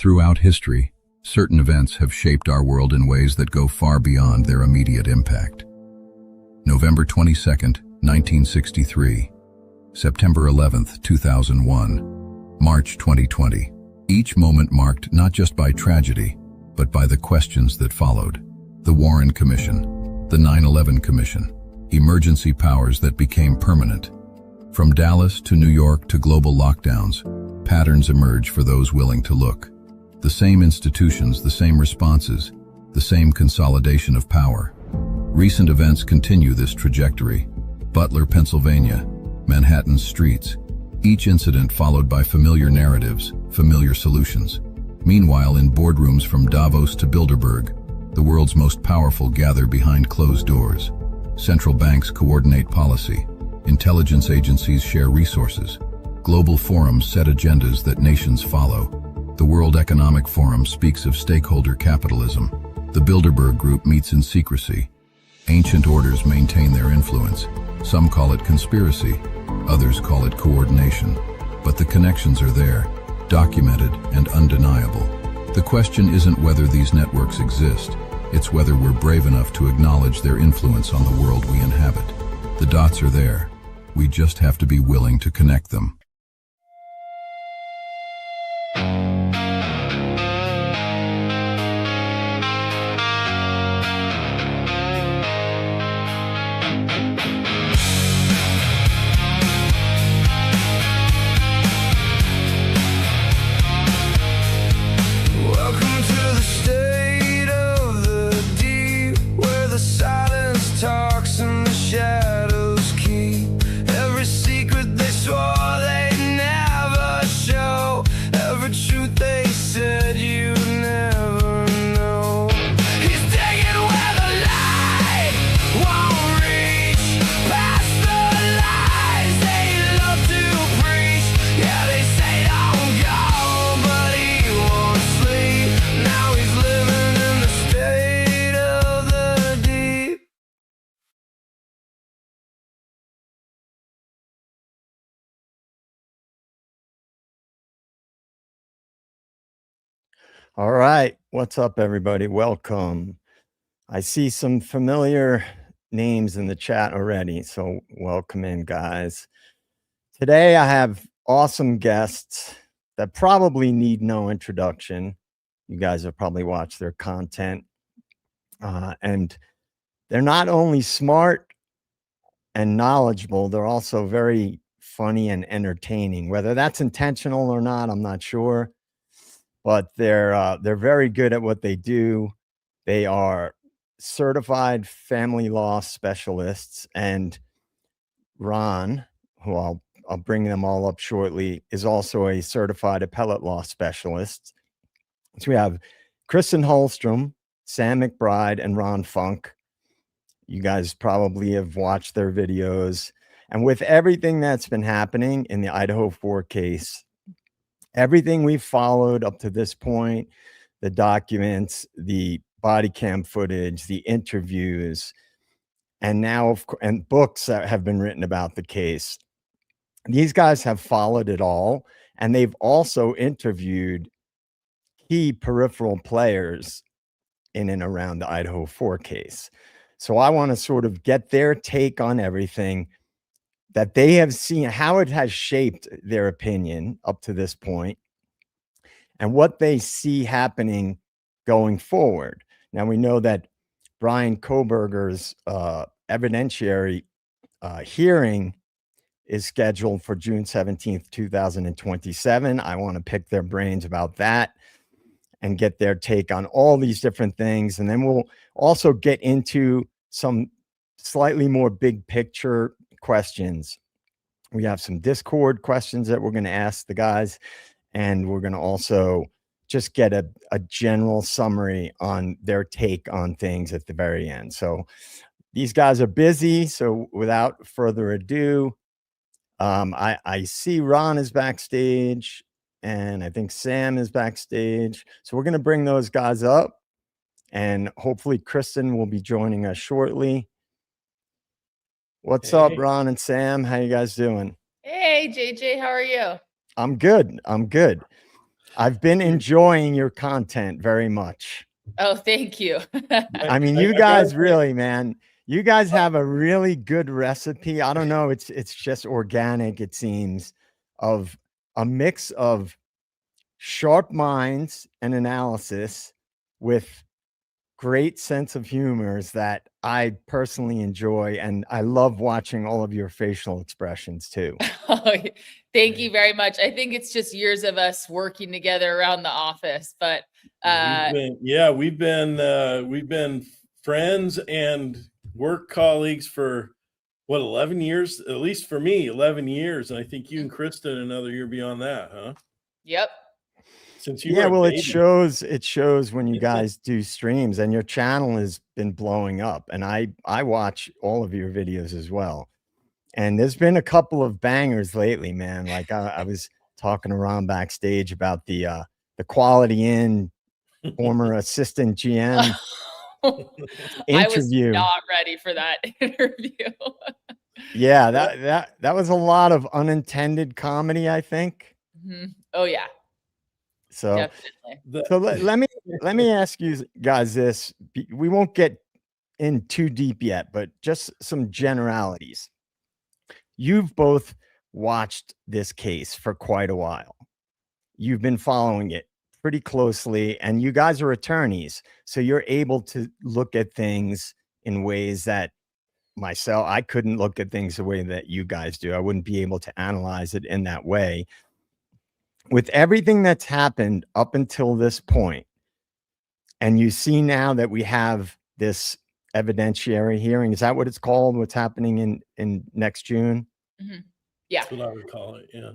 Throughout history, certain events have shaped our world in ways that go far beyond their immediate impact. November 22nd, 1963. September 11th, 2001. March 2020. Each moment marked not just by tragedy, but by the questions that followed. The Warren Commission, the 9/11 Commission, emergency powers that became permanent. From Dallas to New York to global lockdowns, patterns emerge for those willing to look. The same institutions, the same responses, the same consolidation of power. Recent events continue this trajectory. Butler, Pennsylvania, Manhattan's streets, each incident followed by familiar narratives, familiar solutions. Meanwhile, in boardrooms from Davos to Bilderberg, the world's most powerful gather behind closed doors. Central banks coordinate policy. Intelligence agencies share resources. Global forums set agendas that nations follow. The World Economic Forum speaks of stakeholder capitalism. The Bilderberg Group meets in secrecy. Ancient orders maintain their influence. Some call it conspiracy, others call it coordination. But the connections are there, documented and undeniable. The question isn't whether these networks exist, it's whether we're brave enough to acknowledge their influence on the world we inhabit. The dots are there. We just have to be willing to connect them. All right. What's up, everybody? Welcome. I see some familiar names in the chat already, so welcome in, guys. Today, I have awesome guests that probably need no introduction. You guys have probably watched their content. And they're not only smart and knowledgeable, they're also very funny and entertaining. Whether that's intentional or not, I'm not sure. But they're very good at what they do. They are certified family law specialists, and Ron, who I'll bring them all up shortly, is also a certified appellate law specialist. So we have Kristen Holstrom, Sam McBride, and Ron Funk. You guys probably have watched their videos. And with everything that's been happening in the Idaho 4 case, everything we've followed up to this point, the documents, the body cam footage, the interviews, and now, and books that have been written about the case. These guys have followed it all, and they've also interviewed key peripheral players in and around the Idaho 4 case. So I want to sort of get their take on everything that they have seen, how it has shaped their opinion up to this point, and what they see happening going forward. Now, we know that Brian Koberger's evidentiary hearing is scheduled for June 17th, 2027. I want to pick their brains about that and get their take on all these different things. And then we'll also get into some slightly more big picture questions. We have some Discord questions that we're going to ask the guys, and we're going to also just get a general summary on their take on things at the very end. So these guys are busy. So without further ado, I see Ron is backstage, and I think Sam is backstage. So we're going to bring those guys up, and hopefully Kristen will be joining us shortly. What's up, Ron and Sam? How you guys doing? Hey, JJ, how are you? I'm good. I'm good. I've been enjoying your content very much. Oh, thank you. I mean, you guys really, man, you guys have a really good recipe. I don't know. It's just organic, it seems, of a mix of sharp minds and analysis with great sense of humors that I personally enjoy. And I love watching all of your facial expressions too. Oh, thank you very much. I think it's just years of us working together around the office, but we've been friends and work colleagues for what, 11 years, at least for me, 11 years. And I think you and Kristen another year beyond that, huh? Yep. Since you Yeah, were well, it shows when you guys do streams, and your channel has been blowing up, and I watch all of your videos as well. And there's been a couple of bangers lately, man. Like I was talking around backstage about the Quality Inn former assistant GM interview. I was not ready for that interview. Yeah, that was a lot of unintended comedy, I think. Mm-hmm. Oh yeah. So, let me ask you guys this. We won't get in too deep yet, but just some generalities. You've both watched this case for quite a while. You've been following it pretty closely, and you guys are attorneys, so you're able to look at things in ways that I couldn't look at things the way that you guys do. I wouldn't be able to analyze it in that way. With everything that's happened up until this point, and you see now that we have this evidentiary hearing, is that what it's called? What's happening in next June? Mm-hmm. Yeah. That's what I would call it. Yeah.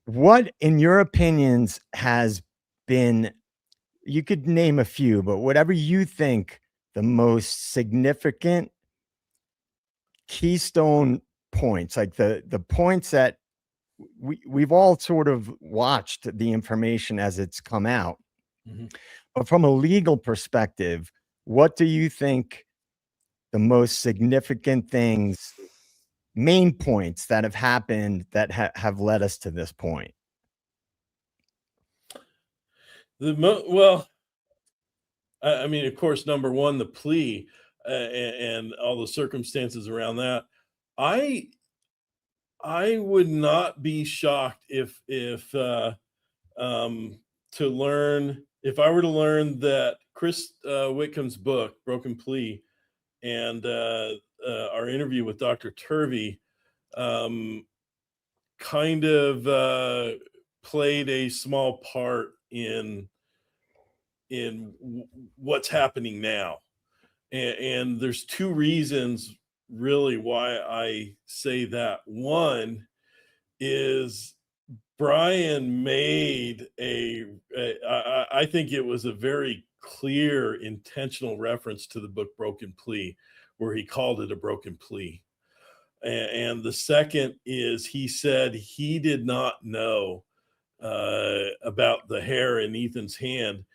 What, in your opinions, has been, you could name a few, but whatever you think the most significant keystone points, like the points that we've all sort of watched the information as it's come out. Mm-hmm. But from a legal perspective, what do you think the most significant things, main points that have happened that have led us to this point? Well, I mean, of course, number one, the plea and all the circumstances around that. I would not be shocked if I were to learn that Chris Whitcomb's book, Broken Plea, and our interview with Dr. Turvey kind of played a small part in what's happening now. And there's two reasons really why I say that. One is Brian made I think it was a very clear intentional reference to the book Broken Plea, where he called it a broken plea. And the second is he said he did not know about the hair in Ethan's hand.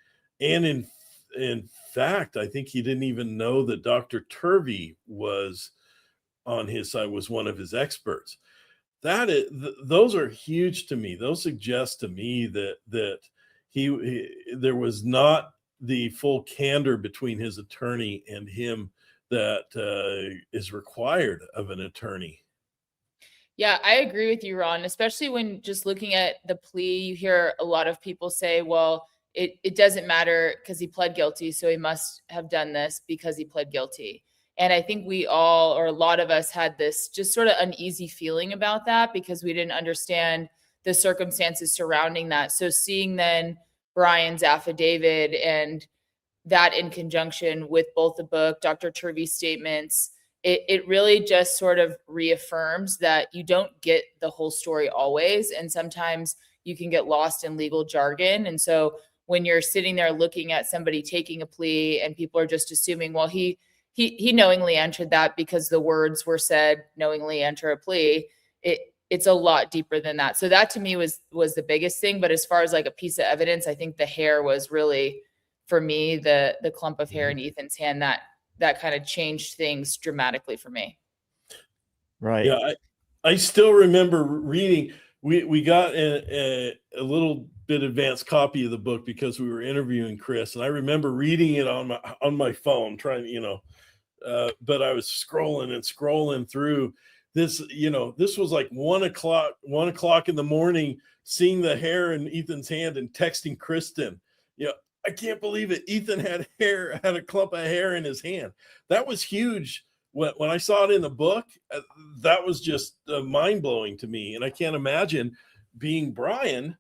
And in fact, I think he didn't even know that Dr. Turvey was on his side, was one of his experts. Those are huge to me. Those suggest to me that there was not the full candor between his attorney and him that is required of an attorney. Yeah, I agree with you, Ron, especially when just looking at the plea, you hear a lot of people say, well, it doesn't matter because he pled guilty, so he must have done this because he pled guilty. And I think we all, or a lot of us, had this just sort of uneasy feeling about that because we didn't understand the circumstances surrounding that. So seeing then Brian's affidavit and that in conjunction with both the book, Dr. Turvey's statements, it really just sort of reaffirms that you don't get the whole story always. And sometimes you can get lost in legal jargon. And so when you're sitting there looking at somebody taking a plea and people are just assuming, well, he knowingly entered that because the words were said, knowingly enter a plea. It's a lot deeper than that. So that to me was the biggest thing. But as far as like a piece of evidence, I think the hair was really, for me, the clump of hair in Ethan's hand that kind of changed things dramatically for me. Right. Yeah. I still remember reading, we got a little bit advanced copy of the book because we were interviewing Chris, and I remember reading it on my phone, trying, but I was scrolling through this. This was like 1:00 in the morning, seeing the hair in Ethan's hand and texting Kristen. I can't believe it. Ethan had a clump of hair in his hand. That was huge. When I saw it in the book, that was just mind blowing to me. And I can't imagine being Brian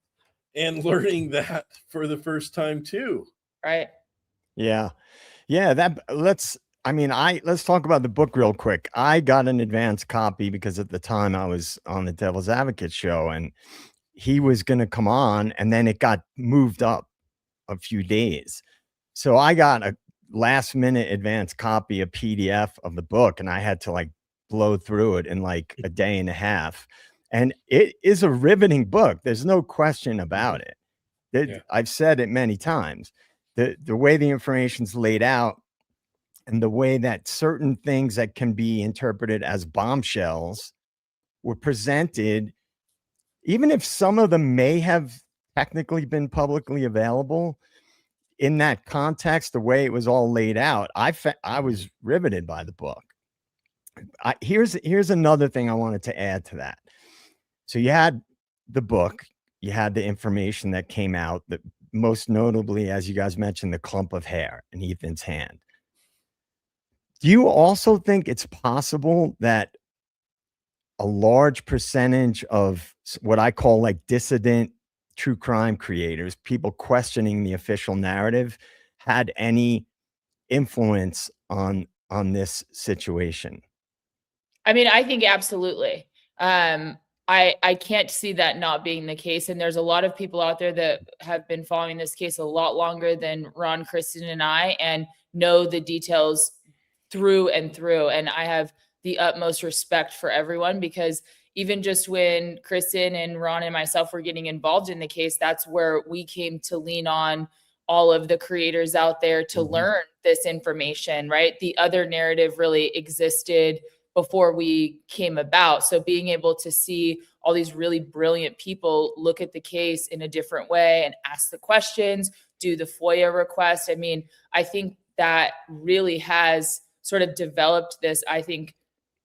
and learning that for the first time too. Right. Yeah. Let's talk about the book real quick. I got an advance copy because at the time I was on the Devil's Advocate show and he was going to come on, and then it got moved up a few days. So I got a last minute advance copy, a PDF of the book, and I had to like blow through it in like a day and a half. And it is a riveting book. There's no question about it. Yeah. I've said it many times. The way the information's laid out and the way that certain things that can be interpreted as bombshells were presented, even if some of them may have technically been publicly available, in that context, the way it was all laid out, I was riveted by the book. Here's another thing I wanted to add to that. So you had the book, you had the information that came out, that most notably, as you guys mentioned, the clump of hair in Ethan's hand. Do you also think it's possible that a large percentage of what I call like dissident true crime creators, people questioning the official narrative, had any influence on this situation? I mean, I think absolutely. I can't see that not being the case. And there's a lot of people out there that have been following this case a lot longer than Ron, Kristen, and I, and know the details through and through. And I have the utmost respect for everyone, because even just when Kristen and Ron and myself were getting involved in the case, that's where we came to lean on all of the creators out there to learn this information, right? The other narrative really existed before we came about. So being able to see all these really brilliant people look at the case in a different way and ask the questions, do the FOIA request. I mean, I think that really has sort of developed this, I think,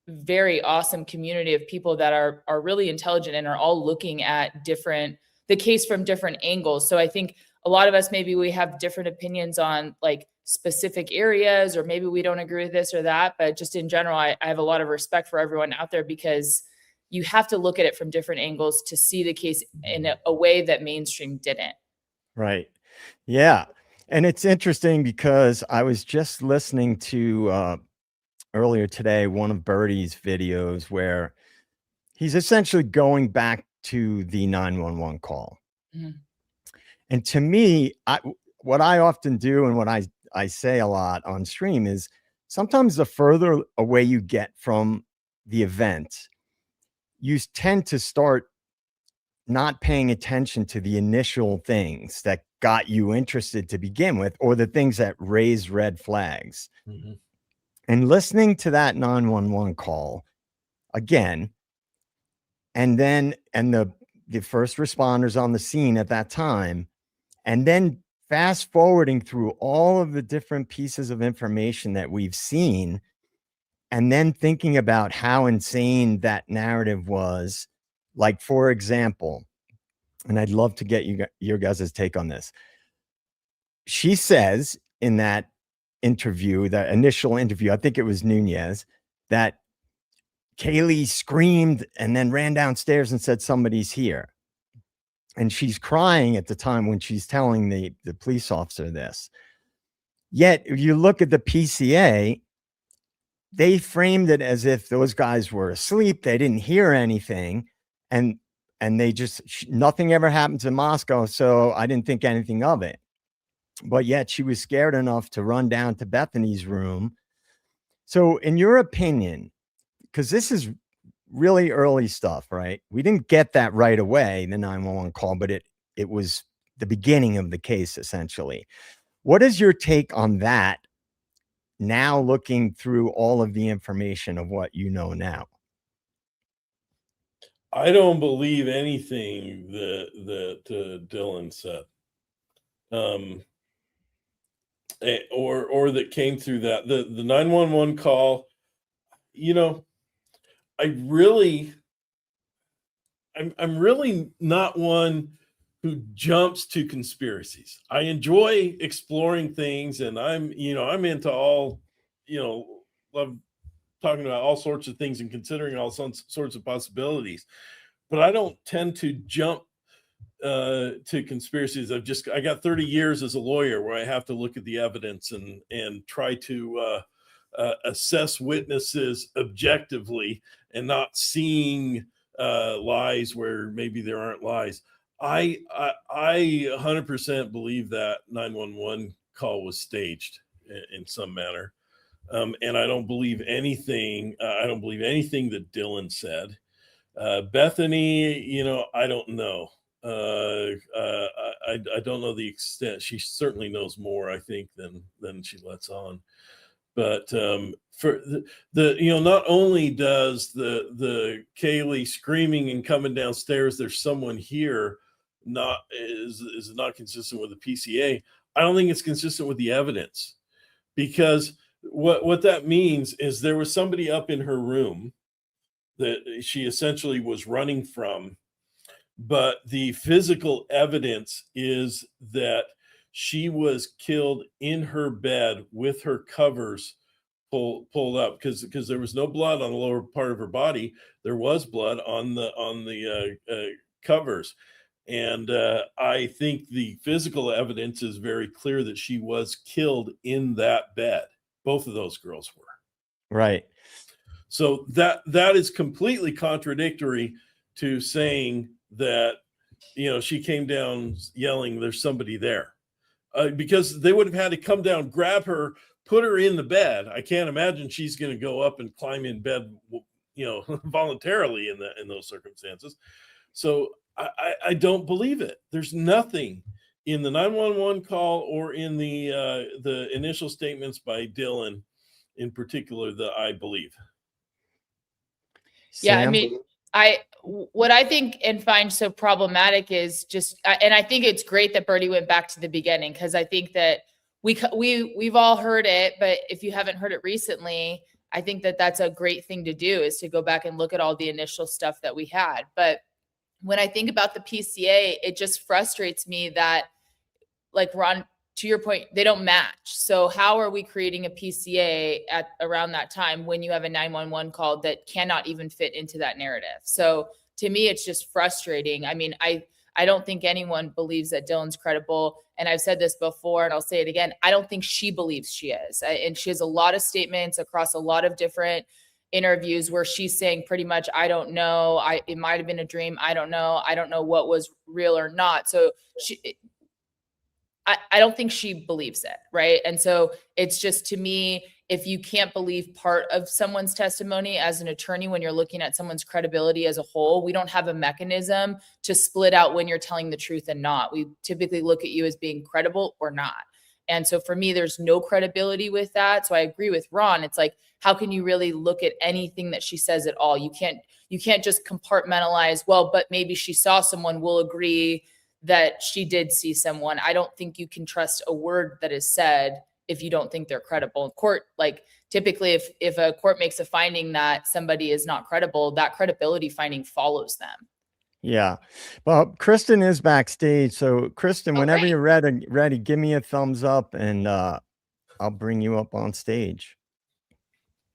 very awesome community of people that are really intelligent and are all looking at the case from different angles. So I think a lot of us, maybe we have different opinions on like specific areas, or maybe we don't agree with this or that, but just in general, I have a lot of respect for everyone out there, because you have to look at it from different angles to see the case in a way that mainstream didn't. Right. Yeah. And it's interesting because I was just listening to earlier today one of Birdie's videos where he's essentially going back to the 911 call. Mm-hmm. And to me, what I often do and what I say a lot on stream is sometimes the further away you get from the event, you tend to start not paying attention to the initial things that got you interested to begin with, or the things that raise red flags. Mm-hmm. And listening to that 911 call again, and the first responders on the scene at that time, and then fast forwarding through all of the different pieces of information that we've seen, and then thinking about how insane that narrative was. Like, for example, and I'd love to get your guys' take on this. She says in that interview, that initial interview, I think it was Nunez, that Kaylee screamed and then ran downstairs and said, "Somebody's here." And she's crying at the time when she's telling the police officer this. Yet, if you look at the PCA, they framed it as if those guys were asleep. They didn't hear anything. And they just, nothing ever happens in Moscow, so I didn't think anything of it. But yet she was scared enough to run down to Bethany's room. So in your opinion, because this is really early stuff, right? We didn't get that right away, the 911 call, but it was the beginning of the case, essentially. What is your take on that now, looking through all of the information of what you know now? I don't believe anything that Dylan said, or that came through that the 911 call. You know, I'm really not one who jumps to conspiracies. I enjoy exploring things, and I'm into all, love talking about all sorts of things and considering all sorts of possibilities. But I don't tend to jump to conspiracies. I got 30 years as a lawyer where I have to look at the evidence and try to assess witnesses objectively and not seeing lies where maybe there aren't lies. I 100% believe that 911 call was staged in some manner. And I don't believe anything. I don't believe anything that Dylan said. Bethany, I don't know. I don't know the extent. She certainly knows more, I think, than she lets on. But for not only does the Kaylee screaming and coming downstairs, there's someone here, is not consistent with the PCA. I don't think it's consistent with the evidence, because what that means is there was somebody up in her room that she essentially was running from, but the physical evidence is that she was killed in her bed with her covers pulled up, because there was no blood on the lower part of her body. There was blood on the covers, and I think the physical evidence is very clear that she was killed in that bed. Both of those girls were. Right. So that is completely contradictory to saying that, she came down yelling, "There's somebody there," because they would have had to come down, grab her, put her in the bed. I can't imagine she's going to go up and climb in bed, voluntarily in those circumstances. So I don't believe it. There's nothing in the 911 call or in the initial statements by Dylan in particular that I believe. Yeah, Sam? I mean, what I think and find so problematic is just, and I think it's great that Birdie went back to the beginning, because I think that we've all heard it, but if you haven't heard it recently, I think that that's a great thing to do, is to go back and look at all the initial stuff that we had. But when I think about the PCA, it just frustrates me that, like Ron, to your point, they don't match. So how are we creating a PCA at around that time when you have a 911 call that cannot even fit into that narrative? So to me, it's just frustrating. I mean, I don't think anyone believes that Dylan's credible. And I've said this before, and I'll say it again. I don't think she believes she is. And she has a lot of statements across a lot of different interviews where she's saying pretty much, I don't know. It might've been a dream. I don't know. I don't know what was real or not. So I don't think she believes it, right? And so it's just, to me, if you can't believe part of someone's testimony as an attorney, when you're looking at someone's credibility as a whole, we don't have a mechanism to split out when you're telling the truth and not. We typically look at you as being credible or not. And so for me, there's no credibility with that. So I agree with Ron. It's like, how can you really look at anything that she says at all? You can't just compartmentalize, well, but maybe she saw someone, we'll agree that she did see someone. I don't think you can trust a word that is said if you don't think they're credible. In court, like, typically if a court makes a finding that somebody is not credible, that credibility finding follows them. Yeah. Well, Kristen is backstage. So Kristen, whenever you're ready, give me a thumbs up and I'll bring you up on stage.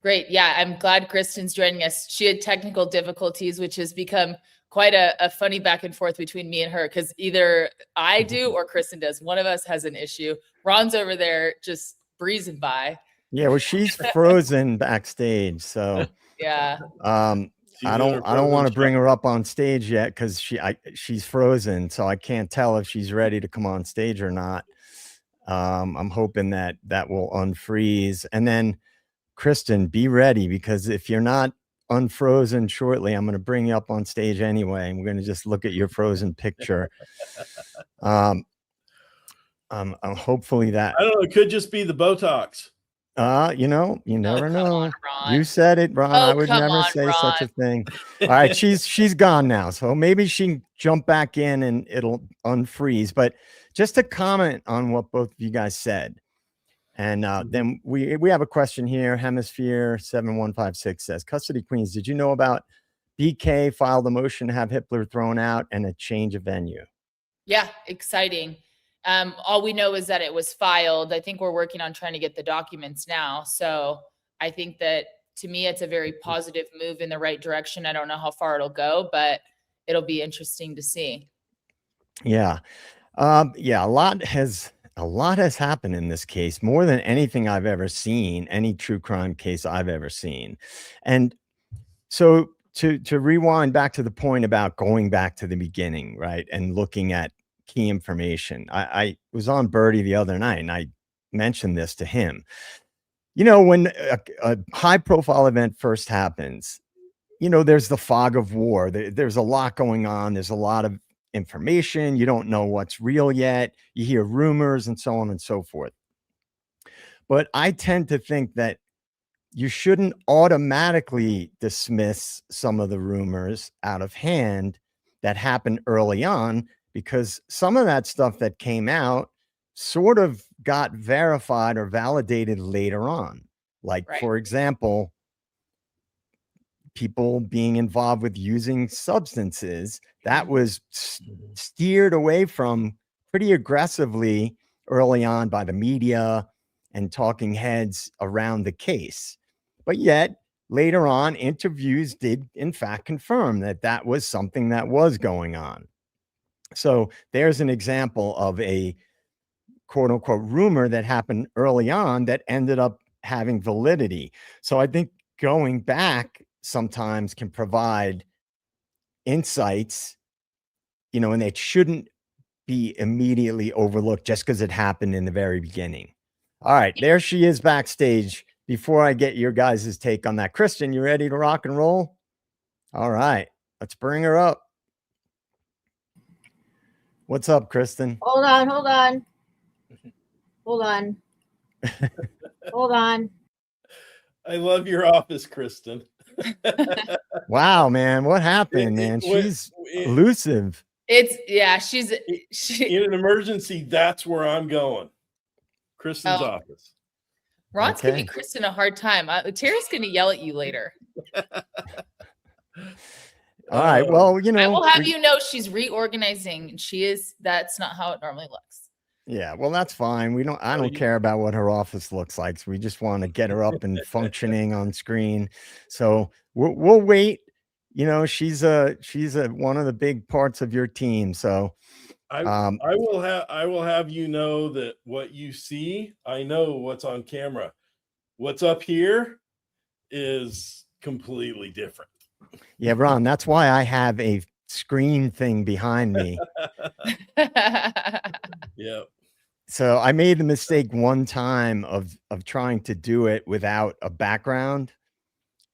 Great. Yeah, I'm glad Kristen's joining us. She had technical difficulties, which has become quite a funny back and forth between me and her, because either I do or Kristen does. One of us has an issue. Ron's over there just breezing by. Yeah, well, she's frozen backstage. So yeah. I don't want to bring her up on stage yet, because she's frozen, so I can't tell if she's ready to come on stage or not. I'm hoping that will unfreeze. And then Kristen, be ready, because if you're not unfrozen shortly, I'm going to bring you up on stage anyway, and we're going to just look at your frozen picture. Hopefully that, I don't know, it could just be the Botox. You know, you never come on, know. Ron. You said it, Ron. Oh, I would come never on, say such a Ron. thing. All right, she's gone now, so maybe she can jump back in and it'll unfreeze. But just to comment on what both of you guys said, and then we have a question here. Hemisphere 7156 says, "Custody Queens, did you know about BK filed a motion to have Hitler thrown out and a change of venue?" Yeah, exciting. All we know is that it was filed. I think we're working on trying to get the documents now. So I think that, to me, it's a very positive move in the right direction. I don't know how far it'll go, but it'll be interesting to see. Yeah. Yeah, a lot has happened in this case, more than anything I've ever seen, any true crime case I've ever seen. And so to rewind back to the point about going back to the beginning, right? And looking at key information. I was on Birdie the other night and I mentioned this to him. You know, when a high profile event first happens, you know, there's the fog of war. There's a lot going on. There's a lot of information. You don't know what's real yet. You hear rumors and so on and so forth. But I tend to think that you shouldn't automatically dismiss some of the rumors out of hand that happened early on, because some of that stuff that came out sort of got verified or validated later on. Like, Right. for example, people being involved with using substances that was steered away from pretty aggressively early on by the media and talking heads around the case. But yet later on, interviews did in fact confirm that that was something that was going on. So there's an example of a quote unquote rumor that happened early on that ended up having validity. So I think going back sometimes can provide insights, you know, and it shouldn't be immediately overlooked just because it happened in the very beginning. All right, there she is backstage. Before I get your guys' take on that, Kristen, you ready to rock and roll? All right, let's bring her up. What's up, Kristen? Hold on. Hold on. Hold on. I love your office, Kristen. Wow, man, what happened, man? She's elusive. She's in an emergency. That's where I'm going. Kristen's office. Ron's giving Kristen a hard time. Tara's going to yell at you later. All right. Well, you know, I will have you know she's reorganizing, and that's not how it normally looks. Yeah, well, that's fine. I don't care about what her office looks like. So we just want to get her up and functioning on screen. So we'll wait. You know, she's one of the big parts of your team. So I will have you know that what you see, I know what's on camera. What's up here is completely different. Yeah, Ron, that's why I have a screen thing behind me. Yeah. So I made the mistake one time of trying to do it without a background.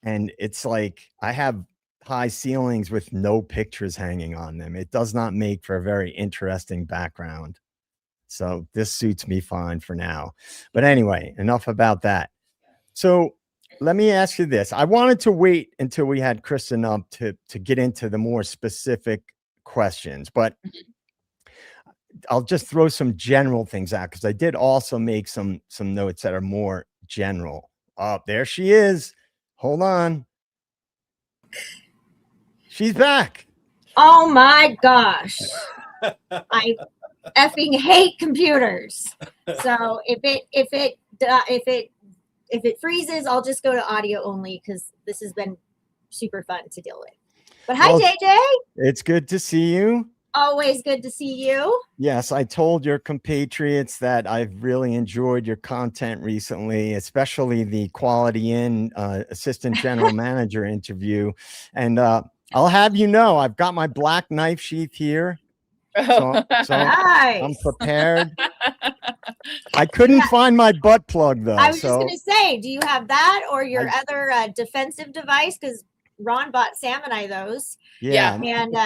And it's like I have high ceilings with no pictures hanging on them. It does not make for a very interesting background. So this suits me fine for now. But anyway, enough about that. So let me ask you this. I wanted to wait until we had Kristen up to get into the more specific questions, but I'll just throw some general things out because I did also make some notes that are more general. Oh, there she is. Hold on. She's back. Oh my gosh. I effing hate computers. So if it freezes, I'll just go to audio only because this has been super fun to deal with. But hi, Well, JJ. It's good to see you. Always good to see you. Yes, I told your compatriots that I've really enjoyed your content recently, especially the Quality Inn assistant general manager interview. And I'll have you know, I've got my black knife sheath here. So Nice. I'm prepared. I couldn't find my butt plug though. I was just going to say, do you have that or your other defensive device? Because Ron bought Sam and I those. Yeah. And,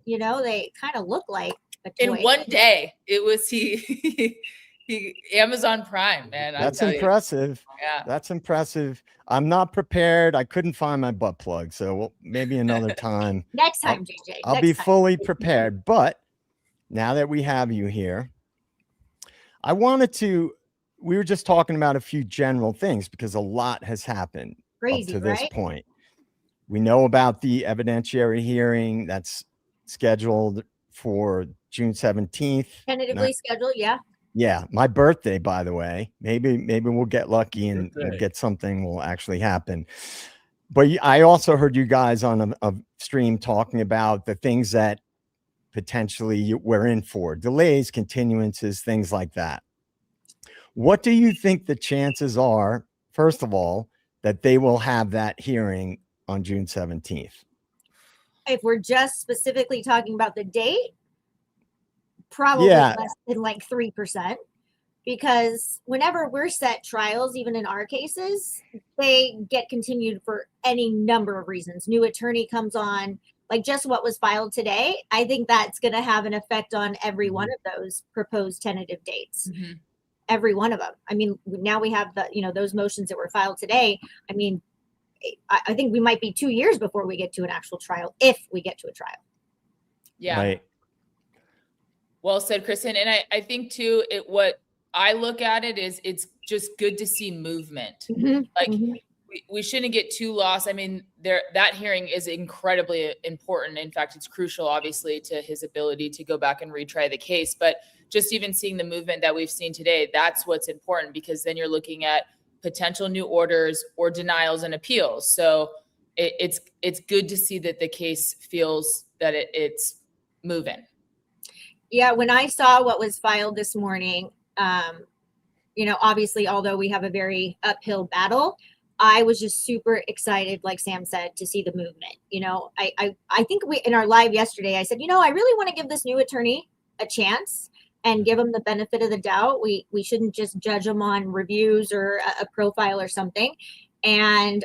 you know, they kind of look like a toy. In one day, it was he Amazon Prime, man. That's impressive. Yeah. That's impressive. I'm not prepared. I couldn't find my butt plug, so maybe another time. Next time, JJ. I'll next be time. fully prepared. But now that we have you here, I wanted to. We were just talking about a few general things because a lot has happened Crazy, up to this right? point. We know about the evidentiary hearing that's scheduled for June 17th. Tentatively scheduled, yeah. Yeah, my birthday, by the way. Maybe we'll get lucky and we'll get something will actually happen. But I also heard you guys on a stream talking about the things that potentially we're in for. Delays, continuances, things like that. What do you think the chances are, first of all, that they will have that hearing on June 17th? If we're just specifically talking about the date, probably less than like 3. Because whenever we're set trials, even in our cases, they get continued for any number of reasons. New attorney comes on, like just what was filed today. I think that's going to have an effect on every one of those proposed tentative dates. Every one of them. I mean, now we have those motions that were filed today. I mean, I think we might be 2 years before we get to an actual trial, if we get to a trial. Yeah. Right. Well said, Kristen. And I think too, what I look at it is it's just good to see movement. We shouldn't get too lost. I mean, that hearing is incredibly important. In fact, it's crucial, obviously, to his ability to go back and retry the case. But just even seeing the movement that we've seen today, that's what's important, because then you're looking at potential new orders or denials and appeals. So it's good to see that the case feels that it's moving. Yeah, when I saw what was filed this morning, obviously, although we have a very uphill battle, I was just super excited, like Sam said, to see the movement. I think in our live yesterday, I said, I really want to give this new attorney a chance and give him the benefit of the doubt. We shouldn't just judge him on reviews or a profile or something. And,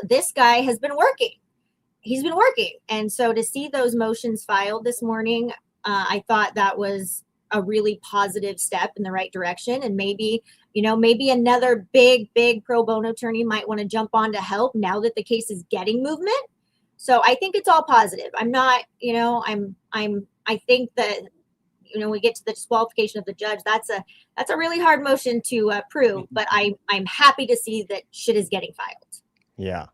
this guy has been working. He's been working. And so to see those motions filed this morning, I thought that was a really positive step in the right direction. And maybe another big pro bono attorney might want to jump on to help now that the case is getting movement. So I think it's all positive. I'm not, I think that, we get to the disqualification of the judge. That's a really hard motion to prove, but I'm happy to see that shit is getting filed. Yeah.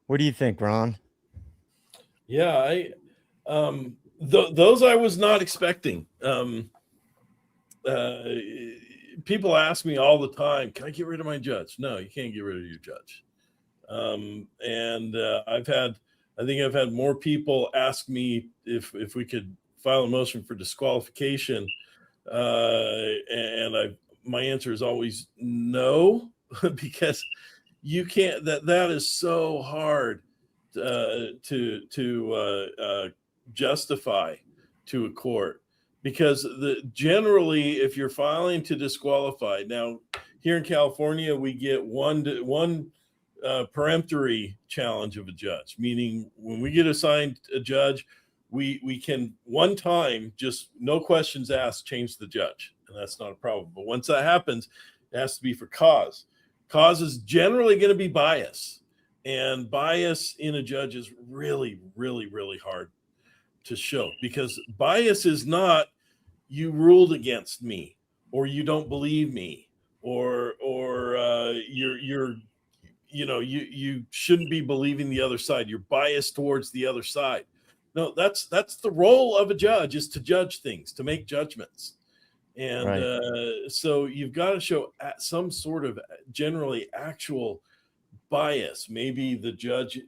What do you think, Ron? Yeah, those I was not expecting. People ask me all the time, can I get rid of my judge? No, you can't get rid of your judge. I think I've had more people ask me if we could file a motion for disqualification. My answer is always no, because you can't, that is so hard to justify to a court, because generally, if you're filing to disqualify, now here in California, we get one peremptory challenge of a judge, meaning when we get assigned a judge, we can one time, just no questions asked, change the judge, and that's not a problem. But once that happens, it has to be for cause. Cause is generally going to be bias, and bias in a judge is really, really, really hard to show, because bias is not you ruled against me, or you don't believe me, or you shouldn't be believing the other side. You're biased towards the other side. No, that's the role of a judge, is to judge things, to make judgments. And so you've got to show some sort of generally actual bias. Maybe the judge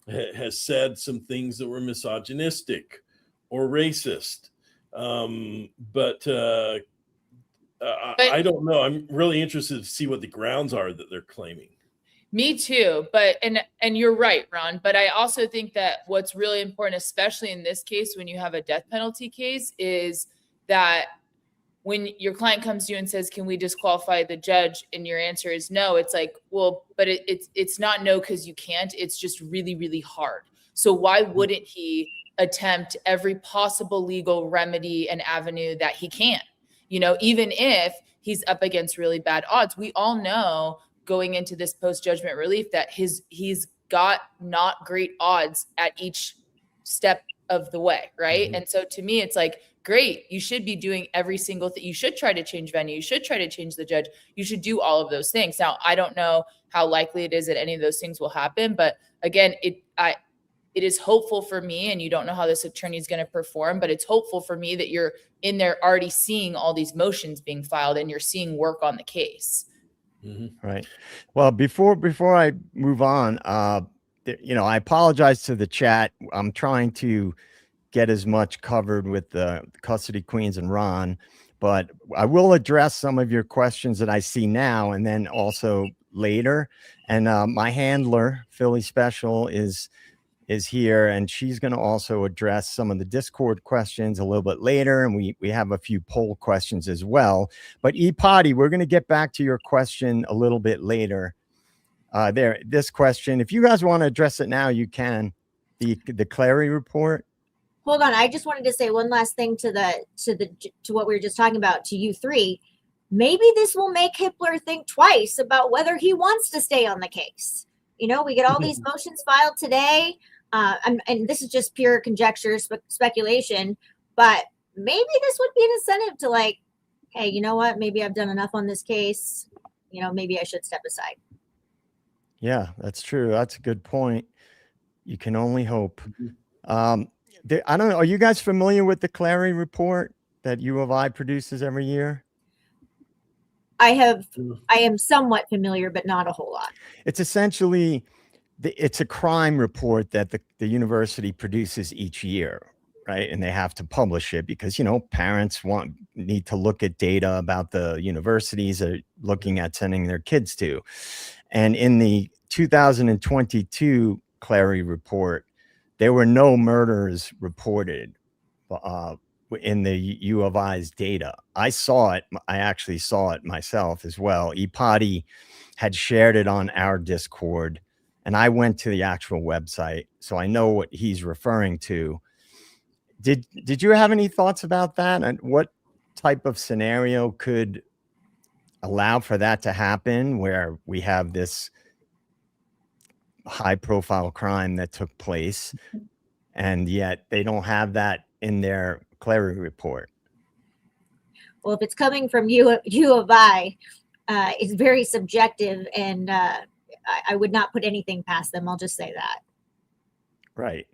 has said some things that were misogynistic or racist. But I don't know. I'm really interested to see what the grounds are that they're claiming. Me too. But, and you're right, Ron, but I also think that what's really important, especially in this case, when you have a death penalty case, is that when your client comes to you and says, can we disqualify the judge? And your answer is no. It's like, well, but it's not no, because you can't. It's just really, really hard. So why wouldn't he attempt every possible legal remedy and avenue that he can? you know, even if he's up against really bad odds. We all know going into this post-judgment relief that he's got not great odds at each step of the way, right? And so to me, it's like, great, you should be doing every single thing. You should try to change venue. You should try to change the judge. You should do all of those things. Now, I don't know how likely it is that any of those things will happen, but again, it is hopeful for me, and you don't know how this attorney is going to perform, but it's hopeful for me that you're in there already seeing all these motions being filed and you're seeing work on the case. Right. Well, before I move on, you know, I apologize to the chat. I'm trying to get as much covered with the custody queens and Ron, but I will address some of your questions that I see now and then also later. And my handler, Philly Special, is here, and she's going to also address some of the Discord questions a little bit later, and we have a few poll questions as well. But Potty, we're going to get back to your question a little bit later. This question, if you guys want to address it now, you can. The Clary report. Hold on, I just wanted to say one last thing to what we were just talking about, to you three. Maybe this will make Hippler think twice about whether he wants to stay on the case. You know, we get all these motions filed today, and this is just pure conjecture, speculation, but maybe this would be an incentive to, like, hey, you know what? Maybe I've done enough on this case. You know, maybe I should step aside. Yeah, that's true. That's a good point. You can only hope. I don't know. Are you guys familiar with the Clary report that U of I produces every year? I am somewhat familiar, but not a whole lot. It's essentially, it's a crime report that the university produces each year, right? And they have to publish it because, you know, parents need to look at data about the universities they're looking at sending their kids to. And in the 2022 Clary report, there were no murders reported in the U of I's data. I saw it. I actually saw it myself as well. Ipati had shared it on our Discord, and I went to the actual website, so I know what he's referring to. Did you have any thoughts about that? And what type of scenario could allow for that to happen, where we have this high-profile crime that took place, and yet they don't have that in their Clary report? Well, if it's coming from U of I, it's very subjective, and I would not put anything past them. I'll just say that. Right.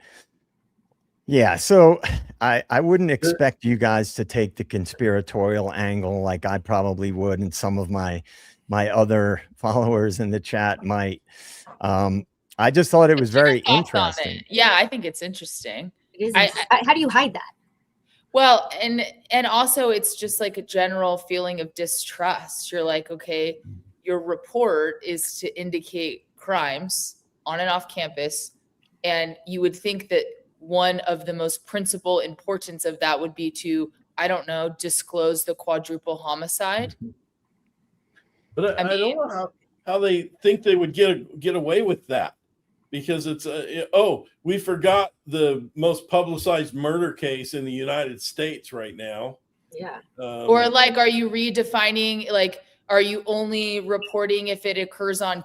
Yeah. So I wouldn't expect you guys to take the conspiratorial angle like I probably would, and some of my other followers in the chat might. I just thought it was very interesting. Yeah, I think it's interesting. It is. How do you hide that? Well, and also it's just like a general feeling of distrust. You're like, okay, your report is to indicate crimes on and off campus, and you would think that one of the most principal importance of that would be to, I don't know, disclose the quadruple homicide. But I don't know how they think they would get away with that, because it's we forgot the most publicized murder case in the United States right now. Yeah. Or like, are you redefining, like, are you only reporting if it occurs on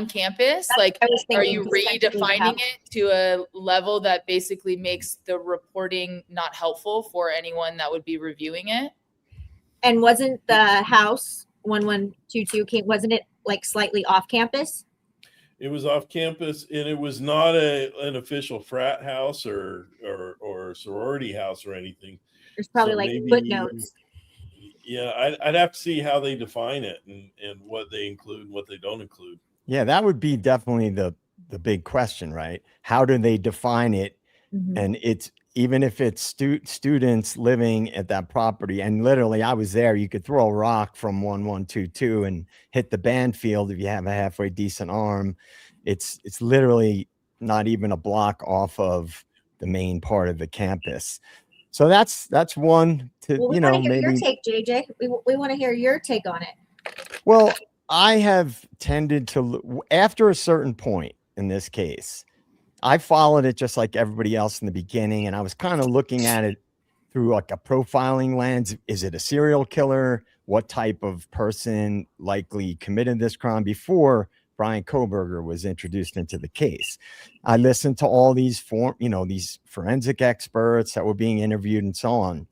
campus? Like, are you redefining it to a level that basically makes the reporting not helpful for anyone that would be reviewing it? And wasn't the house 1122 wasn't it like slightly off campus? It was off campus, and it was not an official frat house or sorority house or anything. There's probably so like footnotes. Yeah, I'd have to see how they define it and what they include and what they don't include. Yeah, that would be definitely the big question, right? How do they define it? Mm-hmm. And it's, even if it's students living at that property, and literally I was there, you could throw a rock from 1122 and hit the band field if you have a halfway decent arm. It's literally not even a block off of the main part of the campus. So that's one to, well, we want to hear your take, JJ. We want to hear your take on it. Well, I have tended to, after a certain point in this case, I followed it just like everybody else in the beginning, and I was kind of looking at it through like a profiling lens. Is it a serial killer? What type of person likely committed this crime before Brian Kohberger was introduced into the case? I listened to all these these forensic experts that were being interviewed and so on.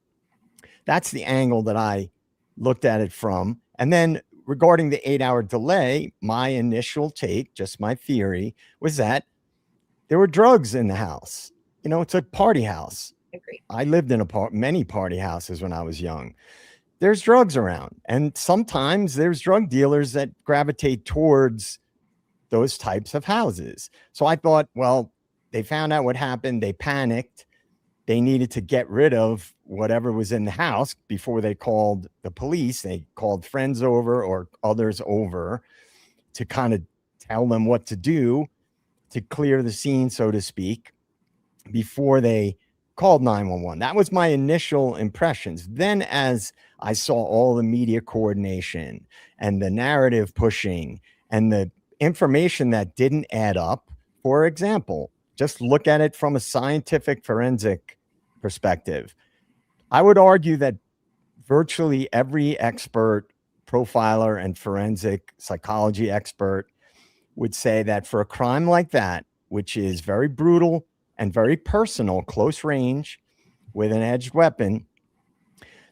That's the angle that I looked at it from. And then regarding the 8-hour delay, my initial take, just my theory, was that there were drugs in the house. It's a party house. Agree. I lived in many party houses when I was young. There's drugs around. And sometimes there's drug dealers that gravitate towards those types of houses. So I thought, well, they found out what happened. They panicked. They needed to get rid of whatever was in the house before they called the police. They called friends over or others over to kind of tell them what to do to clear the scene, so to speak, before they called 911. That was my initial impressions. Then as I saw all the media coordination and the narrative pushing and the information that didn't add up, for example, just look at it from a scientific forensic perspective. I would argue that virtually every expert, profiler and forensic psychology expert would say that for a crime like that, which is very brutal and very personal, close range with an edged weapon,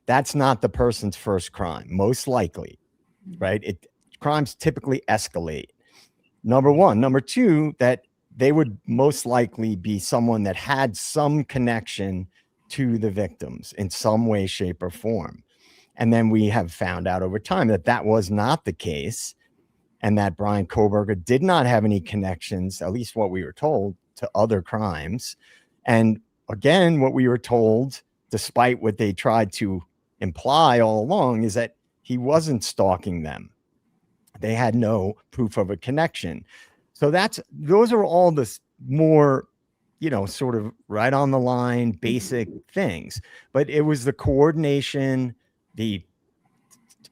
that's not the person's first crime, most likely, right? Crimes typically escalate. Number one. Number two, that they would most likely be someone that had some connection to the victims in some way, shape, or form. And then we have found out over time that that was not the case, and that Brian Kohberger did not have any connections, at least what we were told, to other crimes. And again, what we were told, despite what they tried to imply all along, is that he wasn't stalking them. They had no proof of a connection. So those are all the more, sort of right on the line, basic things. But it was the coordination, the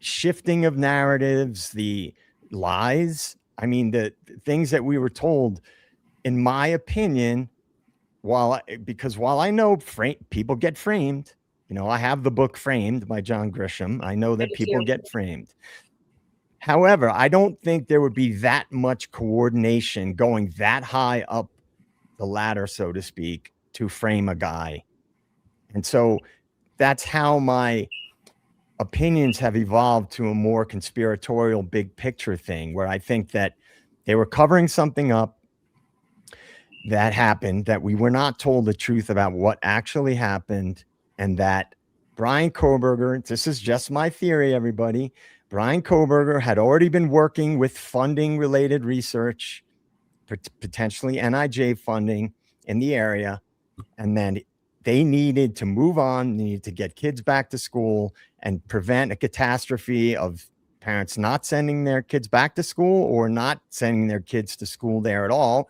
shifting of narratives, the lies. I mean, the things that we were told, in my opinion, while I know people get framed, I have the book Framed by John Grisham. I know that people get framed. However, I don't think there would be that much coordination going that high up the ladder, so to speak, to frame a guy. And so that's how my opinions have evolved to a more conspiratorial big picture thing, where I think that they were covering something up that happened, that we were not told the truth about what actually happened, and that Brian Kohberger, this is just my theory, everybody, Brian Kohberger had already been working with funding related research, potentially NIJ funding in the area. And then they needed to move on, needed to get kids back to school and prevent a catastrophe of parents not sending their kids back to school or not sending their kids to school there at all,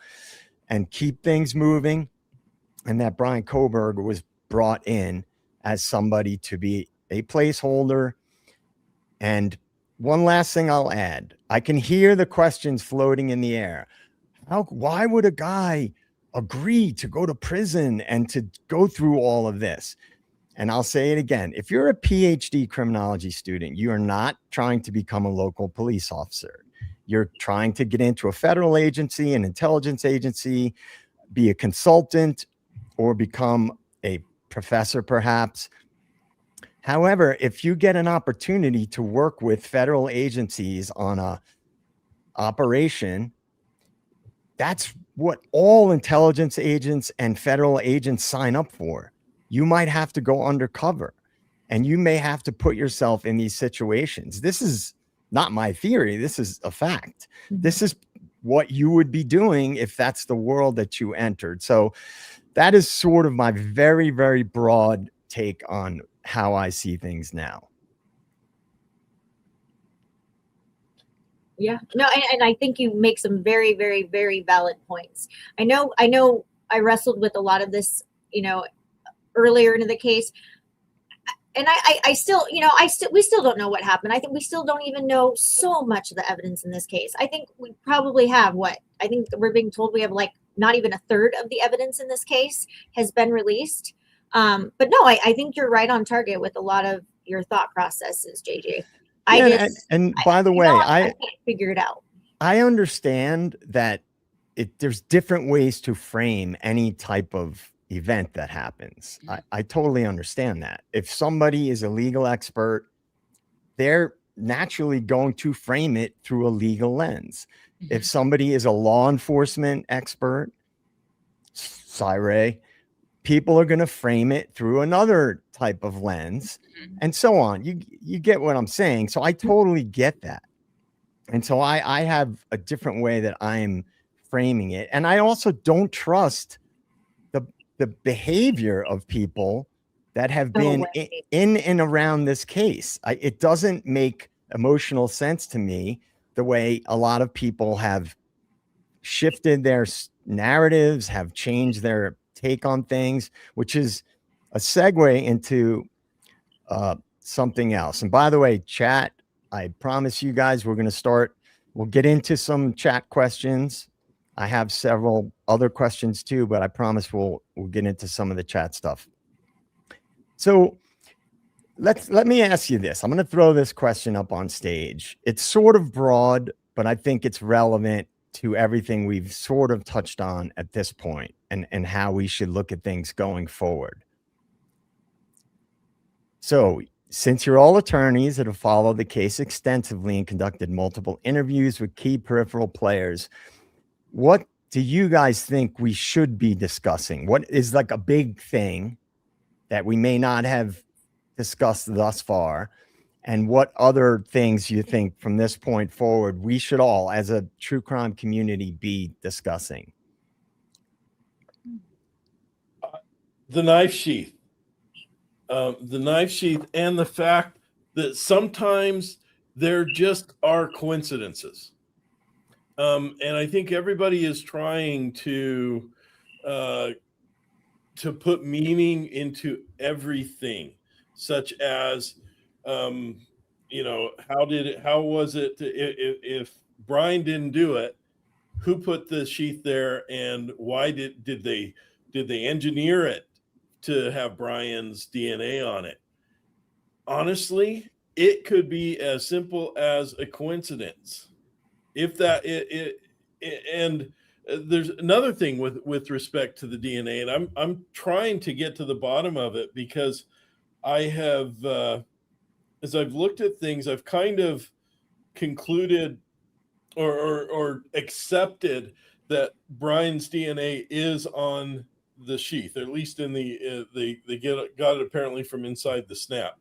and keep things moving. And that Brian Kohberger was brought in as somebody to be a placeholder. And one last thing I'll add, I can hear the questions floating in the air. Why would a guy agree to go to prison and to go through all of this? And I'll say it again. If you're a PhD criminology student, you are not trying to become a local police officer. You're trying to get into a federal agency, an intelligence agency, be a consultant, or become a professor, perhaps. However, if you get an opportunity to work with federal agencies on a operation, that's what all intelligence agents and federal agents sign up for. You might have to go undercover, and you may have to put yourself in these situations. This is not my theory. This is a fact. This is what you would be doing if that's the world that you entered. So that is sort of my very, very broad take on how I see things now. Yeah, no, and I think you make some very, very, very valid points. I know I wrestled with a lot of this, earlier into the case. And I still, we still don't know what happened. I think we still don't even know so much of the evidence in this case. I think we probably have I think we're being told we have like not even a third of the evidence in this case has been released. But no, I think you're right on target with a lot of your thought processes, JJ. And by the way, I can't figure it out. I understand that there's different ways to frame any type of event that happens. I totally understand that. If somebody is a legal expert, they're naturally going to frame it through a legal lens. If somebody is a law enforcement expert, Syray, people are going to frame it through another type of lens, and so on. You get what I'm saying? So I totally get that. And so I have a different way that I'm framing it. And I also don't trust the behavior of people that have been in and around this case. It doesn't make emotional sense to me the way a lot of people have shifted their narratives, have changed their take on things, which is a segue into something else. And by the way, chat, I promise you guys, we'll get into some chat questions. I have several other questions too, but I promise we'll get into some of the chat stuff. So let me ask you this. I'm going to throw this question up on stage. It's sort of broad, but I think it's relevant to everything we've sort of touched on at this point, and how we should look at things going forward. So, since you're all attorneys that have followed the case extensively and conducted multiple interviews with key peripheral players, what do you guys think we should be discussing? What is like a big thing that we may not have discussed thus far? And what other things you think from this point forward we should all, as a true crime community, be discussing? The knife sheath. The knife sheath, and the fact that sometimes there just are coincidences. And I think everybody is trying to put meaning into everything, such as, how was it if Brian didn't do it, who put the sheath there, and why did they engineer it to have Brian's DNA on it? Honestly, it could be as simple as a coincidence. If that and there's another thing with respect to the DNA, and I'm trying to get to the bottom of it, because I have, as I've looked at things, I've kind of concluded or accepted that Brian's DNA is on the sheath, or at least in they got it apparently from inside the snap.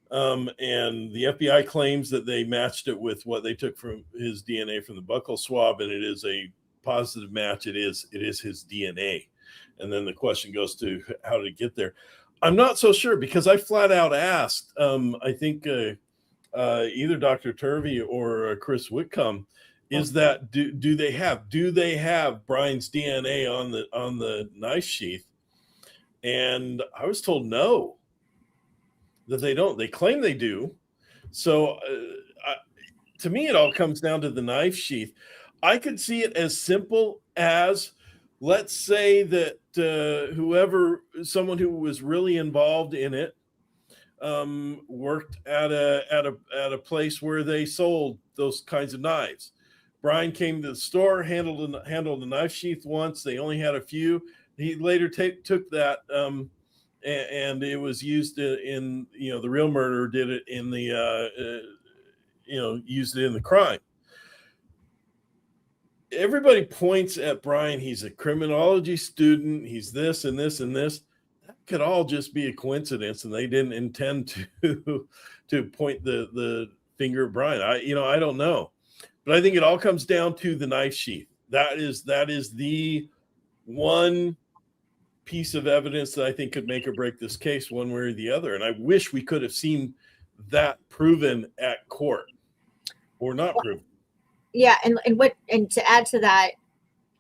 And the FBI claims that they matched it with what they took from his DNA from the buccal swab, and it is a positive match. It is his DNA. And then the question goes to how did it get there? I'm not so sure, because I flat out asked, I think either Dr. Turvey or Chris Whitcomb, is that do they have Brian's DNA on the knife sheath? And I was told no, that they don't. They claim they do. So to me, it all comes down to the knife sheath. I could see it as simple as, let's say that someone who was really involved in it worked at a place where they sold those kinds of knives. Brian came to the store, handled the knife sheath once. They only had a few. He later took that, and it was used in the real murderer did it in the used it in the crime. Everybody points at Brian. He's a criminology student. He's this and this and this. That could all just be a coincidence, and they didn't intend to point the finger at Brian. I don't know, but I think it all comes down to the knife sheath. That is the one piece of evidence that I think could make or break this case one way or the other. And I wish we could have seen that proven at court, or not proven. Yeah, and to add to that,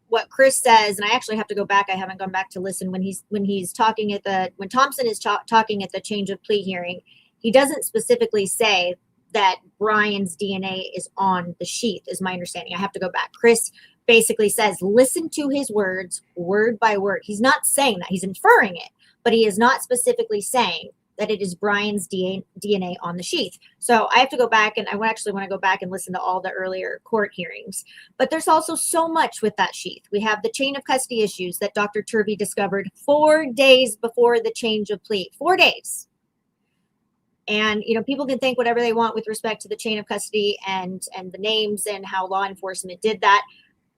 what Chris says, and I actually have to go back. I haven't gone back to listen when he's talking when Thompson is talking at the change of plea hearing. He doesn't specifically say that Brian's DNA is on the sheath, is my understanding. I have to go back. Chris basically says, listen to his words word by word. He's not saying that, he's inferring it, but he is not specifically saying that it is Brian's DNA on the sheath. So I have to go back, and I actually want to go back and listen to all the earlier court hearings. But there's also so much with that sheath. We have the chain of custody issues that Dr. Turvey discovered 4 days before the change of plea. 4 days. And, you know, people can think whatever they want with respect to the chain of custody and the names and how law enforcement did that,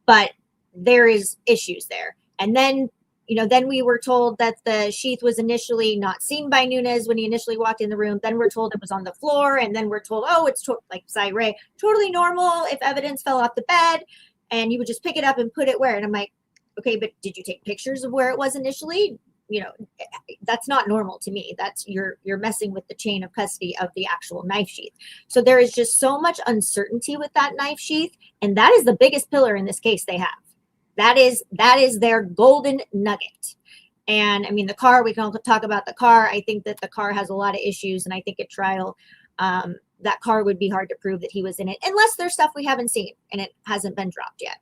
but there is issues there. And then, you know, then we were told that the sheath was initially not seen by Nunes when he initially walked in the room. Then we're told it was on the floor, and then we're told, oh, it's like Cy Ray, totally normal if evidence fell off the bed, and you would just pick it up and put it where? And I'm like, okay, but did you take pictures of where it was initially? You know, that's not normal to me. That's you're messing with the chain of custody of the actual knife sheath. So there is just so much uncertainty with that knife sheath, and that is the biggest pillar in this case they have. That is their golden nugget. And I mean, the car, we can talk about the car. I think that the car has a lot of issues, and I think at trial, that car would be hard to prove that he was in it, unless there's stuff we haven't seen and it hasn't been dropped yet.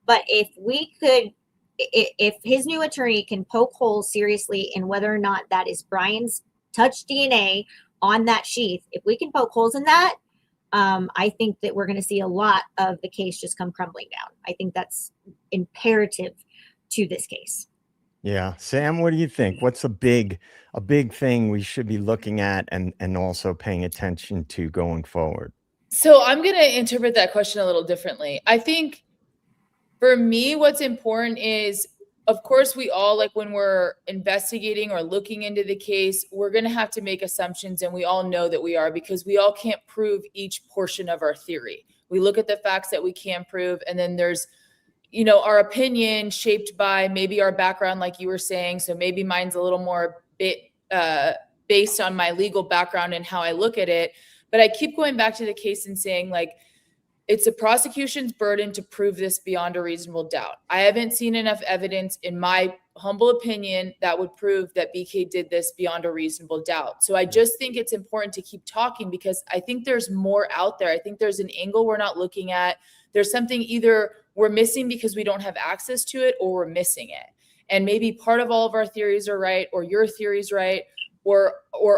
But if his new attorney can poke holes seriously in whether or not that is Brian's touch DNA on that sheath, if we can poke holes in that, I think that we're going to see a lot of the case just come crumbling down. I think that's imperative to this case. Yeah. Sam, what do you think? What's a big thing we should be looking at and also paying attention to going forward? So I'm going to interpret that question a little differently. I think for me, what's important is, of course, we all, like when we're investigating or looking into the case, we're going to have to make assumptions, and we all know that we are, because we all can't prove each portion of our theory. We look at the facts that we can prove, and then there's, you know, our opinion shaped by maybe our background, like you were saying. So maybe mine's a little more based on my legal background and how I look at it. But I keep going back to the case and saying, like, it's the prosecution's burden to prove this beyond a reasonable doubt. I haven't seen enough evidence, in my humble opinion, that would prove that BK did this beyond a reasonable doubt. So I just think it's important to keep talking, because I think there's more out there. I think there's an angle we're not looking at. There's something either we're missing because we don't have access to it, or we're missing it. And maybe part of all of our theories are right, or your theory's right, or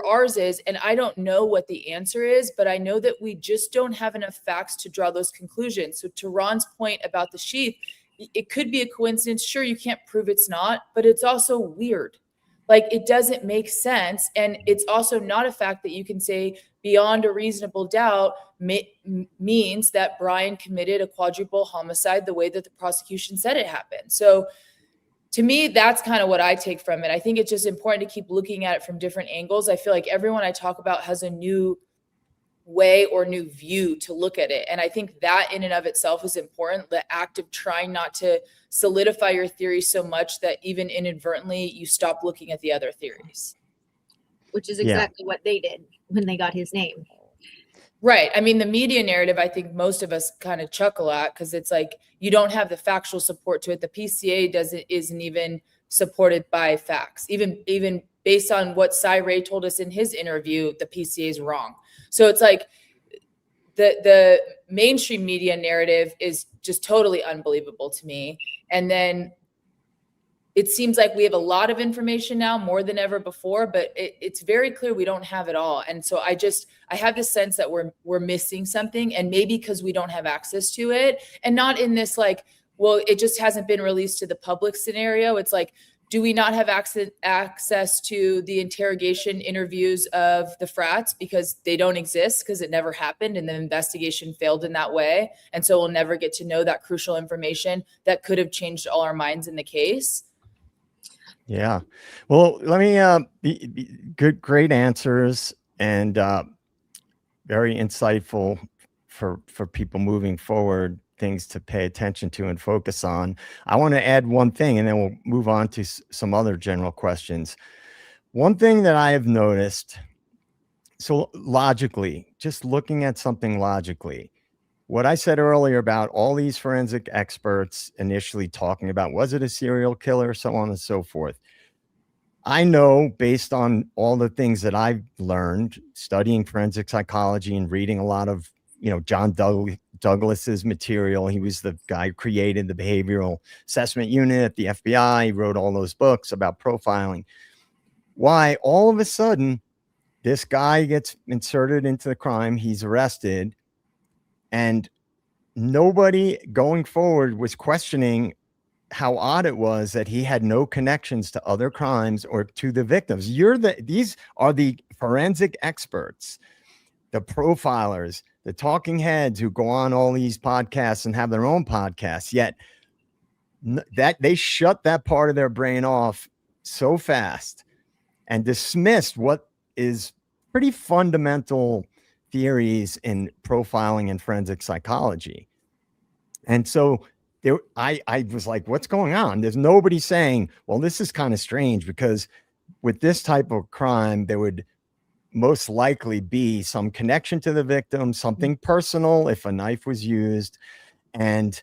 ours is, and I don't know what the answer is, but I know that we just don't have enough facts to draw those conclusions. So to Ron's point about the sheath, it could be a coincidence. Sure, you can't prove it's not, but it's also weird. Like, it doesn't make sense. And it's also not a fact that you can say beyond a reasonable doubt means that Brian committed a quadruple homicide the way that the prosecution said it happened. So to me, that's kind of what I take from it. I think it's just important to keep looking at it from different angles. I feel like everyone I talk about has a new way or new view to look at it. And I think that in and of itself is important. The act of trying not to solidify your theory so much that even inadvertently you stop looking at the other theories. Which is exactly what they did when they got his name. Right. I mean, the media narrative, I think most of us kind of chuckle at, because it's like, you don't have the factual support to it. The PCA isn't even supported by facts. Even based on what Cy Ray told us in his interview, the PCA is wrong. So it's like the mainstream media narrative is just totally unbelievable to me. And then it seems like we have a lot of information now, more than ever before, but it's very clear we don't have it all. And so I have this sense that we're missing something, and maybe because we don't have access to it, and not in this like, well, it just hasn't been released to the public scenario. It's like, do we not have access to the interrogation interviews of the frats because they don't exist, because it never happened and the investigation failed in that way? And so we'll never get to know that crucial information that could have changed all our minds in the case. Yeah. Well, let me great answers, and very insightful for people moving forward, things to pay attention to and focus on. I want to add one thing, and then we'll move on to some other general questions. One thing that I have noticed, so logically, just looking at something logically, what I said earlier about all these forensic experts initially talking about, was it a serial killer, so on and so forth. I know, based on all the things that I've learned studying forensic psychology and reading a lot of, John Douglas's material. He was the guy who created the behavioral assessment unit at the FBI. He wrote all those books about profiling. why all of a sudden this guy gets inserted into the crime, he's arrested, and nobody going forward was questioning how odd it was that he had no connections to other crimes or to the victims. These are the forensic experts, the profilers, the talking heads who go on all these podcasts and have their own podcasts, yet that they shut that part of their brain off so fast and dismissed what is pretty fundamental theories in profiling and forensic psychology. And so I was like, what's going on? There's nobody saying, well, this is kind of strange, because with this type of crime, there would most likely be some connection to the victim, something personal if a knife was used, and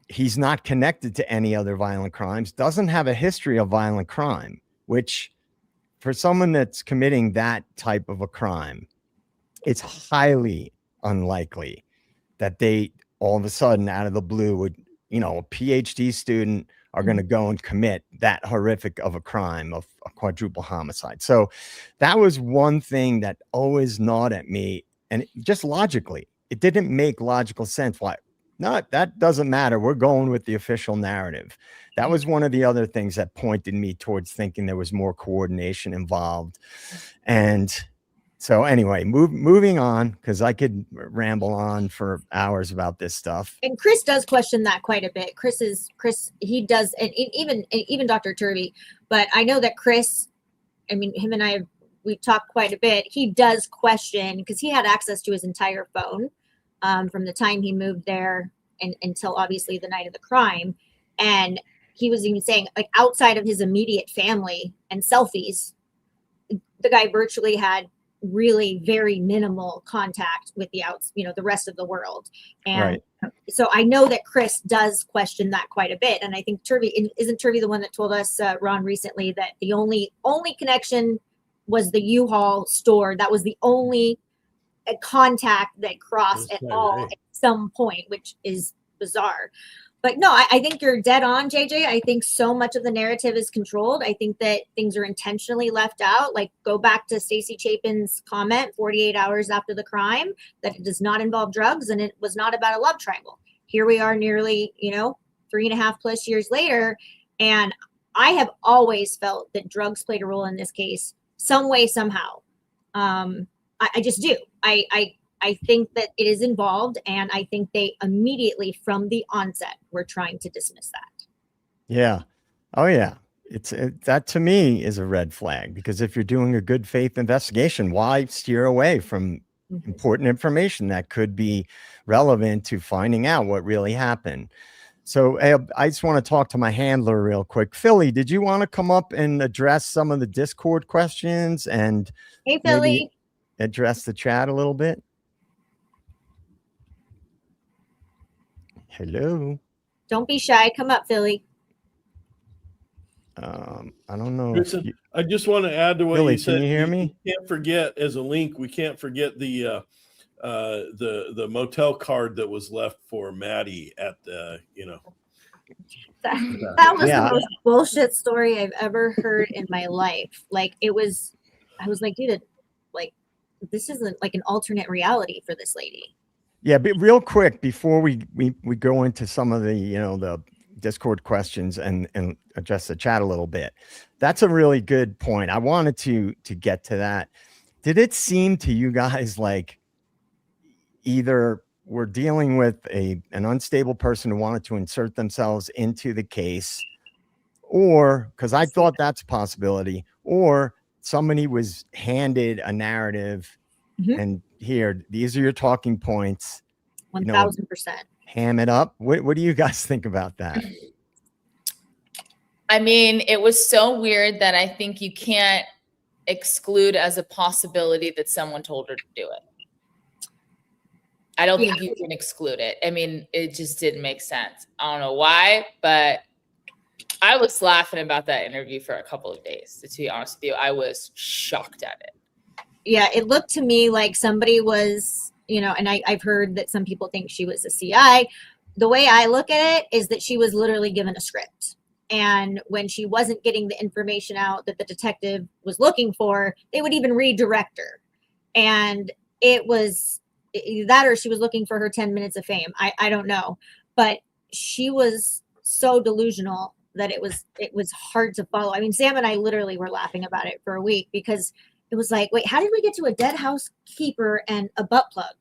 he's not connected to any other violent crimes, doesn't have a history of violent crime, which for someone that's committing that type of a crime, it's highly unlikely that they all of a sudden out of the blue would, a PhD student are going to go and commit that horrific of a crime of a quadruple homicide. So that was one thing that always gnawed at me. And just logically, it didn't make logical sense. Why? No, that doesn't matter. We're going with the official narrative. That was one of the other things that pointed me towards thinking there was more coordination involved. And so anyway, moving on, because I could ramble on for hours about this stuff. And Chris does question that quite a bit. He does, and even Dr. Turvey. But I know that Chris, him and I, we've talked quite a bit. He does question, because he had access to his entire phone from the time he moved there and until obviously the night of the crime. And he was even saying, like, outside of his immediate family and selfies, the guy virtually had really very minimal contact with the rest of the world. And so I know that Chris does question that quite a bit. And I think isn't Turvey the one that told us, Ron, recently, that the only connection was the U-Haul store. That was the only contact that crossed at all at some point, which is bizarre. But no, I think you're dead on, JJ. I think so much of the narrative is controlled. I think that things are intentionally left out. Like, go back to Stacey Chapin's comment 48 hours after the crime that it does not involve drugs and it was not about a love triangle. Here we are nearly, 3.5+ years later. And I have always felt that drugs played a role in this case, some way, somehow. I just do. I think that it is involved, and I think they immediately from the onset were trying to dismiss that. Yeah. Oh yeah. That to me is a red flag, because if you're doing a good faith investigation, why steer away from important information that could be relevant to finding out what really happened? So I just want to talk to my handler real quick. Philly, did you want to come up and address some of the Discord questions and hey, Philly, address the chat a little bit? Hello. Don't be shy. Come up, Philly. I don't know. Kristen, I just want to add to what Philly, you said. Can you hear me? We can't forget, as a link, we can't forget the motel card that was left for Maddie at the, That was the most bullshit story I've ever heard in my life. Like, I was like, dude, like, this isn't like an alternate reality for this lady. Yeah, but real quick before we go into some of the the Discord questions and address the chat a little bit. That's a really good point. I wanted to get to that. Did it seem to you guys like either we're dealing with an unstable person who wanted to insert themselves into the case, or because I thought that's a possibility, or somebody was handed a narrative and here, these are your talking points. 1,000%. Ham it up. What do you guys think about that? It was so weird that I think you can't exclude as a possibility that someone told her to do it. I don't think you can exclude it. It just didn't make sense. I don't know why, but I was laughing about that interview for a couple of days. To be honest with you, I was shocked at it. Yeah, it looked to me like somebody was, and I've heard that some people think she was a CI. The way I look at it is that she was literally given a script. And when she wasn't getting the information out that the detective was looking for, they would even redirect her. And it was that, or she was looking for her 10 minutes of fame. I don't know. But she was so delusional that it was hard to follow. I mean, Sam and I literally were laughing about it for a week, because it was like, wait, how did we get to a dead housekeeper and a butt plug?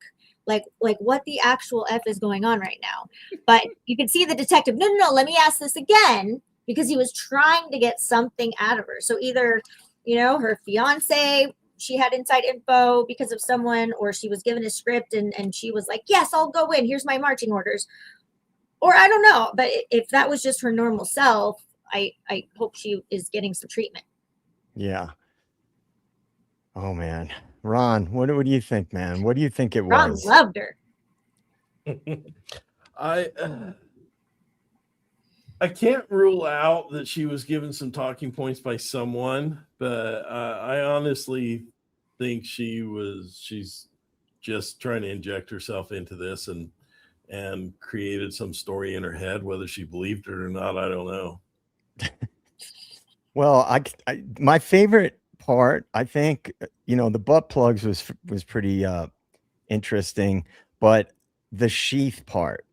Like what the actual F is going on right now? But you could see the detective, no, let me ask this again, because he was trying to get something out of her. So either, her fiance, she had inside info because of someone, or she was given a script and she was like, yes, I'll go in. Here's my marching orders. Or I don't know. But if that was just her normal self, I hope she is getting some treatment. Yeah. Oh man. Ron, what do you think, man? What do you think it Ron was? loved her. I can't rule out that she was given some talking points by someone, but I honestly think she's just trying to inject herself into this and created some story in her head. Whether she believed it or not, I don't know. Well, my favorite part, I think, the butt plugs was pretty interesting, but the sheath part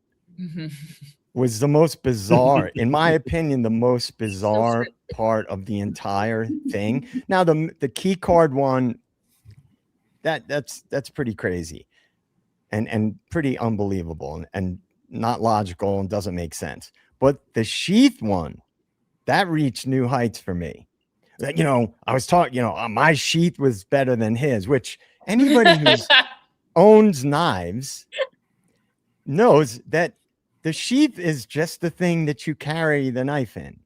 was the most bizarre, in my opinion, the most bizarre part of the entire thing. Now, the key card one, that's pretty crazy and pretty unbelievable and not logical and doesn't make sense. But the sheath one, that reached new heights for me. I was taught, my sheath was better than his, which anybody who owns knives knows that the sheath is just the thing that you carry the knife in.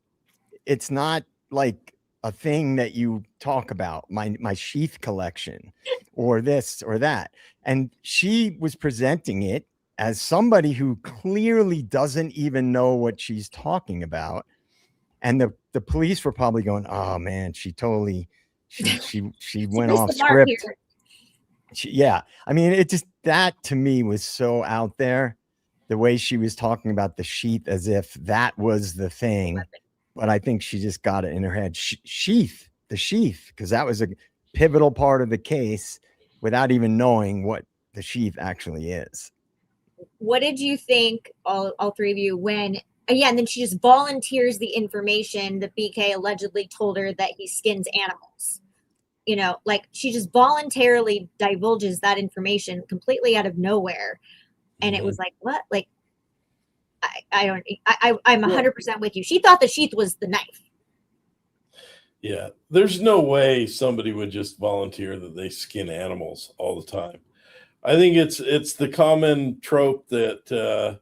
It's not like a thing that you talk about, my sheath collection or this or that. And she was presenting it as somebody who clearly doesn't even know what she's talking about. And the police were probably going, oh man, she went off script. Yeah. I mean, that to me was so out there, the way she was talking about the sheath as if that was the thing. But I think she just got it in her head. Sheath, because that was a pivotal part of the case without even knowing what the sheath actually is. What did you think, all three of you, when, again, then she just volunteers the information that BK allegedly told her that he skins animals? She just voluntarily divulges that information completely out of nowhere. And it was like, what? Like, I'm 100% with you. She thought the sheath was the knife. Yeah, there's no way somebody would just volunteer that they skin animals all the time. I think it's the common trope that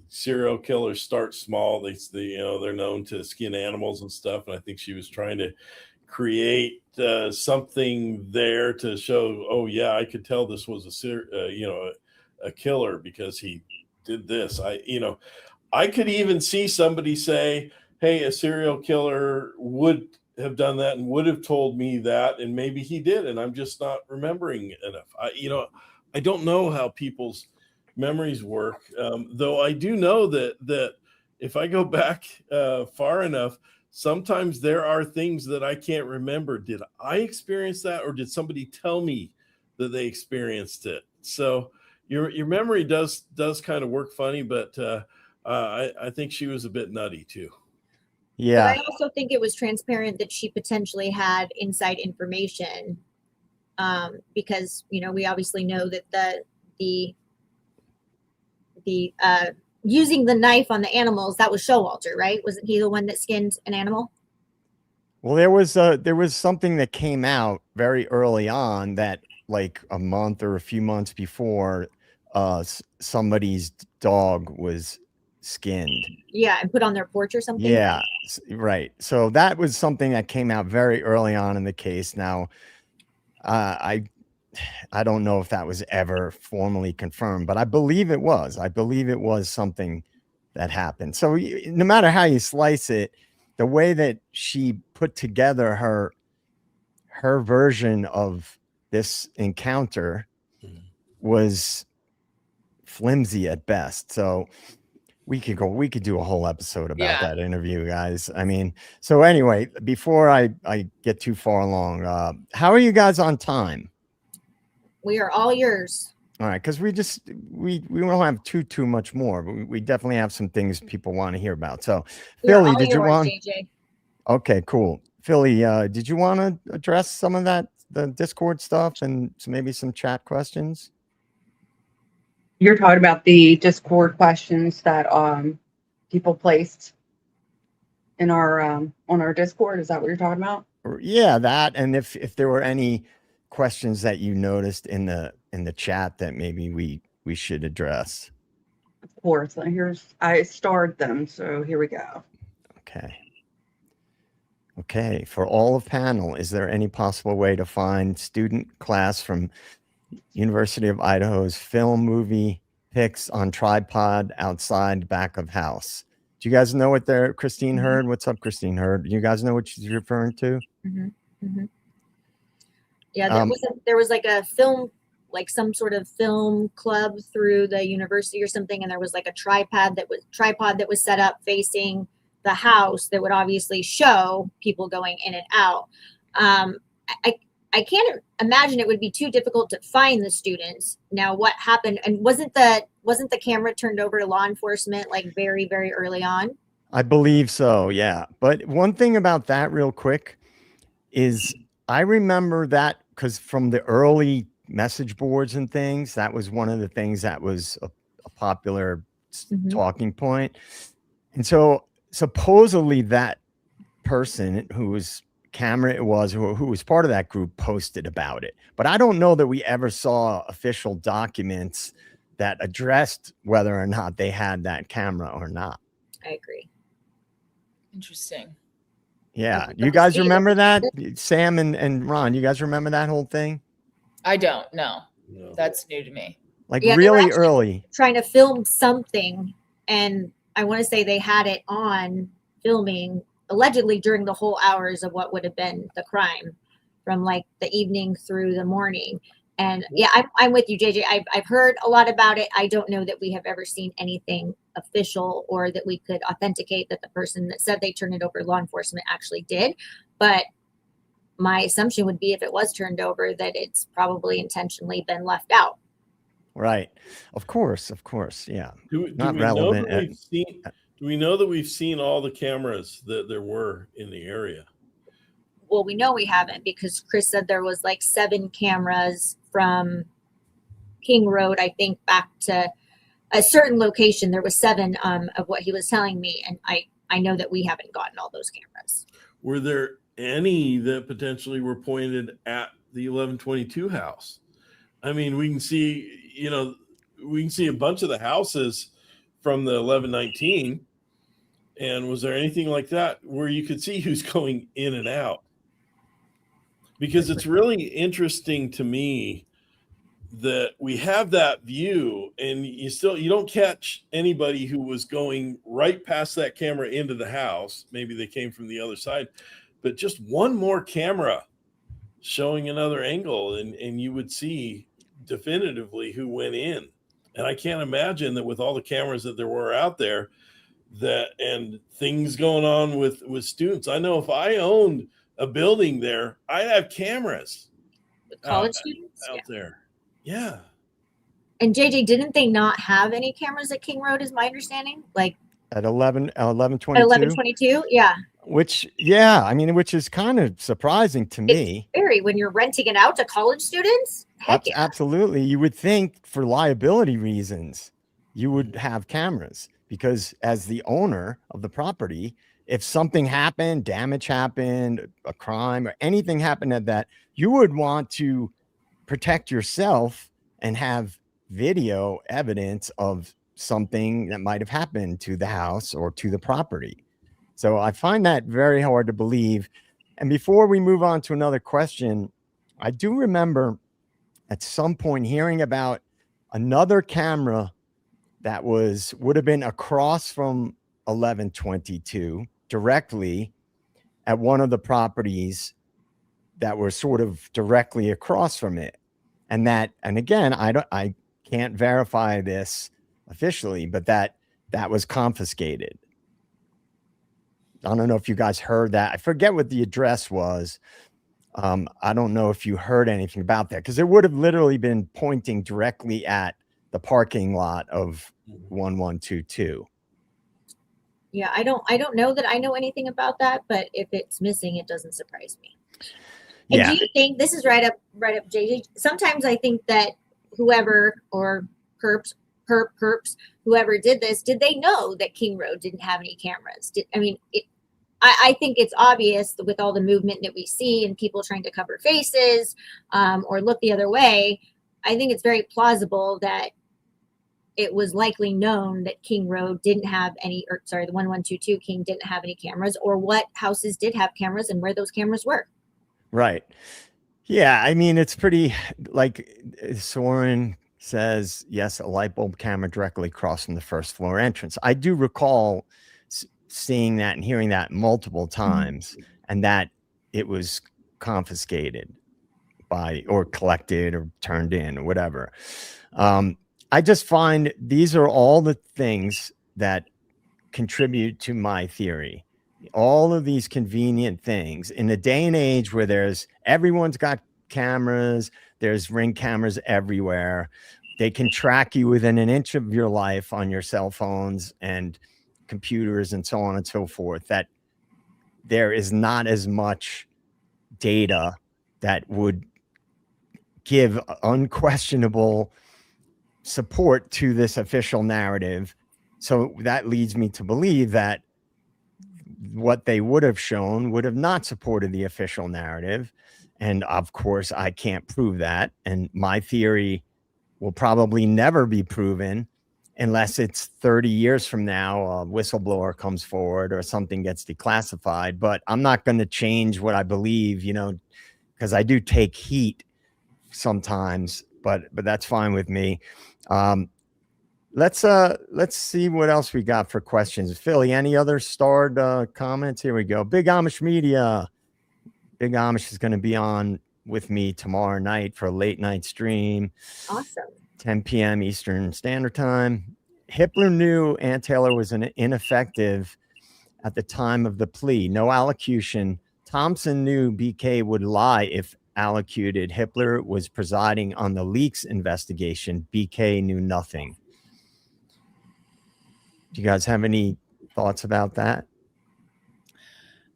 serial killers start small. They're known to skin animals and stuff. And I think she was trying to create something there to show, oh yeah, I could tell this was a killer because he did this. I could even see somebody say, hey, a serial killer would have done that and would have told me that, and maybe he did, and I'm just not remembering enough. I don't know how people's memories work, though I do know that if I go back far enough, sometimes there are things that I can't remember. Did I experience that, or did somebody tell me that they experienced it? So your memory does kind of work funny, but I think she was a bit nutty too. Yeah. But I also think it was transparent that she potentially had inside information, because we obviously know that the using the knife on the animals, that was Showalter, right? Wasn't he the one that skinned an animal? Well, there was something that came out very early on that, like a month or a few months before, somebody's dog was skinned. Yeah, and put on their porch or something. Yeah, right. So that was something that came out very early on in the case. Now, I don't know if that was ever formally confirmed, but I believe it was. I believe it was something that happened. So no matter how you slice it, the way that she put together her version of this encounter was flimsy at best. So we could do a whole episode about Yeah. that interview, guys. I mean, so anyway, before I get too far along, how are you guys on time? We are all yours. All right, because we don't have too much more, but we definitely have some things people want to hear about. So, We are Philly, all did you yours, want? JJ. Okay, cool. Philly, did you want to address some of the Discord stuff and maybe some chat questions? You're talking about the Discord questions that people placed in our on our Discord. Is that what you're talking about? Yeah, that, and if there were any questions that you noticed in the chat that maybe we should address. Of course. I starred them, so here we go. Okay. For all of panel, is there any possible way to find student class from University of Idaho's film movie pics on tripod outside back of house? Do you guys know what Christine Hurd? What's up, Christine Hurd? You guys know what she's referring to? Yeah, there was like a film, like some sort of film club through the university or something, and there was like a tripod that was set up facing the house that would obviously show people going in and out. I can't imagine it would be too difficult to find the students. Now, what happened? And wasn't the camera turned over to law enforcement like very, very early on? I believe so, yeah. But one thing about that real quick is I remember that because from the early message boards and things, that was one of the things that was a popular talking point. And so supposedly that person whose camera it was, who was part of that group, posted about it. But I don't know that we ever saw official documents that addressed whether or not they had that camera or not. I agree. Interesting. Yeah. You guys remember that? Sam and Ron, you guys remember that whole thing? I don't know. That's new to me. Like really early. Trying to film something, and I want to say they had it on filming allegedly during the whole hours of what would have been the crime, from like the evening through the morning. And yeah, I'm with you, JJ. I've heard a lot about it. I don't know that we have ever seen anything official or that we could authenticate that the person that said they turned it over to law enforcement actually did. But my assumption would be if it was turned over, that it's probably intentionally been left out. Right. Of course. Yeah. Not relevant. Do we know that we've seen all the cameras that there were in the area? Well, we know we haven't, because Chris said there was like 7 cameras from King Road, I think, back to a certain location. There was 7 of what he was telling me. And I know that we haven't gotten all those cameras. Were there any that potentially were pointed at the 1122 house? I mean, we can see a bunch of the houses from the 1119. And was there anything like that where you could see who's going in and out? Because it's really interesting to me that we have that view, and you don't catch anybody who was going right past that camera into the house. Maybe they came from the other side, but just one more camera showing another angle, and you would see definitively who went in. And I can't imagine that with all the cameras that there were out there, and things going on with students. I know if I owned a building there, I'd have cameras. College students out there. Yeah. And JJ, didn't they not have any cameras at King Road, is my understanding? Like at 1122? At 1122, yeah. Which is kind of surprising to me. It's very, when you're renting it out to college students. Heck yeah. Absolutely. You would think for liability reasons, you would have cameras, because as the owner of the property, if something happened, damage happened, a crime or anything happened at that, you would want to protect yourself and have video evidence of something that might have happened to the house or to the property. So I find that very hard to believe. And before we move on to another question, I do remember at some point hearing about another camera that would have been across from 1122 directly at one of the properties that were sort of directly across from it. And again, I can't verify this officially, but that that was confiscated. I don't know if you guys heard that. I forget what the address was. I don't know if you heard anything about that, because it would have literally been pointing directly at the parking lot of 1122. Yeah, I don't know that I know anything about that, but if it's missing, it doesn't surprise me. And Yeah. do you think this is right up JJ? Sometimes I think that whoever or perps, whoever did this, did they know that King Road didn't have any cameras? I think it's obvious with all the movement that we see and people trying to cover faces or look the other way. I think it's very plausible that it was likely known that King Road didn't have any, or sorry, the 1122 King didn't have any cameras, or what houses did have cameras and where those cameras were. Right. Yeah. I mean, it's pretty, like Soren says, yes, a light bulb camera directly across from the first floor entrance. I do recall seeing that and hearing that multiple times, and that it was confiscated by, or collected or turned in or whatever. I just find these are all the things that contribute to my theory. All of these convenient things in a day and age where everyone's got cameras, there's Ring cameras everywhere. They can track you within an inch of your life on your cell phones and computers and so on and so forth, that there is not as much data that would give unquestionable support to this official narrative. So that leads me to believe that what they would have shown would have not supported the official narrative. And of course, I can't prove that. And my theory will probably never be proven unless it's 30 years from now, a whistleblower comes forward or something gets declassified. But I'm not going to change what I believe, because I do take heat sometimes, but that's fine with me. Let's see what else we got for questions. Philly, any other starred comments? Here we go. Big Amish Media. Big Amish is going to be on with me tomorrow night for a late night stream. Awesome. 10 p.m. Eastern Standard Time. Hitler knew Ann Taylor was ineffective at the time of the plea. No allocution. Thompson knew BK would lie if allocuted. Hitler was presiding on the leaks investigation. BK knew nothing. Do you guys have any thoughts about that?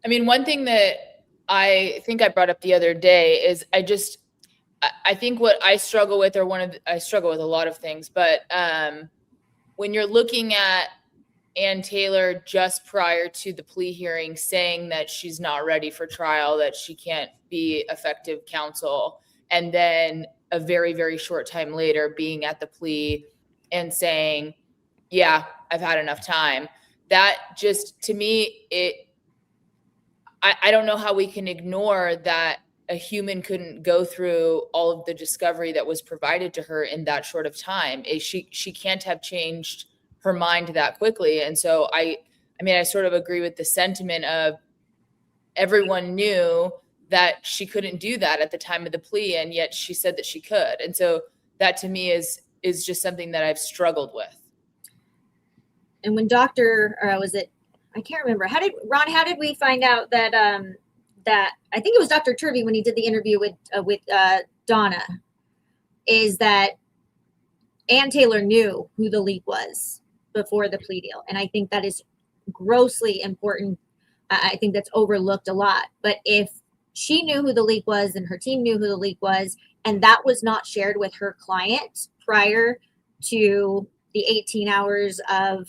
I mean, one thing that I think I brought up the other day is I think what I struggle with, I struggle with a lot of things, but when you're looking at Ann Taylor just prior to the plea hearing saying that she's not ready for trial, that she can't be effective counsel, and then a very, very short time later being at the plea and saying, yeah, I've had enough time. That just, to me, I don't know how we can ignore that a human couldn't go through all of the discovery that was provided to her in that short of time. She can't have changed her mind that quickly. And so I sort of agree with the sentiment of everyone knew that she couldn't do that at the time of the plea, and yet she said that she could. And so that to me is just something that I've struggled with. And when I can't remember. How did we find out that that I think it was Dr. Turvey when he did the interview with Donna, is that Ann Taylor knew who the leak was before the plea deal. And I think that is grossly important. I think that's overlooked a lot. But if she knew who the leak was and her team knew who the leak was, and that was not shared with her client prior to the 18 hours of,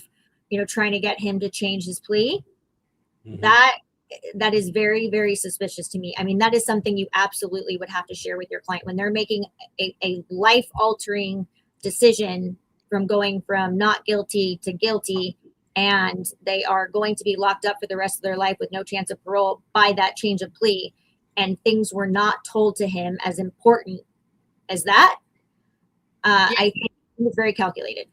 trying to get him to change his plea, that is very, very suspicious to me. I mean, that is something you absolutely would have to share with your client when they're making a life-altering decision from going from not guilty to guilty, and they are going to be locked up for the rest of their life with no chance of parole by that change of plea, and things were not told to him as important as that. I think it was very calculated.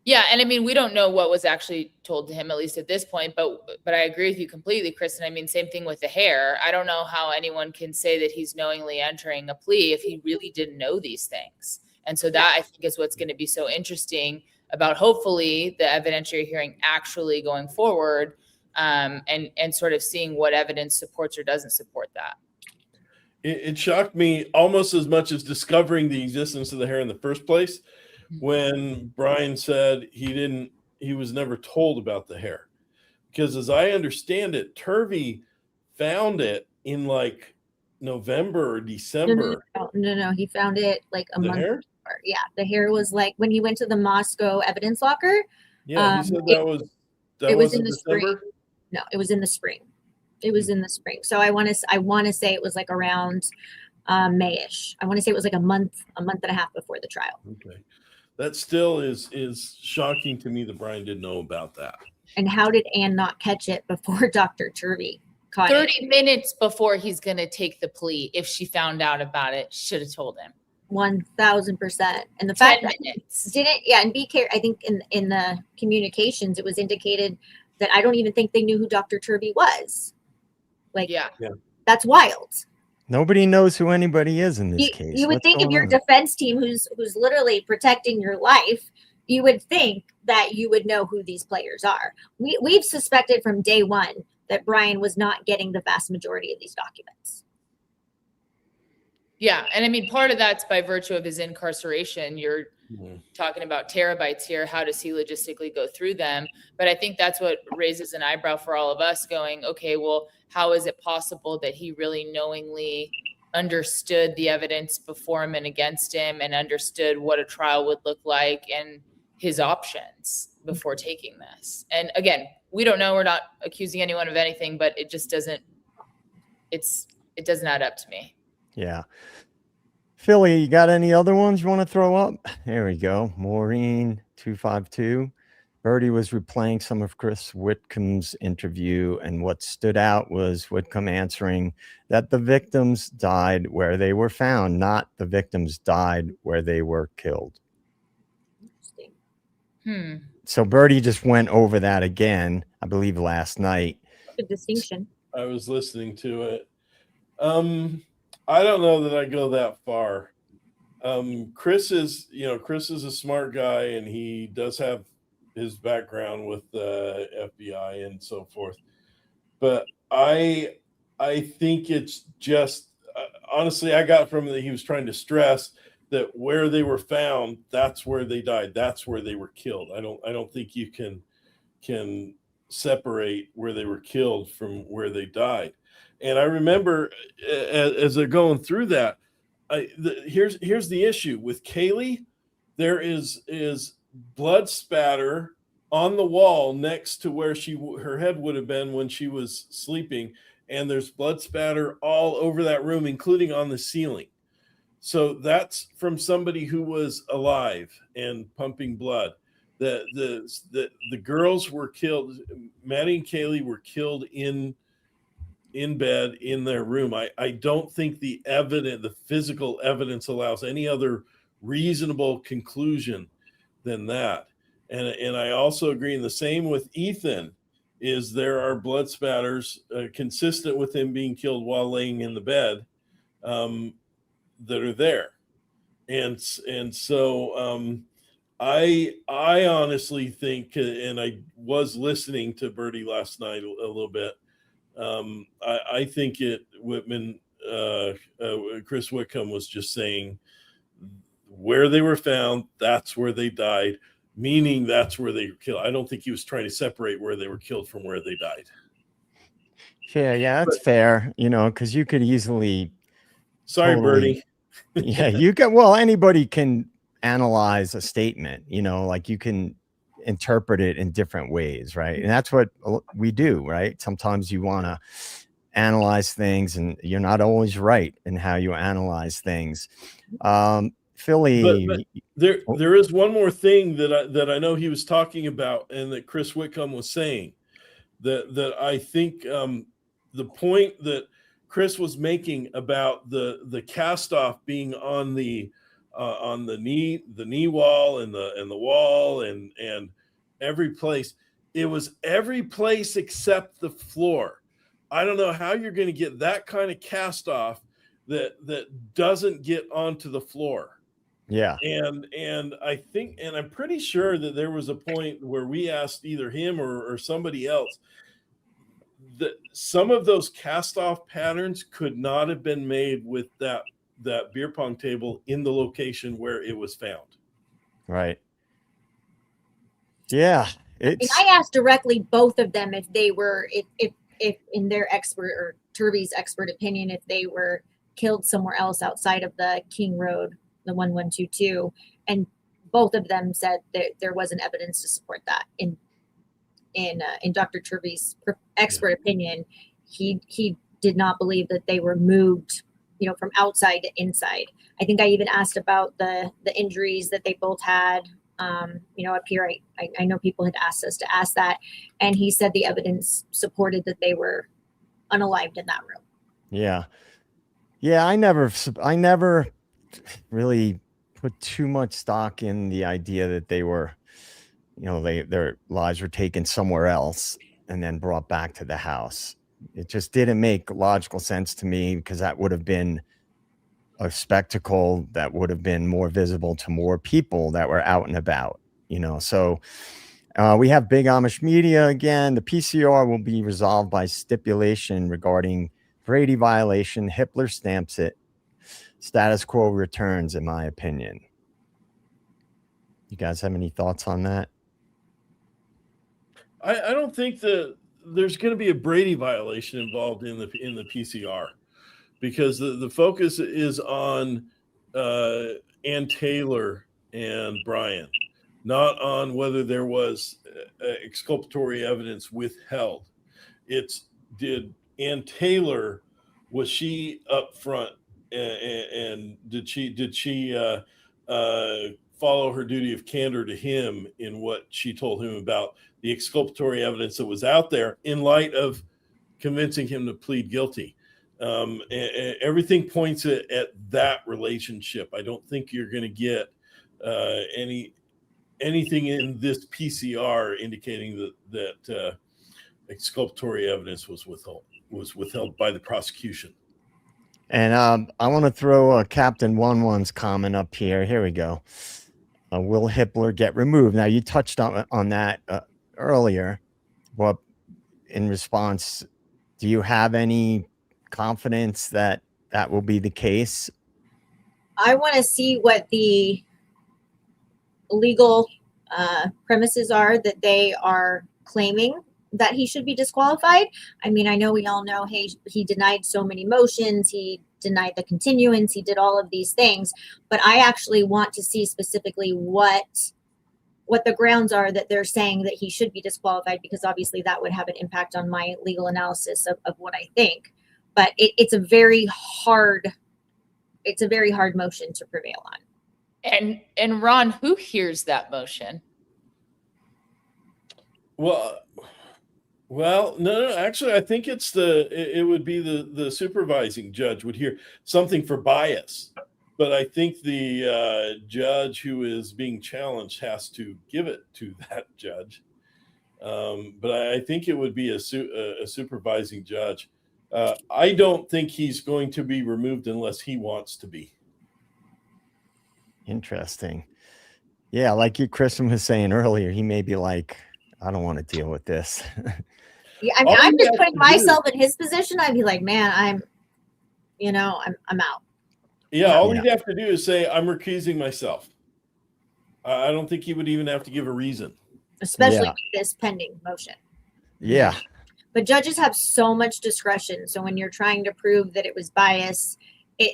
Yeah, and I mean, we don't know what was actually told to him, at least at this point, but I agree with you completely, Kristen. I mean, same thing with the hair. I don't know how anyone can say that he's knowingly entering a plea if he really didn't know these things. And so that I think is what's going to be so interesting about hopefully the evidentiary hearing actually going forward, and sort of seeing what evidence supports or doesn't support that. It shocked me almost as much as discovering the existence of the hair in the first place when Brian said he was never told about the hair. Because as I understand it, Turvey found it in like November or December. No. He found it like a month Hair? before. Yeah, the hair was like when he went to the Moscow evidence locker. Yeah, he said it was in the December. spring. No, it was in the spring. It was in the spring. So I want to say it was like around Mayish. I want to say it was like a month and a half before the trial. Okay, that still is shocking to me that Brian didn't know about that. And how did Ann not catch it before Dr. Turvey caught 30 minutes before he's going to take the plea, if she found out about it, should have told him. 1,000%. And the 10 fact that minutes. and be careful. I think in the communications, it was indicated that I don't even think they knew who Dr. Turvey was. Like, Yeah. That's wild. Nobody knows who anybody is in this case. You would What's think if going your on? defense team who's literally protecting your life, you would think that you would know who these players are. We've suspected from day one that Brian was not getting the vast majority of these documents. Yeah. And I mean, part of that's by virtue of his incarceration. You're talking about terabytes here. How does he logistically go through them? But I think that's what raises an eyebrow for all of us going, okay, well, how is it possible that he really knowingly understood the evidence before him and against him and understood what a trial would look like and his options before taking this? And again, we don't know. We're not accusing anyone of anything, but it just doesn't add up to me. Yeah. Philly, you got any other ones you want to throw up? There we go. Maureen 252. Birdie was replaying some of Chris Whitcomb's interview, and what stood out was Whitcomb answering that the victims died where they were found, not the victims died where they were killed. Interesting. So Birdie just went over that again, I believe last night. Good distinction. I was listening to it. I don't know that I go that far. Chris is a smart guy, and he does have his background with the FBI and so forth. But I think it's just honestly, I got from that he was trying to stress that where they were found, that's where they died. That's where they were killed. I don't think you can separate where they were killed from where they died. And I remember as they're going through that, here's the issue with Kaylee. There is blood spatter on the wall next to where her head would have been when she was sleeping, and there's blood spatter all over that room, including on the ceiling. So that's from somebody who was alive and pumping blood. The girls were killed. Maddie and Kaylee were killed in bed in their room. I don't think the physical evidence allows any other reasonable conclusion than that. And I also agree, in the same with Ethan, is there are blood spatters consistent with him being killed while laying in the bed that are there. And so I honestly think, and I was listening to Birdie last night a little bit, I think Chris Whitcomb was just saying where they were found, that's where they died, meaning that's where they were killed. I don't think he was trying to separate where they were killed from where they died. Yeah, that's fair, because you could easily. Sorry, Birdie. Yeah, you can. Well, anybody can analyze a statement, like you can interpret it in different ways, right? And that's what we do, right? Sometimes you want to analyze things, and you're not always right in how you analyze things. Philly, but there is one more thing that I know he was talking about, and that Chris Whitcomb was saying that I think the point that Chris was making about the cast off being on the knee wall and the wall and every place. It was every place except the floor. I don't know how you're going to get that kind of cast off that doesn't get onto the floor. Yeah. And I think, and I'm pretty sure that there was a point where we asked either him or somebody else that some of those cast off patterns could not have been made with that beer pong table in the location where it was found. Right. Yeah. And I asked directly both of them if they were, if in their expert or Turvey's expert opinion, if they were killed somewhere else outside of the King Road, the 1122, and both of them said that there wasn't evidence to support that. In Dr. Turvey's expert opinion, he did not believe that they were moved, you know, from outside to inside. I think I even asked about the injuries that they both had. You know, up here, I know people had asked us to ask that, and he said the evidence supported that they were unalived in that room. Yeah. Yeah. I never really put too much stock in the idea that they were, you know, their lives were taken somewhere else and then brought back to the house. It just didn't make logical sense to me, because that would have been a spectacle that would have been more visible to more people that were out and about, you know. So we have Big Amish Media again. The PCR will be resolved by stipulation regarding Brady violation. Hippler stamps it. Status quo returns, in my opinion. You guys have any thoughts on that? I don't think that there's going to be a Brady violation involved in the PCR, because the focus is on Ann Taylor and Brian, not on whether there was exculpatory evidence withheld. It's, did Ann Taylor, was she up front, and did she follow her duty of candor to him in what she told him about the exculpatory evidence that was out there in light of convincing him to plead guilty? And everything points at that relationship. I don't think you're going to get anything in this PCR indicating that exculpatory evidence was withheld by the prosecution. And I want to throw Captain 11's comment up here. Here we go. Will Hippler get removed? Now, you touched on that earlier, but in response, do you have any confidence that that will be the case? I want to see what the legal premises are that they are claiming that he should be disqualified. I mean, I know we all know, hey, he denied so many motions, he denied the continuance, he did all of these things, but I actually want to see specifically what the grounds are that they're saying that he should be disqualified, because obviously that would have an impact on my legal analysis of what I think. But it's a very hard motion to prevail on. And Ron, who hears that motion? Well, no, actually, I think it would be the supervising judge would hear something for bias, but I think the judge who is being challenged has to give it to that judge. But I think it would be a supervising judge. I don't think he's going to be removed unless he wants to be. Interesting. Yeah, like Kristen was saying earlier, he may be like, I don't want to deal with this. Yeah, I mean, I'm just putting myself in his position. I'd be like, man, I'm out. Yeah, all he'd have to do is say, I'm recusing myself. I don't think he would even have to give a reason. Especially with this pending motion. Yeah. But judges have so much discretion. So when you're trying to prove that it was bias,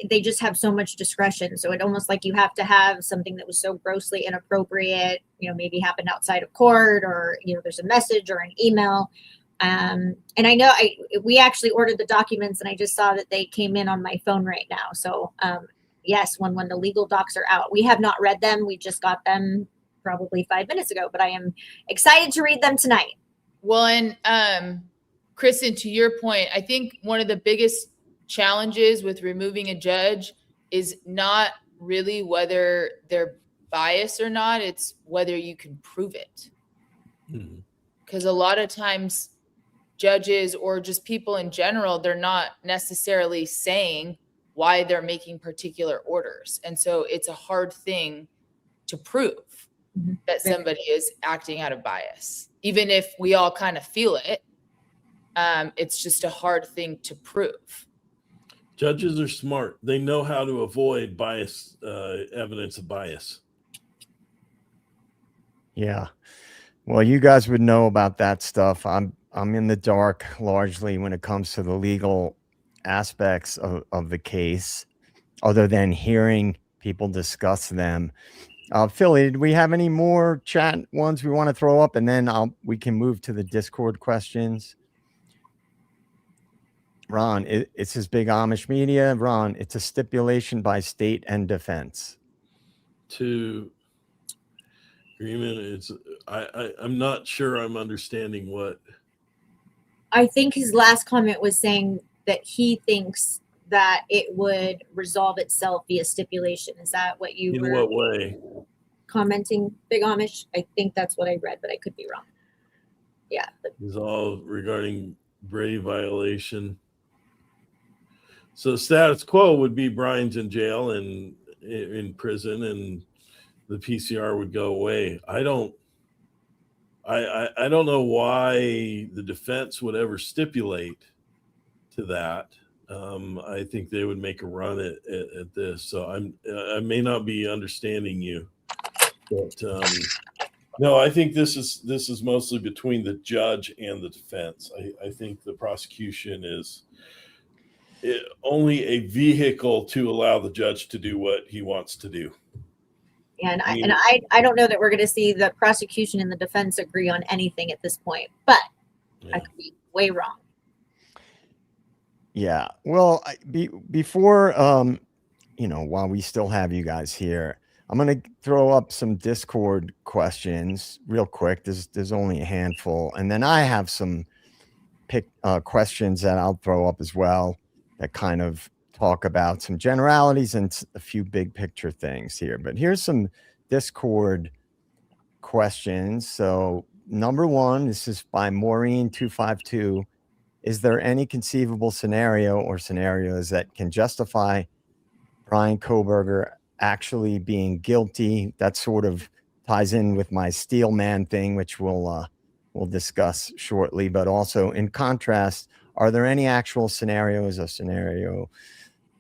they just have so much discretion. So it almost like you have to have something that was so grossly inappropriate, maybe happened outside of court, or, there's a message or an email. And I know we actually ordered the documents, and I just saw that they came in on my phone right now. So yes, when the legal docs are out, we have not read them. We just got them probably 5 minutes ago, but I am excited to read them tonight. Well, and Kristen, to your point, I think one of the biggest challenges with removing a judge is not really whether they're biased or not. It's whether you can prove it. Because a lot of times judges, or just people in general, they're not necessarily saying why they're making particular orders. And so it's a hard thing to prove that somebody is acting out of bias. Even if we all kind of feel it, it's just a hard thing to prove. Judges are smart. They know how to avoid bias, evidence of bias. Yeah. Well, you guys would know about that stuff. I'm in the dark largely when it comes to the legal aspects of the case, other than hearing people discuss them. Philly, did we have any more chat ones we want to throw up, and then we can move to the Discord questions? Ron, it's his big Amish media. Ron, it's a stipulation by state and defense. To agreement, I'm not sure I'm understanding what. I think his last comment was saying that he thinks that it would resolve itself via stipulation. Is that what you were? In what way? Commenting, Big Amish? I think that's what I read, but I could be wrong. Yeah. Resolve regarding Brady violation. So status quo would be Brian's in jail and in prison, and the PCR would go away. I don't know why the defense would ever stipulate to that. I think they would make a run at this. So I may not be understanding you, but no, I think this is mostly between the judge and the defense. I think the prosecution is only a vehicle to allow the judge to do what he wants to do. And I don't know that we're going to see the prosecution and the defense agree on anything at this point, but yeah. I could be way wrong. Yeah. Well, before, while we still have you guys here, I'm going to throw up some Discord questions real quick. There's only a handful. And then I have some questions that I'll throw up as well that kind of talk about some generalities and a few big picture things here. But here's some Discord questions. So number one, this is by Maureen252. Is there any conceivable scenario or scenarios that can justify Brian Kohberger actually being guilty? That sort of ties in with my steel man thing, which we'll discuss shortly. But also in contrast, are there any actual scenarios, a scenario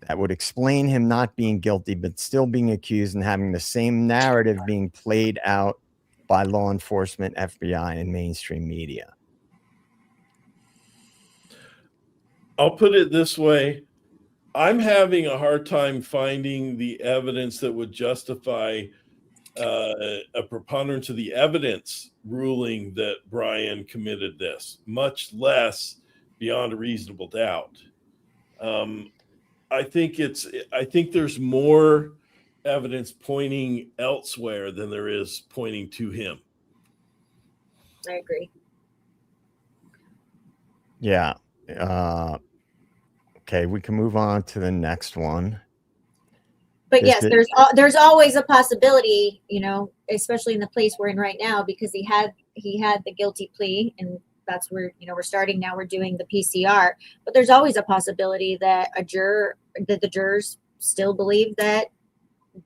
that would explain him not being guilty, but still being accused and having the same narrative being played out by law enforcement, FBI, and mainstream media? I'll put it this way. I'm having a hard time finding the evidence that would justify a preponderance of the evidence ruling that Brian committed this, much less beyond a reasonable doubt. I think there's more evidence pointing elsewhere than there is pointing to him. I agree. Yeah. Okay, we can move on to the next one. But yes, there's always a possibility, especially in the place we're in right now, because he had the guilty plea, and that's where we're starting now. We're doing the PCR, but there's always a possibility that the jurors still believe that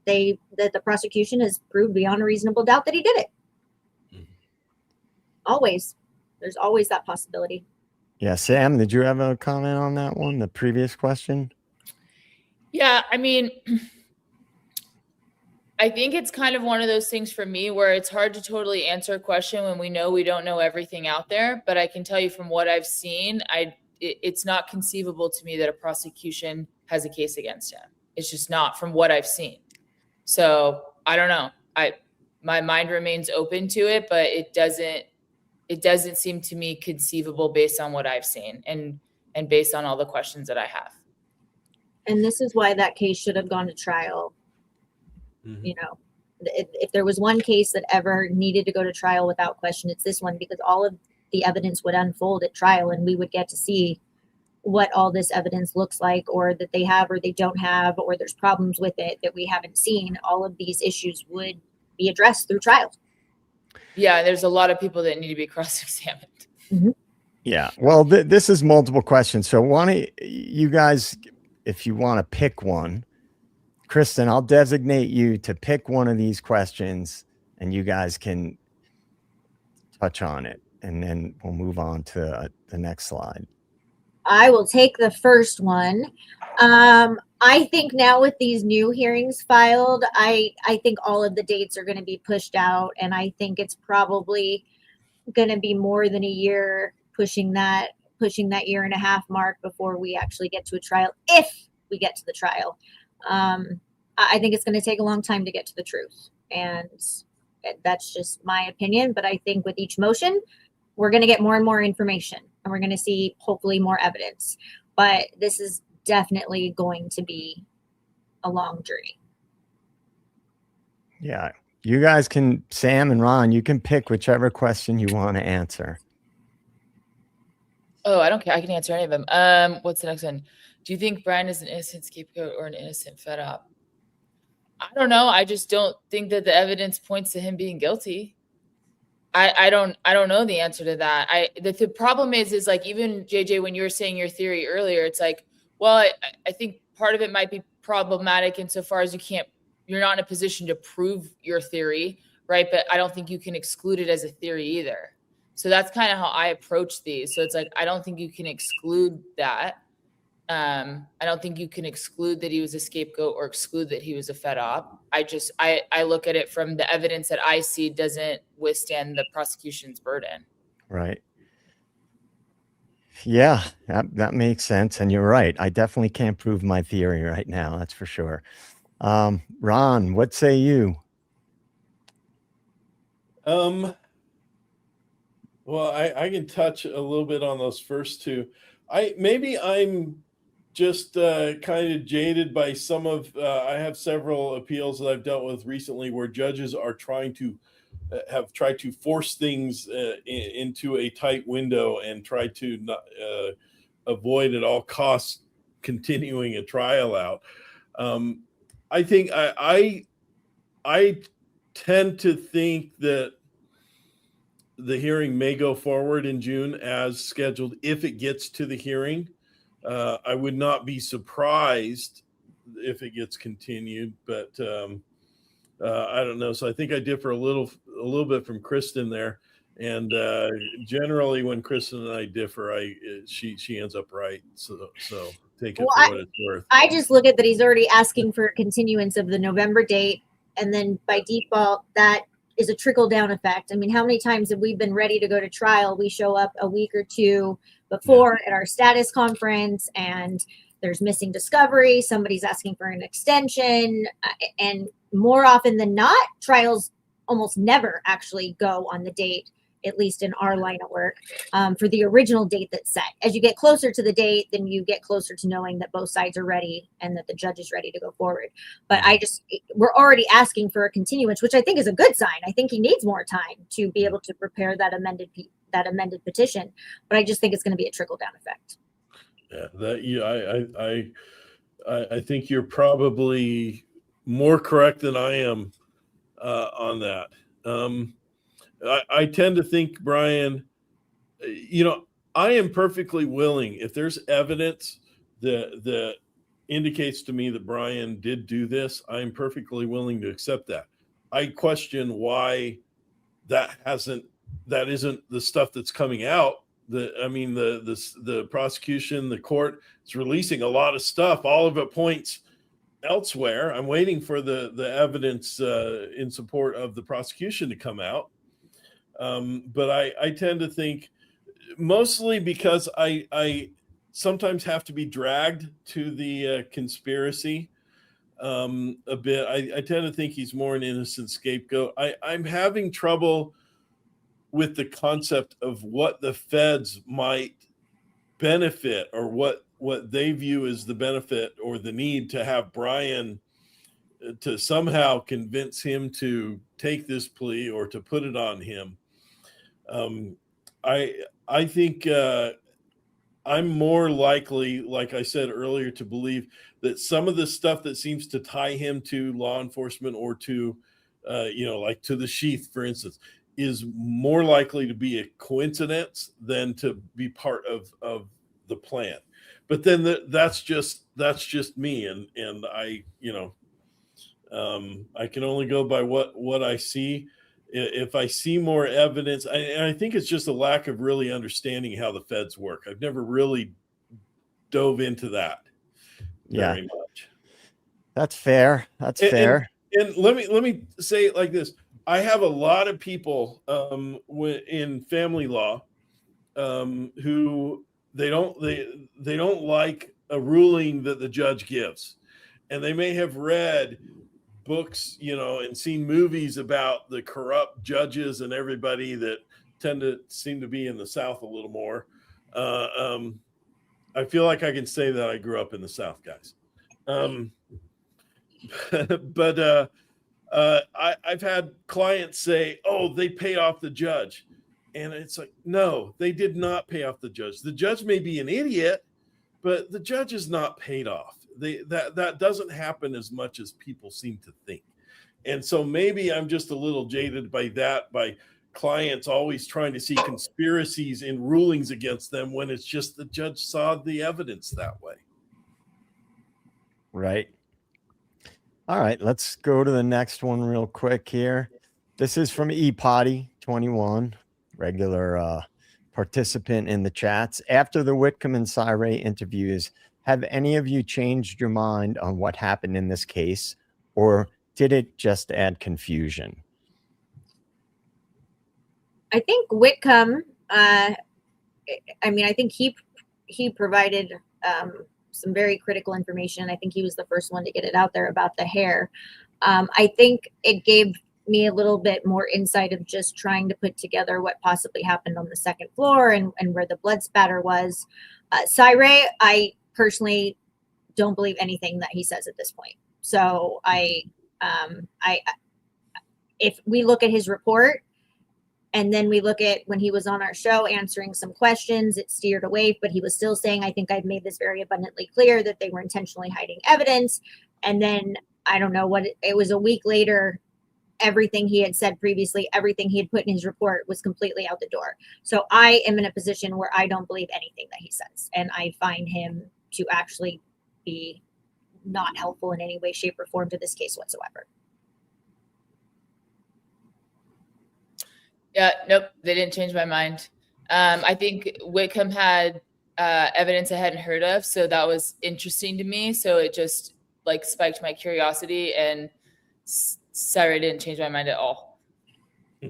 the prosecution has proved beyond a reasonable doubt that he did it. Always, there's always that possibility. Yeah, Sam, did you have a comment on that one, the previous question? Yeah, I mean, I think it's kind of one of those things for me where it's hard to totally answer a question when we don't know everything out there. But I can tell you from what I've seen, it's not conceivable to me that a prosecution has a case against him. It's just not, from what I've seen. So I don't know. My mind remains open to it, but it doesn't seem to me conceivable based on what I've seen and based on all the questions that I have. And this is why that case should have gone to trial. Mm-hmm. If there was one case that ever needed to go to trial without question, it's this one, because all of the evidence would unfold at trial and we would get to see what all this evidence looks like, or that they have or they don't have, or there's problems with it that we haven't seen. All of these issues would be addressed through trial. Yeah, there's a lot of people that need to be cross-examined. Mm-hmm. Yeah, well, this is multiple questions. So why don't you guys if you want to pick one. Kristen, I'll designate you to pick one of these questions and you guys can touch on it. And then we'll move on to the next slide. I will take the first one. I think now with these new hearings filed, I think all of the dates are going to be pushed out, and I think it's probably going to be more than a year pushing that year and a half mark before we actually get to a trial, if we get to the trial. I think it's going to take a long time to get to the truth, and that's just my opinion. But I think with each motion, we're going to get more and more information, and we're going to see hopefully more evidence. But this is definitely going to be a long journey. Yeah, you guys can, Sam and Ron, you can pick whichever question you want to answer. Oh, I don't care. I can answer any of them. What's the next one? Do you think Brian is an innocent scapegoat or an innocent fed up? I don't know. I just don't think that the evidence points to him being guilty. I don't know the answer to that. The problem is like, even JJ, when you were saying your theory earlier, it's like, well, I think part of it might be problematic insofar as you're not in a position to prove your theory, right? But I don't think you can exclude it as a theory either. So that's kind of how I approach these. So it's like, I don't think you can exclude that. I don't think you can exclude that he was a scapegoat or exclude that he was a fed op. I look at it from the evidence that I see doesn't withstand the prosecution's burden. Right. Yeah, that makes sense. And you're right. I definitely can't prove my theory right now. That's for sure. Ron, what say you? Well, I can touch a little bit on those first two. I'm just kind of jaded by some of, I have several appeals that I've dealt with recently where judges are have tried to force things into a tight window and try to not, avoid at all costs continuing a trial out. I think I tend to think that the hearing may go forward in June as scheduled if it gets to the hearing. I would not be surprised if it gets continued, but I don't know. So I think I differ a little bit from Kristen there. And generally, when Kristen and I differ, she ends up right. So take it for what it's worth. I just look at that he's already asking for a continuance of the November date, and then by default, that is a trickle down effect. I mean, how many times have we been ready to go to trial? We show up a week or two before at our status conference, and there's missing discovery. Somebody's asking for an extension, and more often than not, trials almost never actually go on the date, at least in our line of work, for the original date that's set. As you get closer to the date, then you get closer to knowing that both sides are ready and that the judge is ready to go forward. But we're already asking for a continuance, which I think is a good sign. I think he needs more time to be able to prepare that amended petition. But I just think it's going to be a trickle down effect. Yeah, I think you're probably more correct than I am on that. I tend to think, Brian, I am perfectly willing, if there's evidence that indicates to me that Brian did do this, I am perfectly willing to accept that. I question why that isn't the stuff that's coming out. The prosecution, the court is releasing a lot of stuff. All of it points elsewhere. I'm waiting for the evidence in support of the prosecution to come out. But I tend to think, mostly because I sometimes have to be dragged to the conspiracy a bit. I tend to think he's more an innocent scapegoat. I'm having trouble with the concept of what the feds might benefit, or what they view as the benefit or the need to have Brian, to somehow convince him to take this plea or to put it on him. I think I'm more likely, like I said earlier, to believe that some of the stuff that seems to tie him to law enforcement or to, like to the sheath, for instance, is more likely to be a coincidence than to be part of the plan. but then that's just me, and I, I can only go by what I see. If I see more evidence, and I think it's just a lack of really understanding how the feds work. I've never really dove into that very much. That's fair. That's fair. And let me say it like this: I have a lot of people in family law who they don't like a ruling that the judge gives, and they may have read books, and seen movies about the corrupt judges and everybody that tend to seem to be in the South a little more. I feel like I can say that I grew up in the South, guys. But I've had clients say, "Oh, they pay off the judge," and it's like, no, they did not pay off the judge. The judge may be an idiot, but the judge is not paid off. That doesn't happen as much as people seem to think. And so maybe I'm just a little jaded by clients always trying to see conspiracies in rulings against them when it's just the judge saw the evidence that way. Right. All right, let's go to the next one real quick here. This is from ePotty21, regular participant in the chats. After the Whitcomb and Syray interviews, have any of you changed your mind on what happened in this case, or did it just add confusion? I think Whitcomb, I think he provided some very critical information. I think he was the first one to get it out there about the hair. I think it gave me a little bit more insight of just trying to put together what possibly happened on the second floor and where the blood spatter was. Syray, I personally don't believe anything that he says at this point. So if we look at his report, and then we look at when he was on our show answering some questions, it steered away, but he was still saying, I think I've made this very abundantly clear that they were intentionally hiding evidence. And then I don't know what it was a week later, everything he had said previously, everything he had put in his report was completely out the door. So I am in a position where I don't believe anything that he says. And I find him to actually be not helpful in any way, shape, or form to this case whatsoever. Yeah, nope, they didn't change my mind. I think Whitcomb had evidence I hadn't heard of, so that was interesting to me. So it just spiked my curiosity, and Syray didn't change my mind at all. I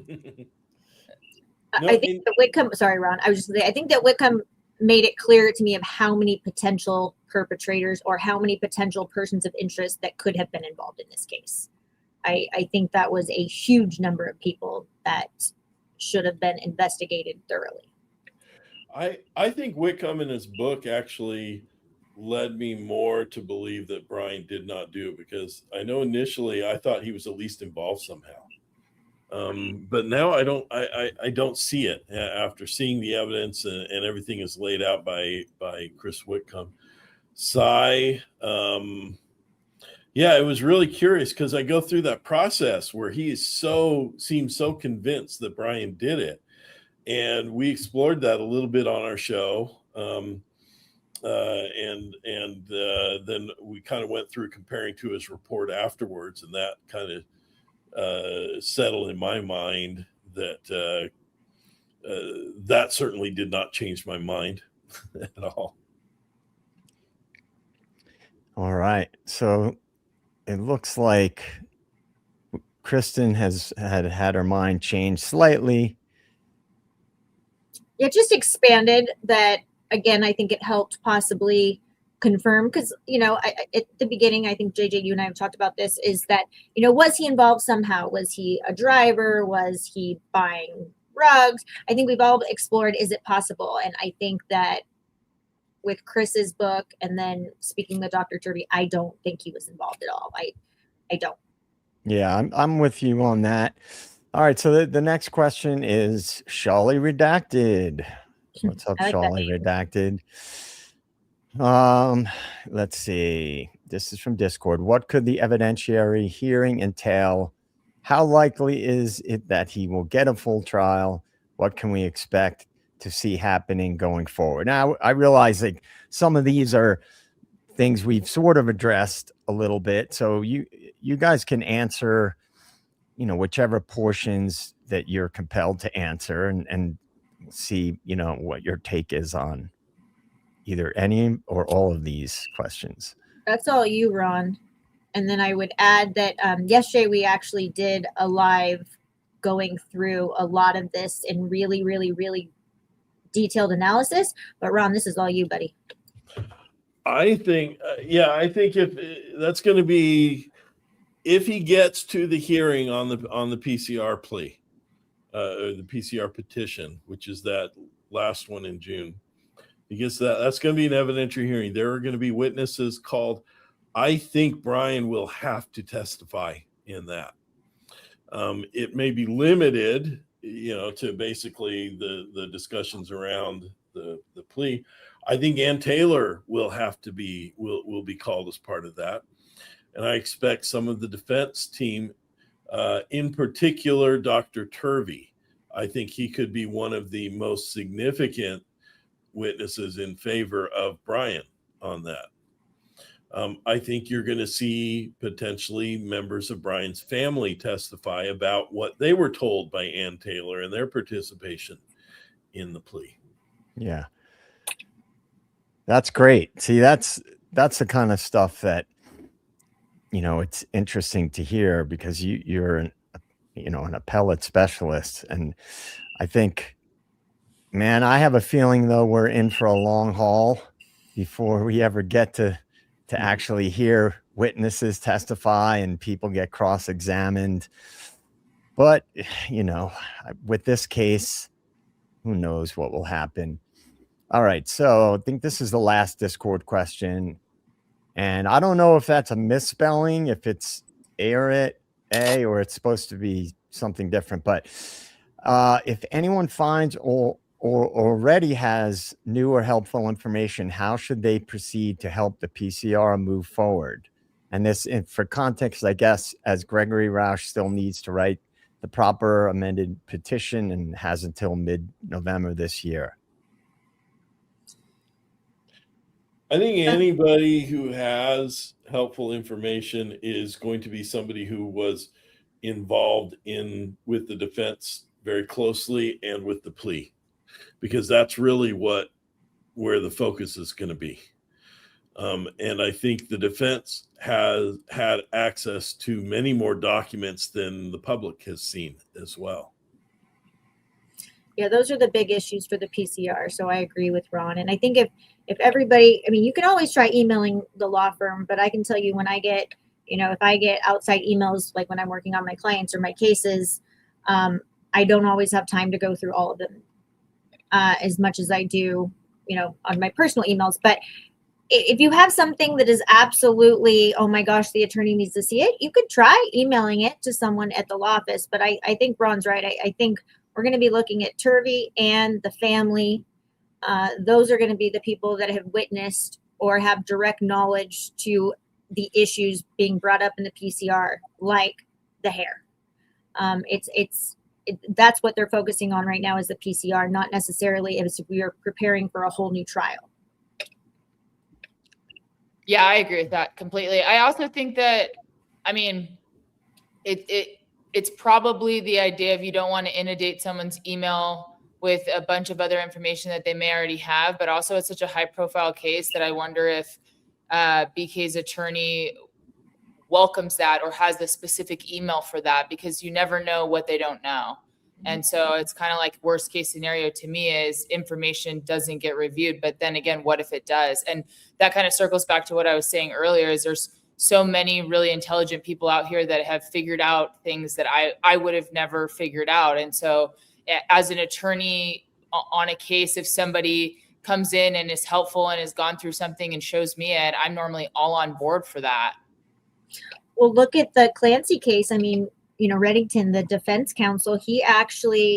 think that Whitcomb, sorry, Ron, I think that Whitcomb made it clear to me of how many potential perpetrators or how many potential persons of interest that could have been involved in this case. I think that was a huge number of people that should have been investigated thoroughly. I think Whitcomb in his book actually led me more to believe that Brian did not do it, because I know initially I thought he was at least involved somehow. But now I don't see it after seeing the evidence and everything is laid out by Chris Whitcomb. Yeah, it was really curious because I go through that process where he seems so convinced that Brian did it. And we explored that a little bit on our show. And then we kind of went through comparing to his report afterwards. And that kind of settled in my mind that that certainly did not change my mind at all. All right. So it looks like Kristen has had her mind changed slightly. It just expanded that. Again, I think it helped possibly confirm, because, at the beginning, I think, JJ, you and I have talked about this, is that, was he involved somehow? Was he a driver? Was he buying rugs? I think we've all explored, is it possible? And I think that with Chris's book, and then speaking with Dr. Turby, I don't think he was involved at all. I don't. Yeah, I'm with you on that. All right, so the next question is Shawley Redacted. What's up, Shawley Redacted? Let's see. This is from Discord. What could the evidentiary hearing entail? How likely is it that he will get a full trial? What can we expect to see happening going forward? Now, I realize like some of these are things we've sort of addressed a little bit. So you guys can answer, you know, whichever portions that you're compelled to answer, and see, you know, what your take is on either any or all of these questions. That's all you, Ron. And then I would add that yesterday we actually did a live going through a lot of this in really, really, really detailed analysis. But Ron, this is all you, buddy. I think, I think if that's going to be, if he gets to the hearing on the PCR plea, or the PCR petition, which is that last one in June, he gets that's going to be an evidentiary hearing. There are going to be witnesses called. I think Brian will have to testify in that. It may be limited, you know, to basically the discussions around the plea. I think Ann Taylor will have to be will be called as part of that, and I expect some of the defense team, in particular, Dr. Turvey. I think he could be one of the most significant witnesses in favor of Brian on that. I think you're going to see potentially members of Brian's family testify about what they were told by Ann Taylor and their participation in the plea. Yeah. That's great. See, that's the kind of stuff that, you know, it's interesting to hear, because you're an appellate specialist. And I think, man, I have a feeling though, we're in for a long haul before we ever get to actually hear witnesses testify and people get cross-examined. But, you know, with this case, who knows what will happen. All right. So I think this is the last Discord question. And I don't know if that's a misspelling, if it's A or it's supposed to be something different. But if anyone finds or already has new or helpful information, how should they proceed to help the PCR move forward? And this, for context, I guess, as Gregory Roush still needs to write the proper amended petition and has until mid-November this year. I think anybody who has helpful information is going to be somebody who was involved with the defense very closely and with the plea, because that's really where the focus is going to be. And I think the defense has had access to many more documents than the public has seen as well. Yeah, those are the big issues for the PCR. So I agree with Ron. And I think if everybody, I mean, you can always try emailing the law firm, but I can tell you, when I get, you know, if I get outside emails, like when I'm working on my clients or my cases, I don't always have time to go through all of them as much as I do, you know, on my personal emails. But if you have something that is absolutely, oh my gosh, the attorney needs to see it, you could try emailing it to someone at the law office. But I think Ron's right. I think we're going to be looking at Turvey and the family. Those are going to be the people that have witnessed or have direct knowledge to the issues being brought up in the PCR, like the hair. That's what they're focusing on right now, is the PCR, not necessarily as we are preparing for a whole new trial. Yeah, I agree with that completely. I also think that, I mean, it's probably the idea of, you don't want to inundate someone's email with a bunch of other information that they may already have, but also it's such a high profile case that I wonder if BK's attorney welcomes that or has the specific email for that, because you never know what they don't know. And so it's kind of like worst case scenario to me is information doesn't get reviewed, but then again, what if it does? And that kind of circles back to what I was saying earlier, is there's so many really intelligent people out here that have figured out things that I would have never figured out. And so as an attorney on a case, if somebody comes in and is helpful and has gone through something and shows me it, I'm normally all on board for that. Well, look at the Clancy case. I mean, you know, Reddington, the defense counsel,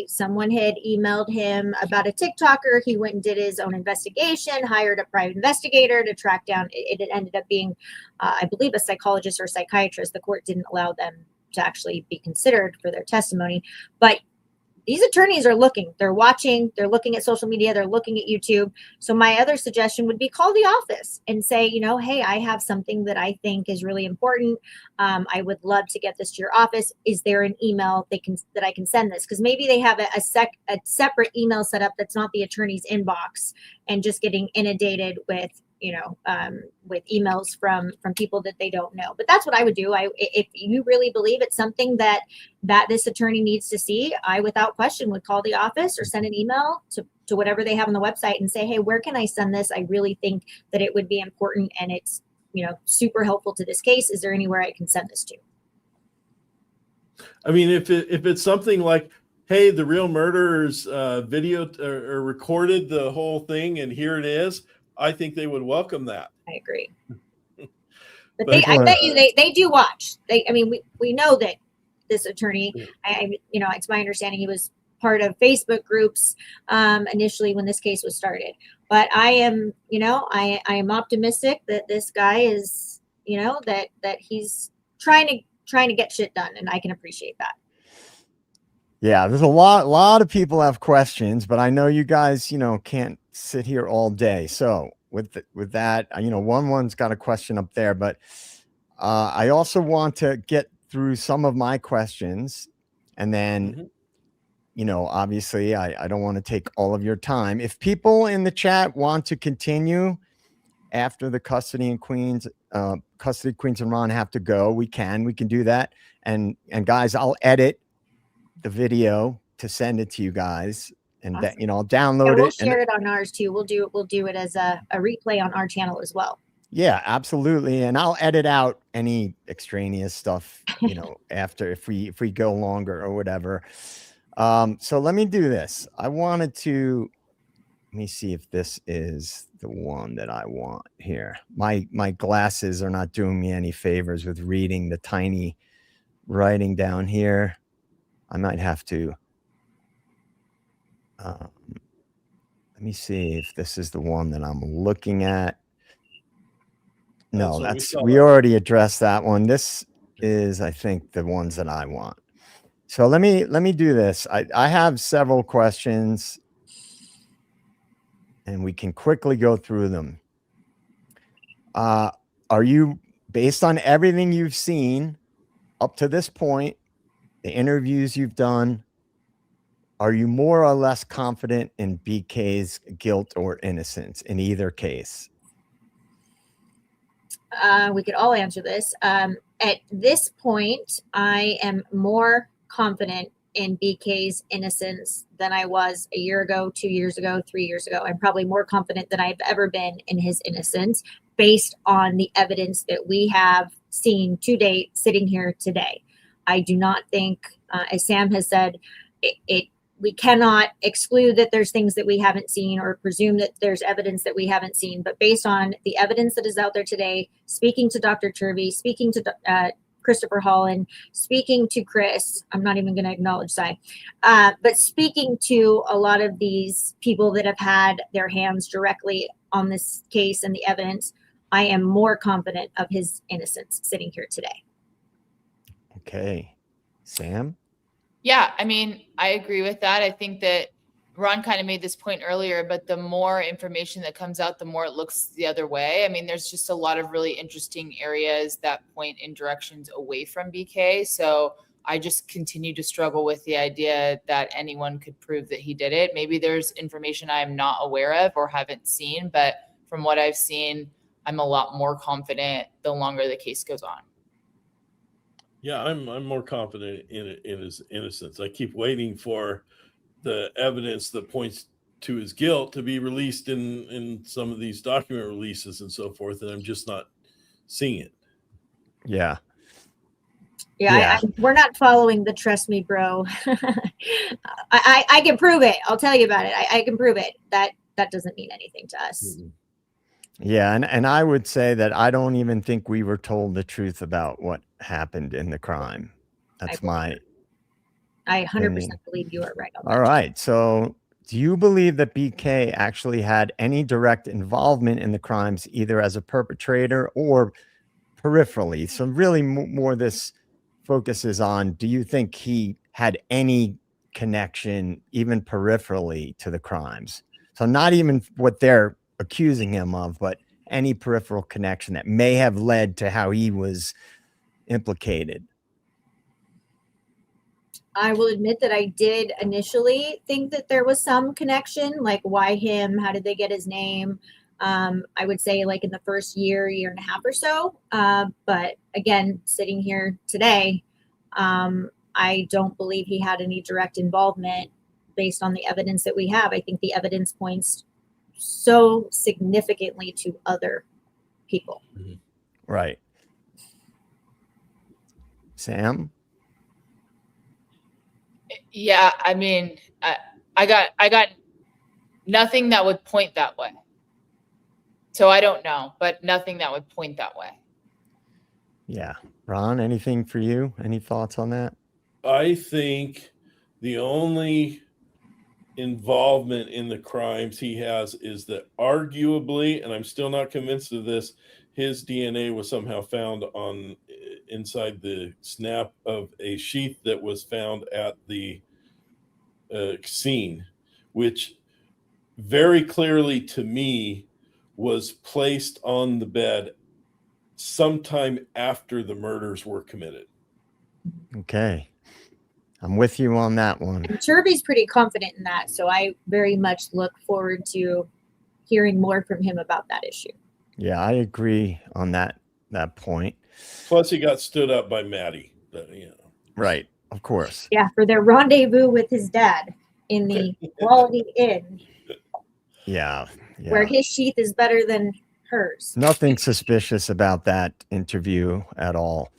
someone had emailed him about a TikToker. He went and did his own investigation, hired a private investigator to track down. It ended up being, I believe, a psychologist or psychiatrist. The court didn't allow them to actually be considered for their testimony. But these attorneys are looking, they're watching, they're looking at social media, they're looking at YouTube. So my other suggestion would be call the office and say, you know, hey, I have something that I think is really important. I would love to get this to your office. Is there an email that I can send this? Because maybe they have a separate email set up that's not the attorney's inbox, and just getting inundated with, you know, with emails from people that they don't know. But that's what I would do. If you really believe it's something that this attorney needs to see, I without question would call the office or send an email to whatever they have on the website and say, hey, where can I send this? I really think that it would be important, and it's, you know, super helpful to this case. Is there anywhere I can send this to? I mean, if it's something like, hey, the real murderers video or recorded the whole thing, and here it is, I think they would welcome that. I agree. But I bet you they do watch. I mean, we know that this attorney, you know, it's my understanding he was part of Facebook groups initially when this case was started. But I am, you know, I am optimistic that this guy is, you know, that he's trying to get shit done, and I can appreciate that. Yeah, there's a lot of people have questions, but I know you guys, you know, can't sit here all day. So with that, you know, one's got a question up there, but I also want to get through some of my questions, and then, you know, obviously I don't want to take all of your time. If people in the chat want to continue after the custody queens and Ron have to go, we can do that. And guys, I'll edit the video to send it to you guys, and Awesome. you know, I'll download it. We'll share it on ours too. We'll do it as a replay on our channel as well. Yeah, absolutely. And I'll edit out any extraneous stuff, you know, after if we go longer or whatever. So let me do this. Let me see if this is the one that I want here. My glasses are not doing me any favors with reading the tiny writing down here. I might have to let me see if this is the one that I'm looking at. No, we already addressed that one. This is, I think, the ones that I want. So let me do this. I have several questions, and we can quickly go through them. Are you, based on everything you've seen up to this point, the interviews you've done, are you more or less confident in BK's guilt or innocence in either case? We could all answer this. At this point, I am more confident in BK's innocence than I was a year ago, 2 years ago, 3 years ago. I'm probably more confident than I've ever been in his innocence based on the evidence that we have seen to date sitting here today. I do not think, as Sam has said, we cannot exclude that there's things that we haven't seen or presume that there's evidence that we haven't seen. But based on the evidence that is out there today, speaking to Dr. Turvey, speaking to Christopher Holland, speaking to Chris, I'm not even going to acknowledge Cy, but speaking to a lot of these people that have had their hands directly on this case and the evidence, I am more confident of his innocence sitting here today. Okay. Sam? Yeah, I mean, I agree with that. I think that Ron kind of made this point earlier, but the more information that comes out, the more it looks the other way. I mean, there's just a lot of really interesting areas that point in directions away from BK. So I just continue to struggle with the idea that anyone could prove that he did it. Maybe there's information I'm not aware of or haven't seen, but from what I've seen, I'm a lot more confident the longer the case goes on. Yeah, I'm more confident in his innocence. I keep waiting for the evidence that points to his guilt to be released in some of these document releases and so forth, and I'm just not seeing it. Yeah. Yeah. We're not following the trust me, bro. I can prove it. I'll tell you about it. I can prove it. That doesn't mean anything to us. Mm-hmm. Yeah, and I would say that I don't even think we were told the truth about what happened in the crime. That's I 100% believe you are right on that. All right. So do you believe that BK actually had any direct involvement in the crimes, either as a perpetrator or peripherally? So really more this focuses on, do you think he had any connection, even peripherally, to the crimes. So not even what they're accusing him of, but any peripheral connection that may have led to how he was implicated. I will admit that I did initially think that there was some connection, like why him? How did they get his name? I would say like in the first year and a half or so. But again, sitting here today, I don't believe he had any direct involvement based on the evidence that we have. I think the evidence points so significantly to other people. Right. Sam? Yeah, I mean, I got nothing that would point that way. So I don't know, but nothing that would point that way. Yeah. Ron, anything for you? Any thoughts on that? I think the only involvement in the crimes he has is that arguably, and I'm still not convinced of this, his DNA was somehow found on inside the snap of a sheath that was found at the scene, which very clearly to me was placed on the bed sometime after the murders were committed. Okay. I'm with you on that one. And Turby's pretty confident in that, so I very much look forward to hearing more from him about that issue. Yeah, I agree on that point. Plus, he got stood up by Maddie. But, you know. Right, of course. Yeah, for their rendezvous with his dad in the Quality Inn, Yeah. where his sheath is better than hers. Nothing suspicious about that interview at all.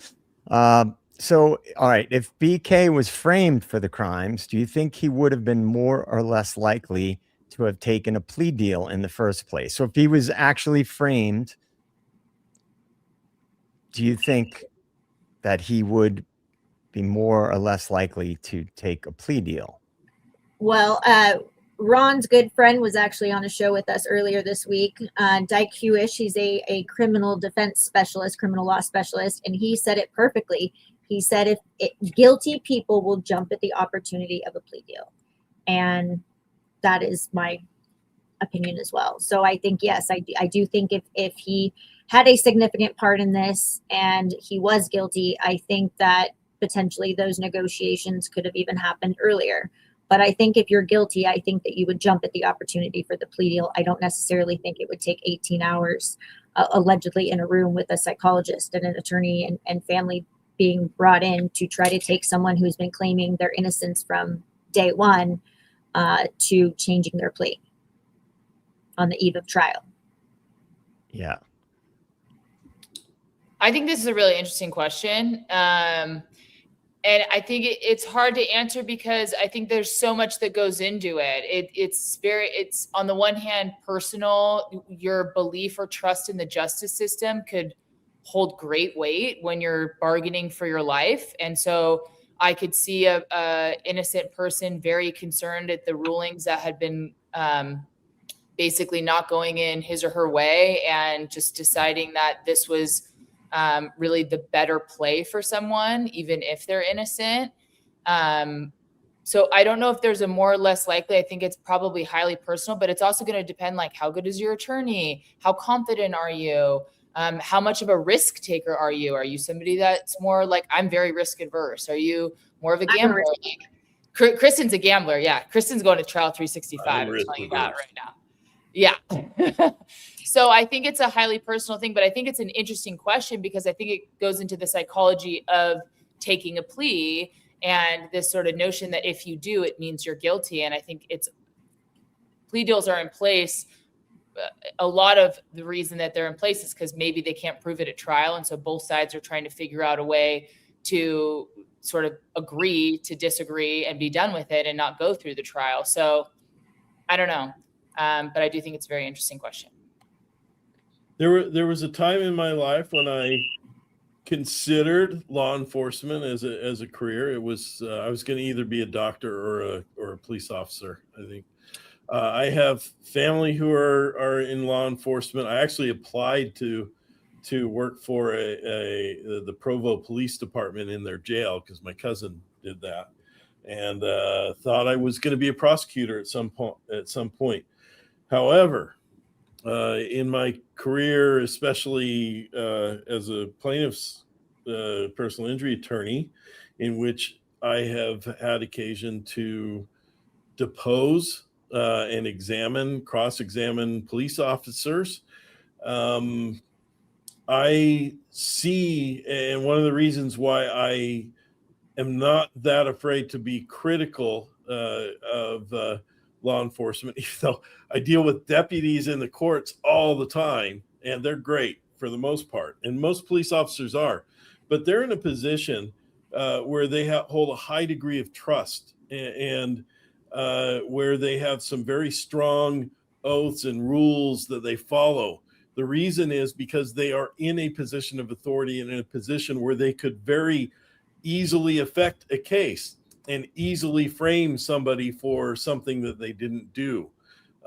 So, all right, if BK was framed for the crimes, do you think he would have been more or less likely to have taken a plea deal in the first place? So if he was actually framed, do you think that he would be more or less likely to take a plea deal? Well, Ron's good friend was actually on a show with us earlier this week. Dyke Hewish, he's a criminal defense specialist, criminal law specialist, and he said it perfectly. He said guilty people will jump at the opportunity of a plea deal. And that is my opinion as well. So I think, yes, I do think if he had a significant part in this and he was guilty, I think that potentially those negotiations could have even happened earlier. But I think if you're guilty, I think that you would jump at the opportunity for the plea deal. I don't necessarily think it would take 18 hours allegedly in a room with a psychologist and an attorney and family being brought in to try to take someone who's been claiming their innocence from day one to changing their plea on the eve of trial. Yeah. I think this is a really interesting question. And I think it's hard to answer because I think there's so much that goes into it. It's on the one hand, personal. Your belief or trust in the justice system could hold great weight when you're bargaining for your life. And so I could see a innocent person very concerned at the rulings that had been basically not going in his or her way and just deciding that this was really the better play for someone, even if they're innocent. So I don't know if there's a more or less likely. I think it's probably highly personal, but it's also going to depend, like, how good is your attorney? How confident are you? How much of a risk taker are you? Are you somebody that's more like, I'm very risk adverse? Are you more of a gambler? Kristen's a gambler. Yeah. Kristen's going to trial 365. I'm telling you that right now. Yeah. So I think it's a highly personal thing, but I think it's an interesting question because I think it goes into the psychology of taking a plea and this sort of notion that if you do, it means you're guilty. And I think plea deals are in place. A lot of the reason that they're in place is because maybe they can't prove it at trial. And so both sides are trying to figure out a way to sort of agree to disagree and be done with it and not go through the trial. So I don't know. But I do think it's a very interesting question. There was a time in my life when I considered law enforcement as a career. It was I was going to either be a doctor or a police officer. I think I have family who are in law enforcement. I actually applied to work for the Provo Police Department in their jail because my cousin did that, and thought I was going to be a prosecutor at some point. However, in my career, especially as a plaintiff's personal injury attorney, in which I have had occasion to depose and cross-examine police officers, I see, and one of the reasons why I am not that afraid to be critical of law enforcement, even though I deal with deputies in the courts all the time, and they're great for the most part, and most police officers are, but they're in a position where they hold a high degree of trust, and where they have some very strong oaths and rules that they follow. The reason is because they are in a position of authority and in a position where they could very easily affect a case and easily frame somebody for something that they didn't do.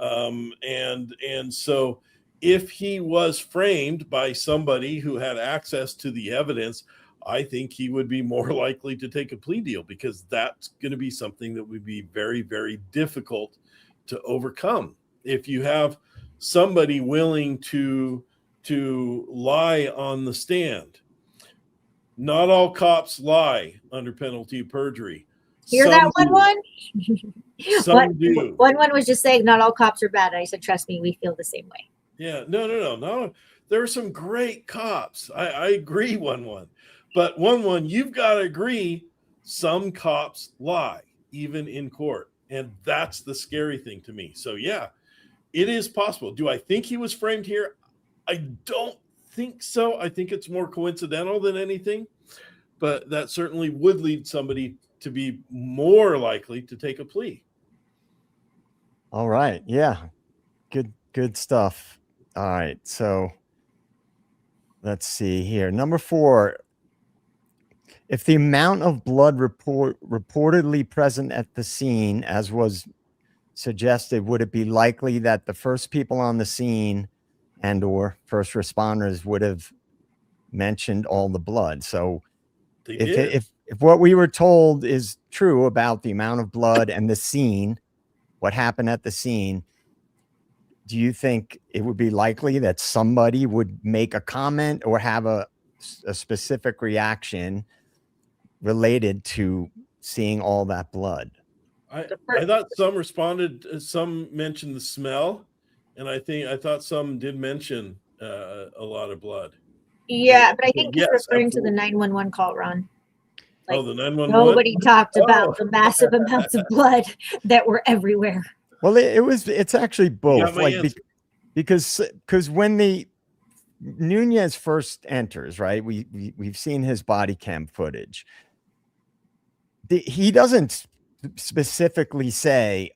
And so if he was framed by somebody who had access to the evidence, I think he would be more likely to take a plea deal, because that's going to be something that would be very, very difficult to overcome. If you have somebody willing to lie on the stand, not all cops lie under penalty of perjury. Hear Some that do. one? Some do. One was just saying not all cops are bad. And I said, trust me, we feel the same way. Yeah, no. There are some great cops. I agree, one. But one, you've got to agree, some cops lie, even in court. And that's the scary thing to me. So yeah, it is possible. Do I think he was framed here? I don't think so. I think it's more coincidental than anything. But that certainly would lead somebody to be more likely to take a plea. All right. Yeah. Good stuff. All right. So let's see here. Number 4. If the amount of blood reportedly present at the scene, as was suggested, would it be likely that the first people on the scene and or first responders would have mentioned all the blood? So if what we were told is true about the amount of blood and the scene, what happened at the scene, do you think it would be likely that somebody would make a comment or have a specific reaction related to seeing all that blood? I thought some responded, some mentioned the smell, and I thought some did mention a lot of blood. Yeah, but I think Yes, he's referring absolutely. to the 911 call, Ron. Like, the 911? Nobody talked about the massive amounts of blood that were everywhere. Well, it's actually both, like because when the Nunez first enters, right, we've seen his body cam footage. He doesn't specifically say,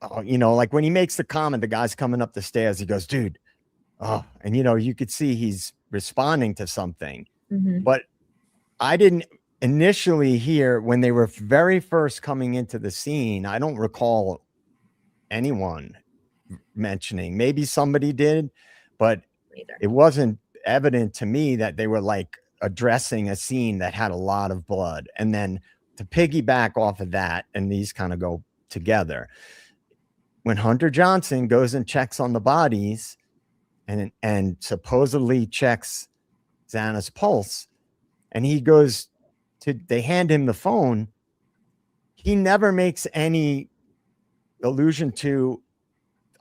like when he makes the comment, the guy's coming up the stairs, he goes, dude, and you could see he's responding to something. Mm-hmm. But I didn't initially hear, when they were very first coming into the scene, I don't recall anyone mentioning. Maybe somebody did, but it wasn't evident to me that they were like addressing a scene that had a lot of blood. And then to piggyback off of that, and these kind of go together, when Hunter Johnson goes and checks on the bodies and supposedly checks Xana's pulse, and they hand him the phone, he never makes any allusion to,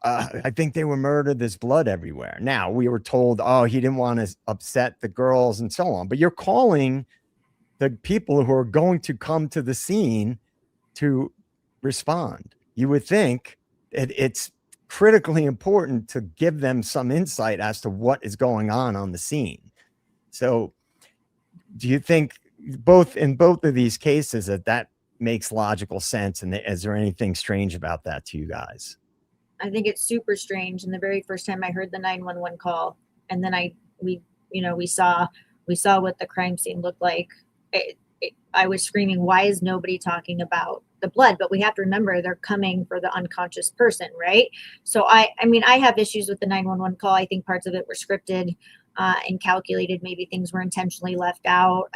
I think they were murdered, there's blood everywhere. Now, we were told, he didn't want to upset the girls and so on, but you're calling the people who are going to come to the scene to respond. You would think it's critically important to give them some insight as to what is going on the scene. So do you think in both of these cases that makes logical sense? And is there anything strange about that to you guys? I think it's super strange. And the very first time I heard the 911 call, and then we saw what the crime scene looked like, I was screaming, why is nobody talking about the blood? But we have to remember, they're coming for the unconscious person, right? So I have issues with the 911 call. I think parts of it were scripted and calculated. Maybe things were intentionally left out.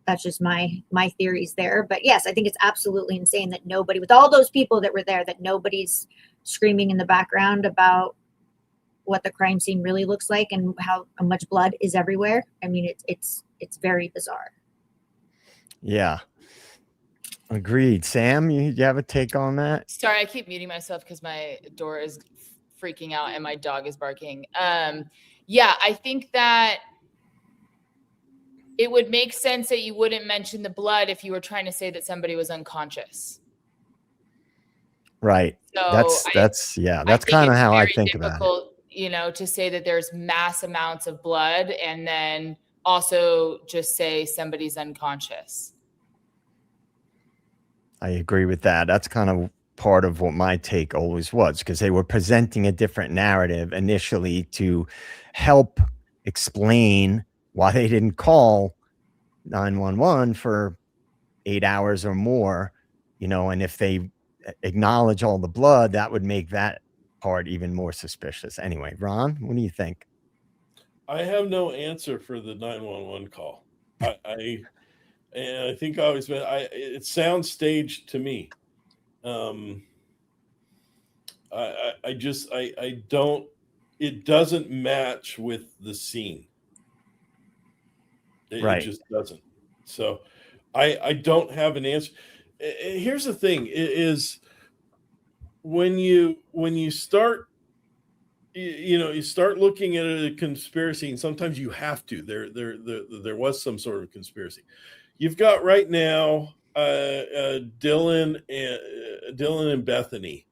that's just my theories there. But yes, I think it's absolutely insane that nobody, with all those people that were there, that nobody's screaming in the background about what the crime scene really looks like and how much blood is everywhere. I mean, it's very bizarre. Yeah. Agreed. Sam, you have a take on that? Sorry, I keep muting myself because my door is freaking out and my dog is barking. Yeah, I think that it would make sense that you wouldn't mention the blood if you were trying to say that somebody was unconscious. Right. So that's kind of how I think about it. You know, to say that there's mass amounts of blood and then also just say somebody's unconscious. I agree with that. That's kind of part of what my take always was, because they were presenting a different narrative initially to help explain why they didn't call 911 for 8 hours or more, you know, and if they acknowledge all the blood, that would make that part even more suspicious. Anyway, Ron, what do you think? I have no answer for the 911 call. I think I always been. It sounds staged to me. I don't. It doesn't match with the scene. It just doesn't. So, I don't have an answer. Here's the thing: is when you start. You start looking at a conspiracy, and sometimes you have to. There was some sort of conspiracy. You've got right now Dylan and Bethany.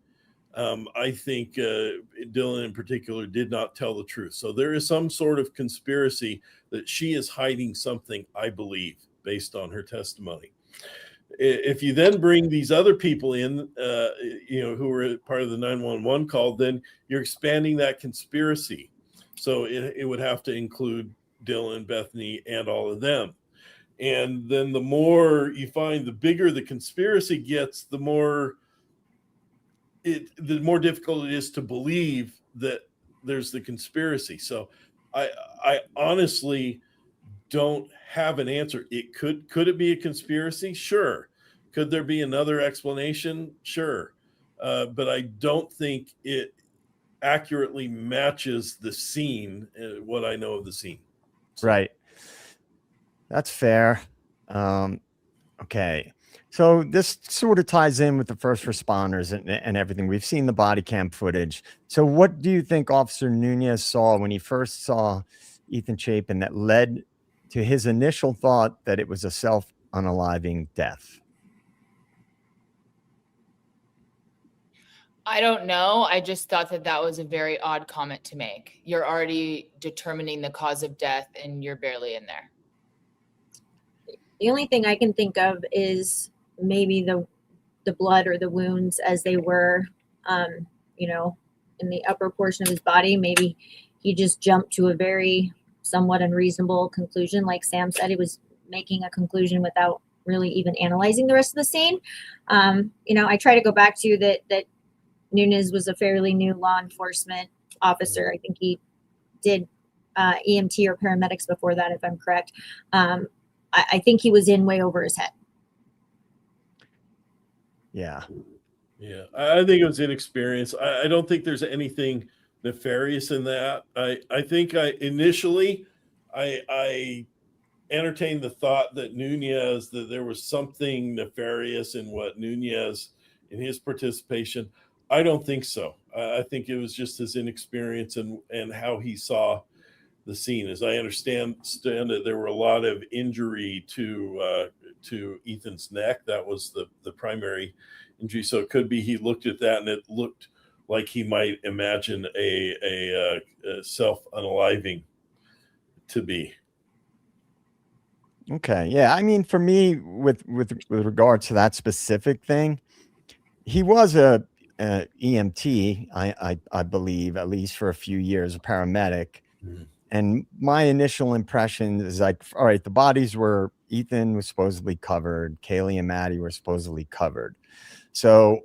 I think Dylan in particular did not tell the truth. So there is some sort of conspiracy that she is hiding something, I believe, based on her testimony. If you then bring these other people in, who were part of the 911 call, then you're expanding that conspiracy. So it would have to include Dylan, Bethany, and all of them. And then the more you find, the bigger the conspiracy gets, the more difficult it is to believe that there's the conspiracy. So I honestly don't have an answer. Could it be a conspiracy? Sure. Could there be another explanation? Sure. But I don't think it accurately matches the scene, what I know of the scene. So. Right. That's fair. Okay. So this sort of ties in with the first responders and everything. We've seen the body cam footage. So what do you think Officer Nunez saw when he first saw Ethan Chapin that led to his initial thought that it was a self-unaliving death? I don't know. I just thought that was a very odd comment to make. You're already determining the cause of death and you're barely in there. The only thing I can think of is maybe the blood or the wounds as they were, in the upper portion of his body. Maybe he just jumped to a very somewhat unreasonable conclusion. Like Sam said, he was making a conclusion without really even analyzing the rest of the scene. I try to go back to that Nunez was a fairly new law enforcement officer. I think he did EMT or paramedics before that, if I'm correct. I think he was in way over his head. Yeah. Yeah. I think it was inexperience. I don't think there's anything nefarious in that. I think initially entertained the thought that there was something nefarious in what Nunez, in his participation. I don't think so. I think it was just his inexperience and how he saw the scene. As I understand it, there were a lot of injury to Ethan's neck. That was the primary injury. So it could be he looked at that and it looked like he might imagine a self-unaliving to be. Okay. Yeah. I mean, for me, with regard to that specific thing, he was a EMT, I believe, at least for a few years, a paramedic. Mm-hmm. And my initial impression is like, all right, the bodies were, Ethan was supposedly covered, Kaylee and Maddie were supposedly covered. So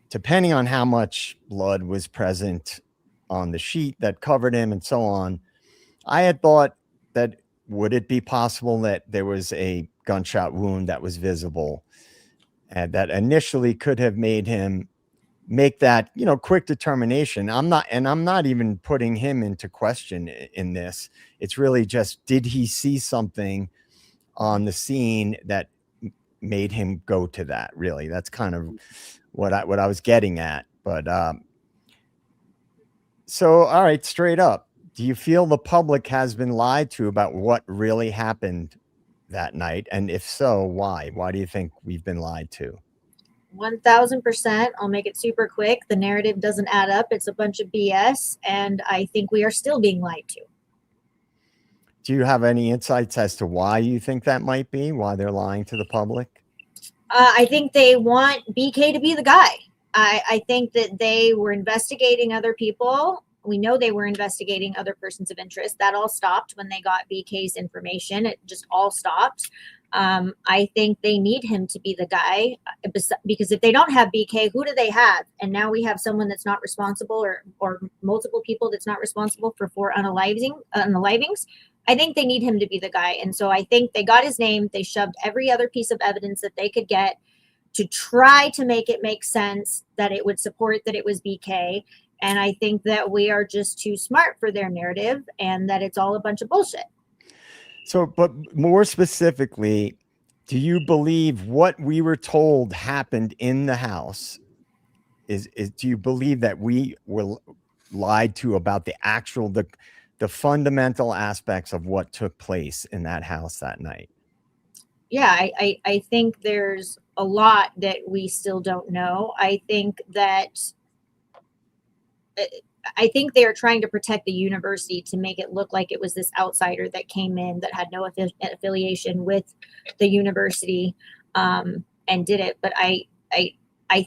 depending on how much blood was present on the sheet that covered him and so on, I had thought that would it be possible that there was a gunshot wound that was visible, and that initially could have made him make that, quick determination. I'm not even putting him into question in this. It's really just, did he see something on the scene that made him go to that? Really, that's kind of what I was getting at. But so, all right, straight up, do you feel the public has been lied to about what really happened that night? And if so, why? Why do you think we've been lied to? 1000%. I'll make it super quick. The narrative doesn't add up. It's a bunch of BS. And I think we are still being lied to. Do you have any insights as to why you think that might be? Why they're lying to the public? I think they want BK to be the guy. I think that they were investigating other people. We know they were investigating other persons of interest. That all stopped when they got BK's information. It just all stopped. I think they need him to be the guy, because if they don't have BK, who do they have? And now we have someone that's not responsible, or multiple people that's not responsible for 4 unalivings. I think they need him to be the guy. And so I think they got his name. They shoved every other piece of evidence that they could get to try to make it make sense that it would support that it was BK. And I think that we are just too smart for their narrative, and that it's all a bunch of bullshit. So, but more specifically, do you believe what we were told happened in the house? Do you believe that we were lied to about the actual, the fundamental aspects of what took place in that house that night? Yeah, I think there's a lot that we still don't know. I think they are trying to protect the university to make it look like it was this outsider that came in that had no affiliation with the university, and did it. But I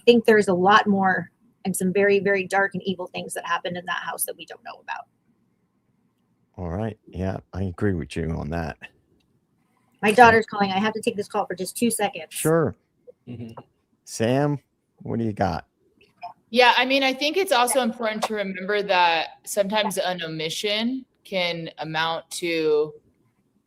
think there's a lot more and some very, very dark and evil things that happened in that house that we don't know about. All right. Yeah, I agree with you on that. My daughter's calling. I have to take this call for just 2 seconds. Sure. Sam, what do you got? Yeah, I mean, I think it's also important to remember that sometimes an omission can amount to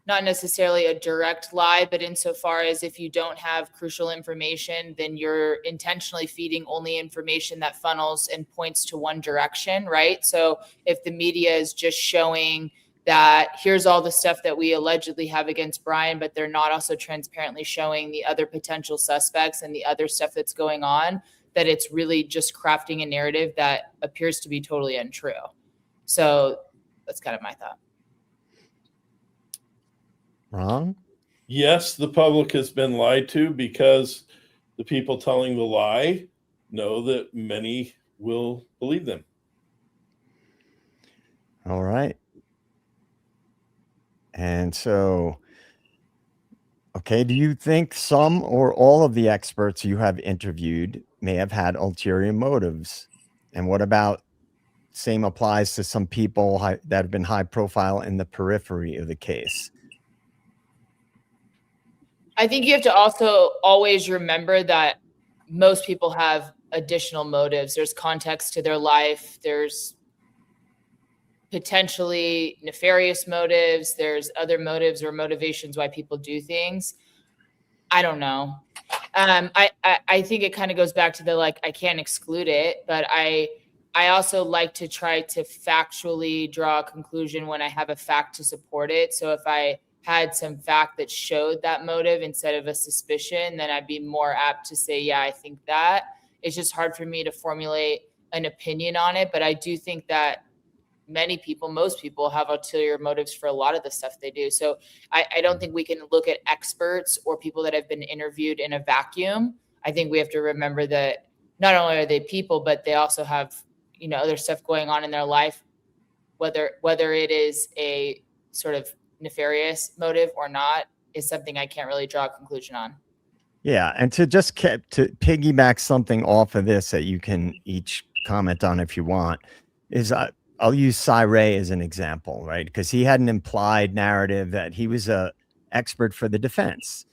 not necessarily a direct lie, but insofar as if you don't have crucial information, then you're intentionally feeding only information that funnels and points to one direction, right? So if the media is just showing that here's all the stuff that we allegedly have against Brian, but they're not also transparently showing the other potential suspects and the other stuff that's going on, that it's really just crafting a narrative that appears to be totally untrue. So that's kind of my thought. Ron? Yes, the public has been lied to, because the people telling the lie know that many will believe them. All right. And so, okay, do you think some or all of the experts you have interviewed may have had ulterior motives? And what about, same applies to some people that have been high profile in the periphery of the case? I think you have to also always remember that most people have additional motives. There's context to their life. There's potentially nefarious motives. There's other motives or motivations why people do things. I don't know. I think it kind of goes back to the, like, I can't exclude it, but I also like to try to factually draw a conclusion when I have a fact to support it. So if I had some fact that showed that motive instead of a suspicion, then I'd be more apt to say, yeah, I think that. It's just hard for me to formulate an opinion on it. But I do think that most people have ulterior motives for a lot of the stuff they do. So I don't think we can look at experts or people that have been interviewed in a vacuum. I think we have to remember that not only are they people, but they also have, other stuff going on in their life, whether it is a sort of nefarious motive or not is something I can't really draw a conclusion on. Yeah. And to piggyback something off of this that you can each comment on if you want, is I'll use Cy Ray as an example, right? Because he had an implied narrative that he was a expert for the defense.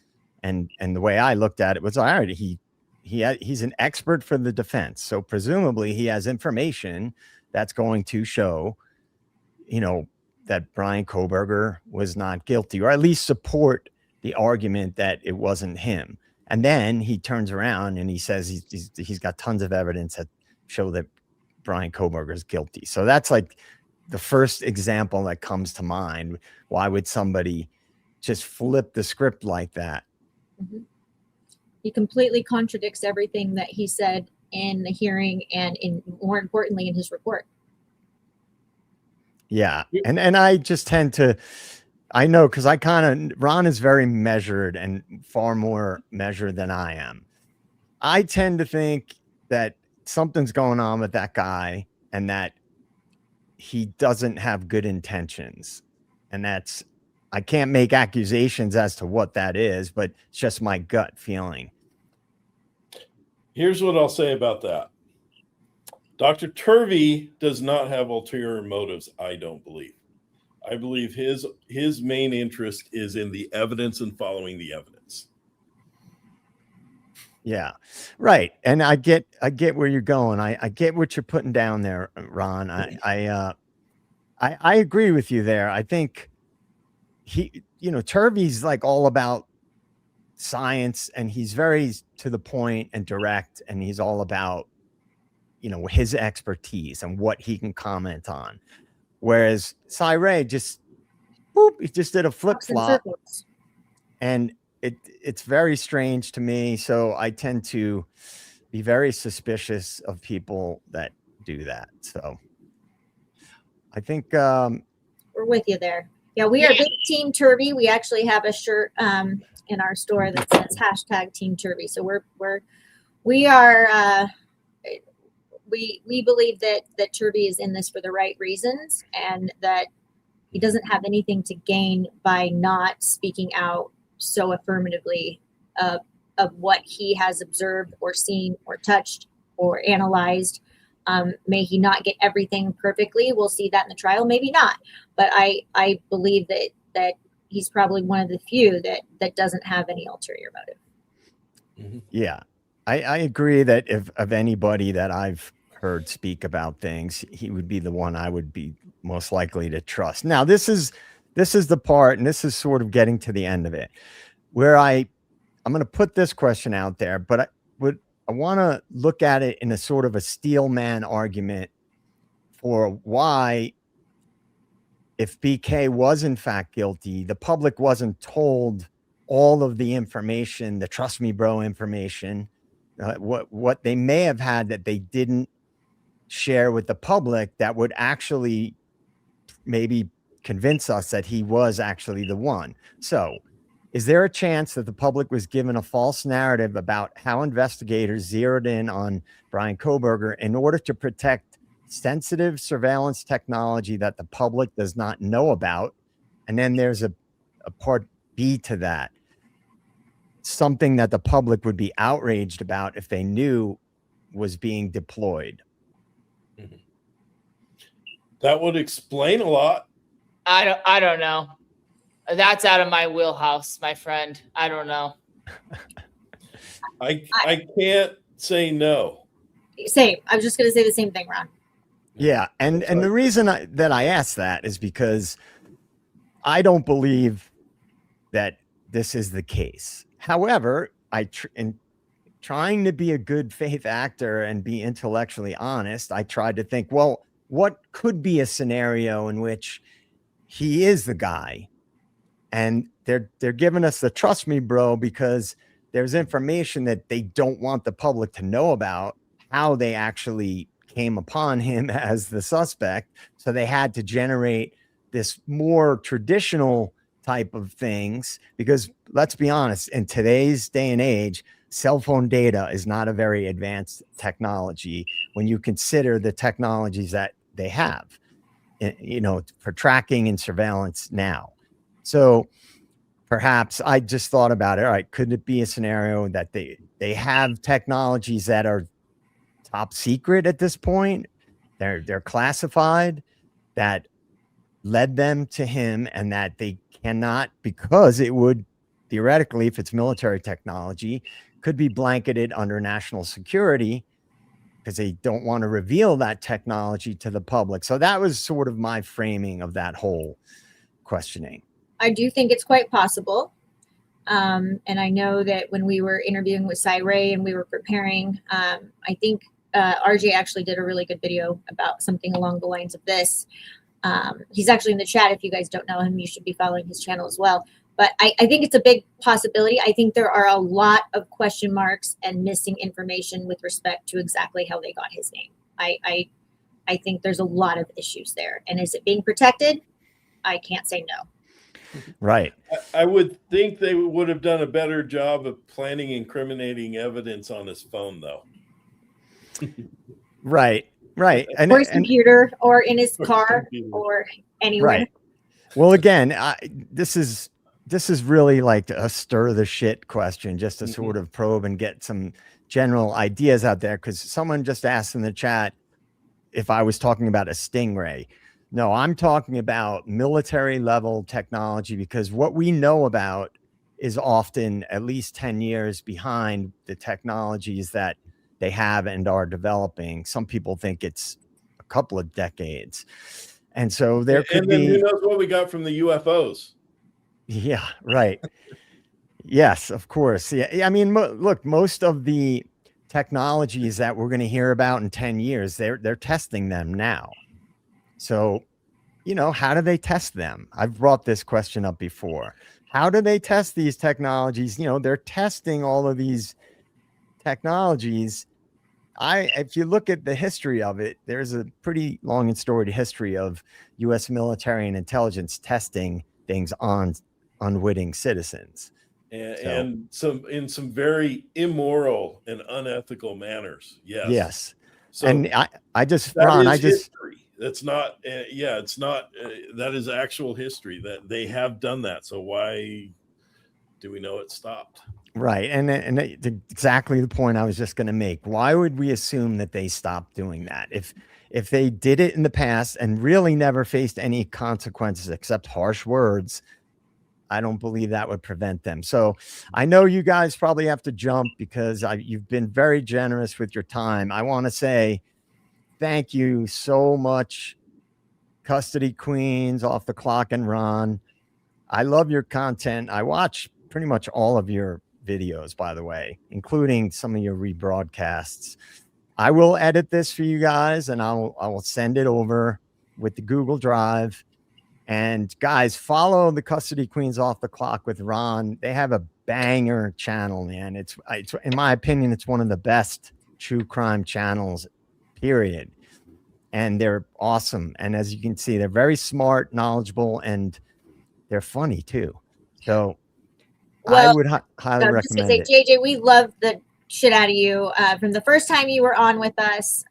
And the way I looked at it was, all right, he's an expert for the defense. So presumably he has information that's going to show, that Brian Kohberger was not guilty, or at least support the argument that it wasn't him. And then he turns around and he says he's got tons of evidence that show that Brian Kohberger is guilty. So that's like the first example that comes to mind. Why would somebody just flip the script like that? Mm-hmm. He completely contradicts everything that he said in the hearing and more importantly in his report. Yeah. And I just tend to, I know, because Ron is very measured and far more measured than I am. I tend to think that something's going on with that guy and that he doesn't have good intentions. And I can't make accusations as to what that is, but it's just my gut feeling. Here's what I'll say about that. Dr. Turvey does not have ulterior motives, I don't believe. I believe his main interest is in the evidence and following the evidence. Yeah, right. And I get where you're going. I get what you're putting down there, Ron. I agree with you there. I think Turvey's like all about science, and he's very to the point and direct, and he's all about his expertise and what he can comment on. Whereas Cy Ray he just did a flip flop, and it's very strange to me. So I tend to be very suspicious of people that do that. So I think we're with you there. Yeah, we are big Team Turvey. We actually have a shirt in our store that says #Team Turvey. So we believe that Turvey is in this for the right reasons, and that he doesn't have anything to gain by not speaking out so affirmatively of what he has observed or seen or touched or analyzed. May he not get everything perfectly. We'll see that in the trial, maybe not. But I believe that he's probably one of the few that doesn't have any ulterior motive. Mm-hmm. Yeah, I agree that if of anybody that I've heard speak about things, he would be the one I would be most likely to trust. Now, this is the part, and this is sort of getting to the end of it, where I'm going to put this question out there, but I want to look at it in a sort of a steel man argument for why, if BK was in fact guilty, the public wasn't told all of the information, the trust me bro information, what they may have had that they didn't share with the public that would actually maybe convince us that he was actually the one. So is there a chance that the public was given a false narrative about how investigators zeroed in on Brian Kohberger in order to protect sensitive surveillance technology that the public does not know about? And then there's a part B to that, something that the public would be outraged about if they knew was being deployed. That would explain a lot. I don't know. That's out of my wheelhouse, my friend. I don't know. I can't say no. Same. I was just going to say the same thing, Ron. Yeah, and the reason that I asked that is because I don't believe that this is the case. However, in trying to be a good faith actor and be intellectually honest, I tried to think, well, what could be a scenario in which he is the guy? And they're giving us the trust me bro because there's information that they don't want the public to know about how they actually came upon him as the suspect. So they had to generate this more traditional type of things, because let's be honest, in today's day and age, cell phone data is not a very advanced technology when you consider the technologies that they have, for tracking and surveillance now. So perhaps I just thought about it. All right, could it be a scenario that they have technologies that are top secret at this point? They're classified, that led them to him, and that they cannot, because it would theoretically, if it's military technology, could be blanketed under national security because they don't want to reveal that technology to the public. So that was sort of my framing of that whole questioning. I do think it's quite possible. And I know that when we were interviewing with Ray and we were preparing, I think RJ actually did a really good video about something along the lines of this. He's actually in the chat. If you guys don't know him, you should be following his channel as well. But I think it's a big possibility. I think there are a lot of question marks and missing information with respect to exactly how they got his name. I think there's a lot of issues there. And is it being protected? I can't say no. Right. I would think they would have done a better job of planting incriminating evidence on his phone, though. Right. Right. And, or his computer, or in his car, or anywhere. Right. Well, again, this is really like a stir the shit question, just to sort of probe and get some general ideas out there. Because someone just asked in the chat if I was talking about a stingray. No, I'm talking about military level technology, because what we know about is often at least 10 years behind the technologies that they have and are developing. Some people think it's a couple of decades. And so there could be. And then who knows what we got from the UFOs? Yeah, right. Yes, of course. Yeah. I mean, look, most of the technologies that we're going to hear about in 10 years, they're testing them now. So, you know, how do they test them? I've brought this question up before. How do they test these technologies? You know, they're testing all of these technologies. If you look at the history of it, there's a pretty long and storied history of U.S. military and intelligence testing things on unwitting citizens. And in some very immoral and unethical manners. Yes. Yes. So and history. That's not, it's not, that is actual history that they have done that. So why do we know it stopped? Right. And exactly the point I was just going to make. Why would we assume that they stopped doing that? If they did it in the past and really never faced any consequences except harsh words, I don't believe that would prevent them. So I know you guys probably have to jump because you've been very generous with your time. I want to say thank you so much, Custody Queens, Off the Clock, and Ron. I love your content. I watch pretty much all of your videos, by the way, including some of your rebroadcasts. I will edit this for you guys and I will send it over with the Google Drive. And guys, follow the Custody Queens Off the Clock with Ron. They have a banger channel, man. It's in my opinion, it's one of the best true crime channels, period. And they're awesome. And as you can see, they're very smart, knowledgeable, and they're funny too. So I would highly recommend it. JJ, we love the shit out of you. From the first time you were on with us,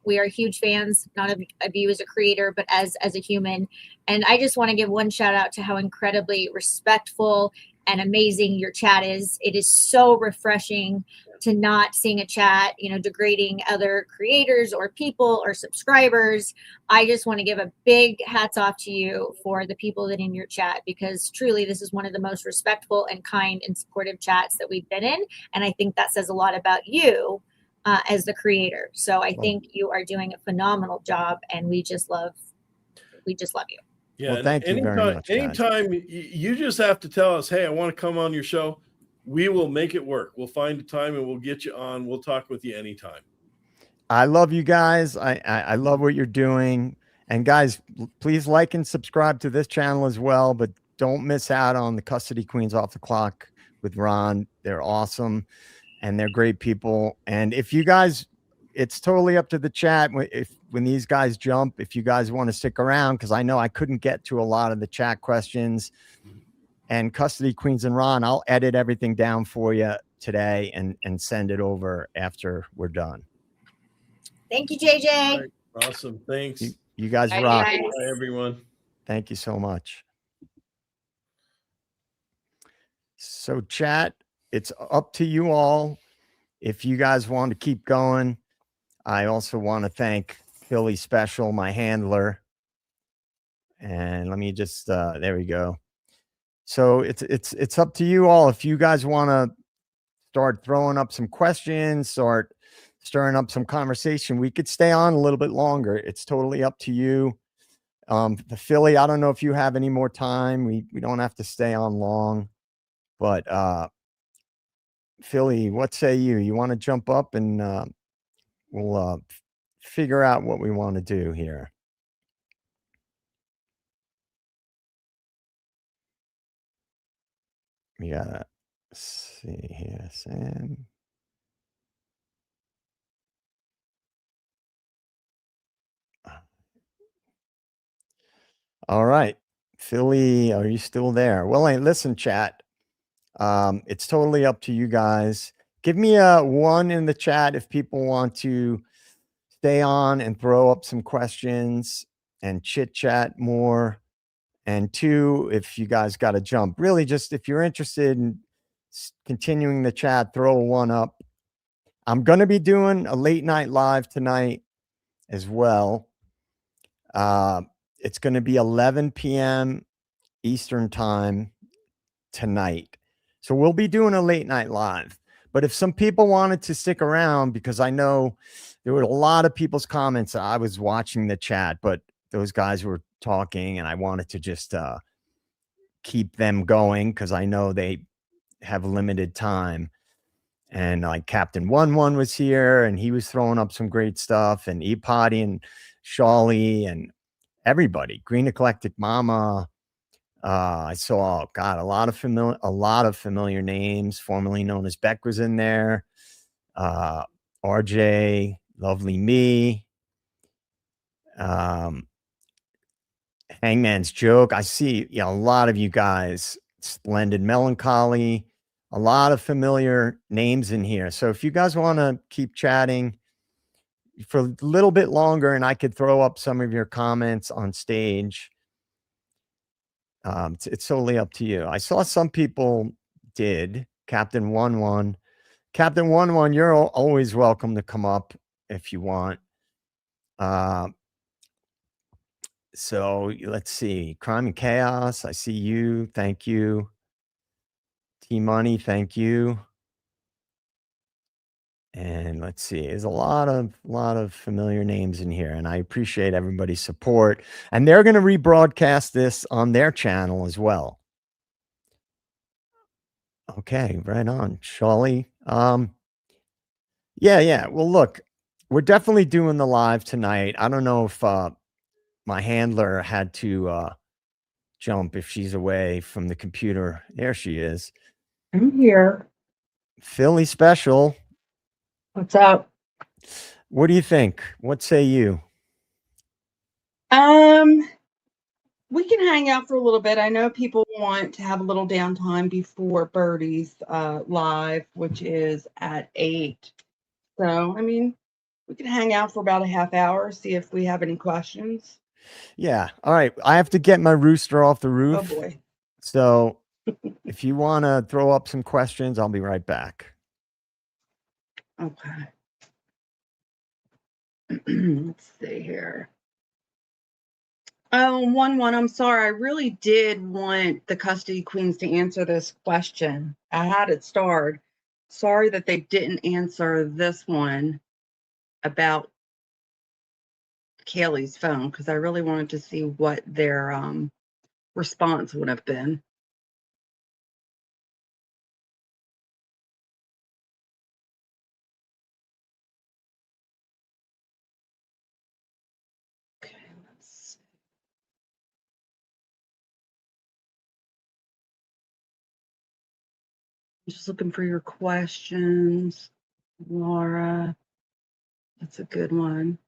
we are huge fans, not of you as a creator, but as a human. And I just want to give one shout out to how incredibly respectful and amazing your chat is. It is so refreshing to not seeing a chat, degrading other creators or people or subscribers. I just want to give a big hats off to you for the people that in your chat, because truly this is one of the most respectful and kind and supportive chats that we've been in. And I think that says a lot about you as the creator. So I think you are doing a phenomenal job, and we just love you. Yeah. Well, thank you very much. Anytime you just have to tell us, hey, I want to come on your show. We will make it work. We'll find a time and we'll get you on. We'll talk with you anytime. I love you guys. I love what you're doing. And guys, please like and subscribe to this channel as well, but don't miss out on the Custody Queens Off the Clock with Ron. They're awesome and they're great people. And if you guys, it's totally up to the chat. When these guys jump, if you guys want to stick around, because I know I couldn't get to a lot of the chat questions. And Custody Queens and Ron, I'll edit everything down for you today and send it over after we're done. Thank you, JJ. Right. Awesome. Thanks. You guys rock. Bye, everyone. Thank you so much. So chat, it's up to you all. If you guys want to keep going, I also want to thank Philly Special, my handler. And let me just, there we go. So it's up to you all. If you guys want to start throwing up some questions, start stirring up some conversation, we could stay on a little bit longer. It's totally up to you. The Philly, I don't know if you have any more time. We don't have to stay on long. But Philly, what say you? You want to jump up and we'll figure out what we want to do here. We gotta see here, Sam. All right, Philly, are you still there? Well, hey, listen, chat. It's totally up to you guys. Give me a 1 in the chat if people want to stay on and throw up some questions and chit chat more. And 2, if you guys got to jump, really just if you're interested in continuing the chat, throw a 1 up. I'm going to be doing a late night live tonight as well. It's going to be 11 p.m. Eastern time tonight. So we'll be doing a late night live. But if some people wanted to stick around, because I know there were a lot of people's comments. I was watching the chat, but those guys were talking and I wanted to just keep them going because I know they have limited time. And like Captain 1-1 was here and he was throwing up some great stuff, and Epotty and Shawley and everybody, Green Eclectic Mama. I saw, God, a lot of familiar names, formerly known as Beck was in there. RJ, Lovely Me, Hangman's Joke. I see, a lot of you guys, Splendid Melancholy, a lot of familiar names in here. So if you guys want to keep chatting for a little bit longer and I could throw up some of your comments on stage, it's totally up to you. I saw some people did. Captain 1-1. Captain 1-1, you're always welcome to come up if you want. So let's see. Crime and Chaos, I see you. Thank you. T-Money, thank you. And let's see, there's a lot of familiar names in here, and I appreciate everybody's support. And they're going to rebroadcast this on their channel as well. Okay, right on, Shawley. Yeah. Well, look, we're definitely doing the live tonight. I don't know if my handler had to jump if she's away from the computer. There she is. I'm here. Philly Special. What's up? What do you think? What say you? We can hang out for a little bit. I know people want to have a little downtime before Birdie's live, which is at 8. So, I mean, we can hang out for about a half hour, see if we have any questions. Yeah. All right. I have to get my rooster off the roof. Oh boy. So if you want to throw up some questions, I'll be right back. Okay. Let's see here. Oh, 1-1. I'm sorry. I really did want the custody queens to answer this question. I had it starred. Sorry that they didn't answer this one about Kaylee's phone, because I really wanted to see what their response would have been. Okay, let's see. I'm just looking for your questions, Laura. That's a good one.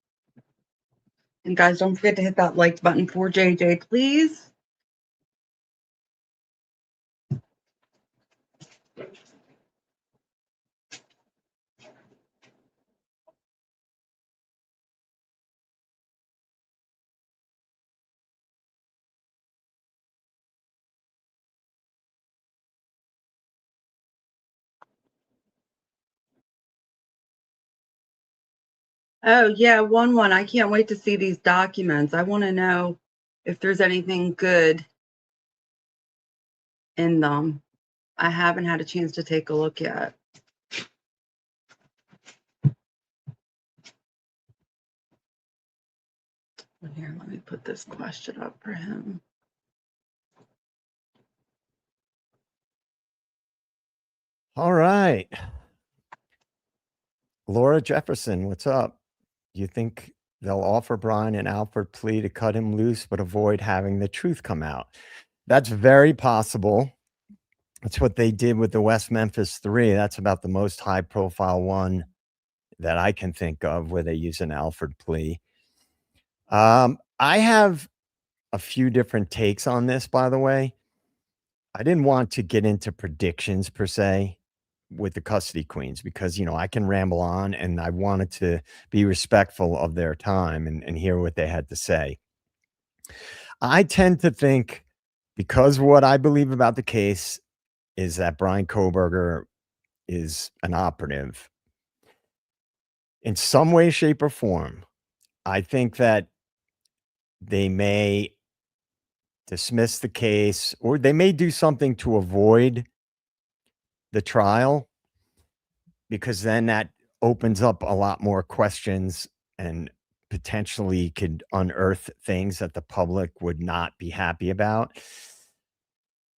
And guys, don't forget to hit that like button for JJ, please. Oh, yeah, 1-1. I can't wait to see these documents. I want to know if there's anything good in them. I haven't had a chance to take a look yet. Here, let me put this question up for him. All right. Laura Jefferson, what's up? You think they'll offer Brian an Alford plea to cut him loose, but avoid having the truth come out? That's very possible. That's what they did with the West Memphis 3. That's about the most high profile one that I can think of where they use an Alford plea. I have a few different takes on this, by the way. I didn't want to get into predictions per se with the custody queens because, you know, I can ramble on and I wanted to be respectful of their time and hear what they had to say. I tend to think, because what I believe about the case is that Brian Kohberger is an operative in some way, shape, or form. I think that they may dismiss the case or they may do something to avoid the trial, because then that opens up a lot more questions and potentially could unearth things that the public would not be happy about.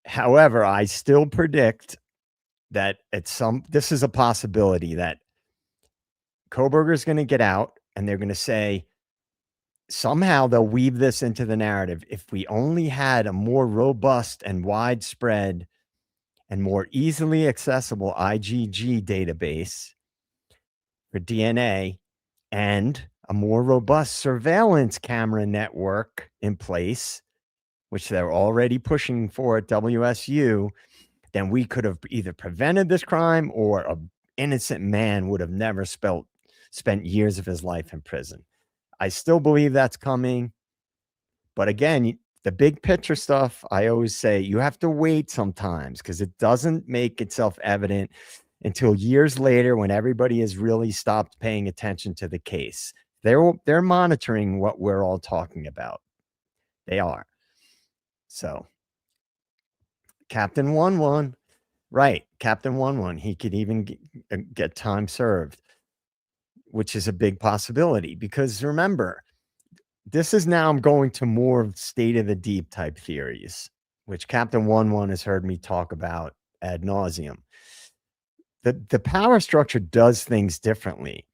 However, I still predict that this is a possibility that Kohberger is going to get out and they're going to say, somehow they'll weave this into the narrative. If we only had a more robust and widespread and more easily accessible IgG database for DNA and a more robust surveillance camera network in place, which they're already pushing for at WSU, then we could have either prevented this crime or an innocent man would have never spent years of his life in prison. I still believe that's coming. But again, the big picture stuff, I always say you have to wait sometimes because it doesn't make itself evident until years later when everybody has really stopped paying attention to the case. They're monitoring what we're all talking about. They are. So Captain 1-1, right? Captain 1-1. He could even get time served, which is a big possibility because remember, this is now I'm going to more of state of the deep type theories, which Captain 1-1 has heard me talk about ad nauseum. The power structure does things differently.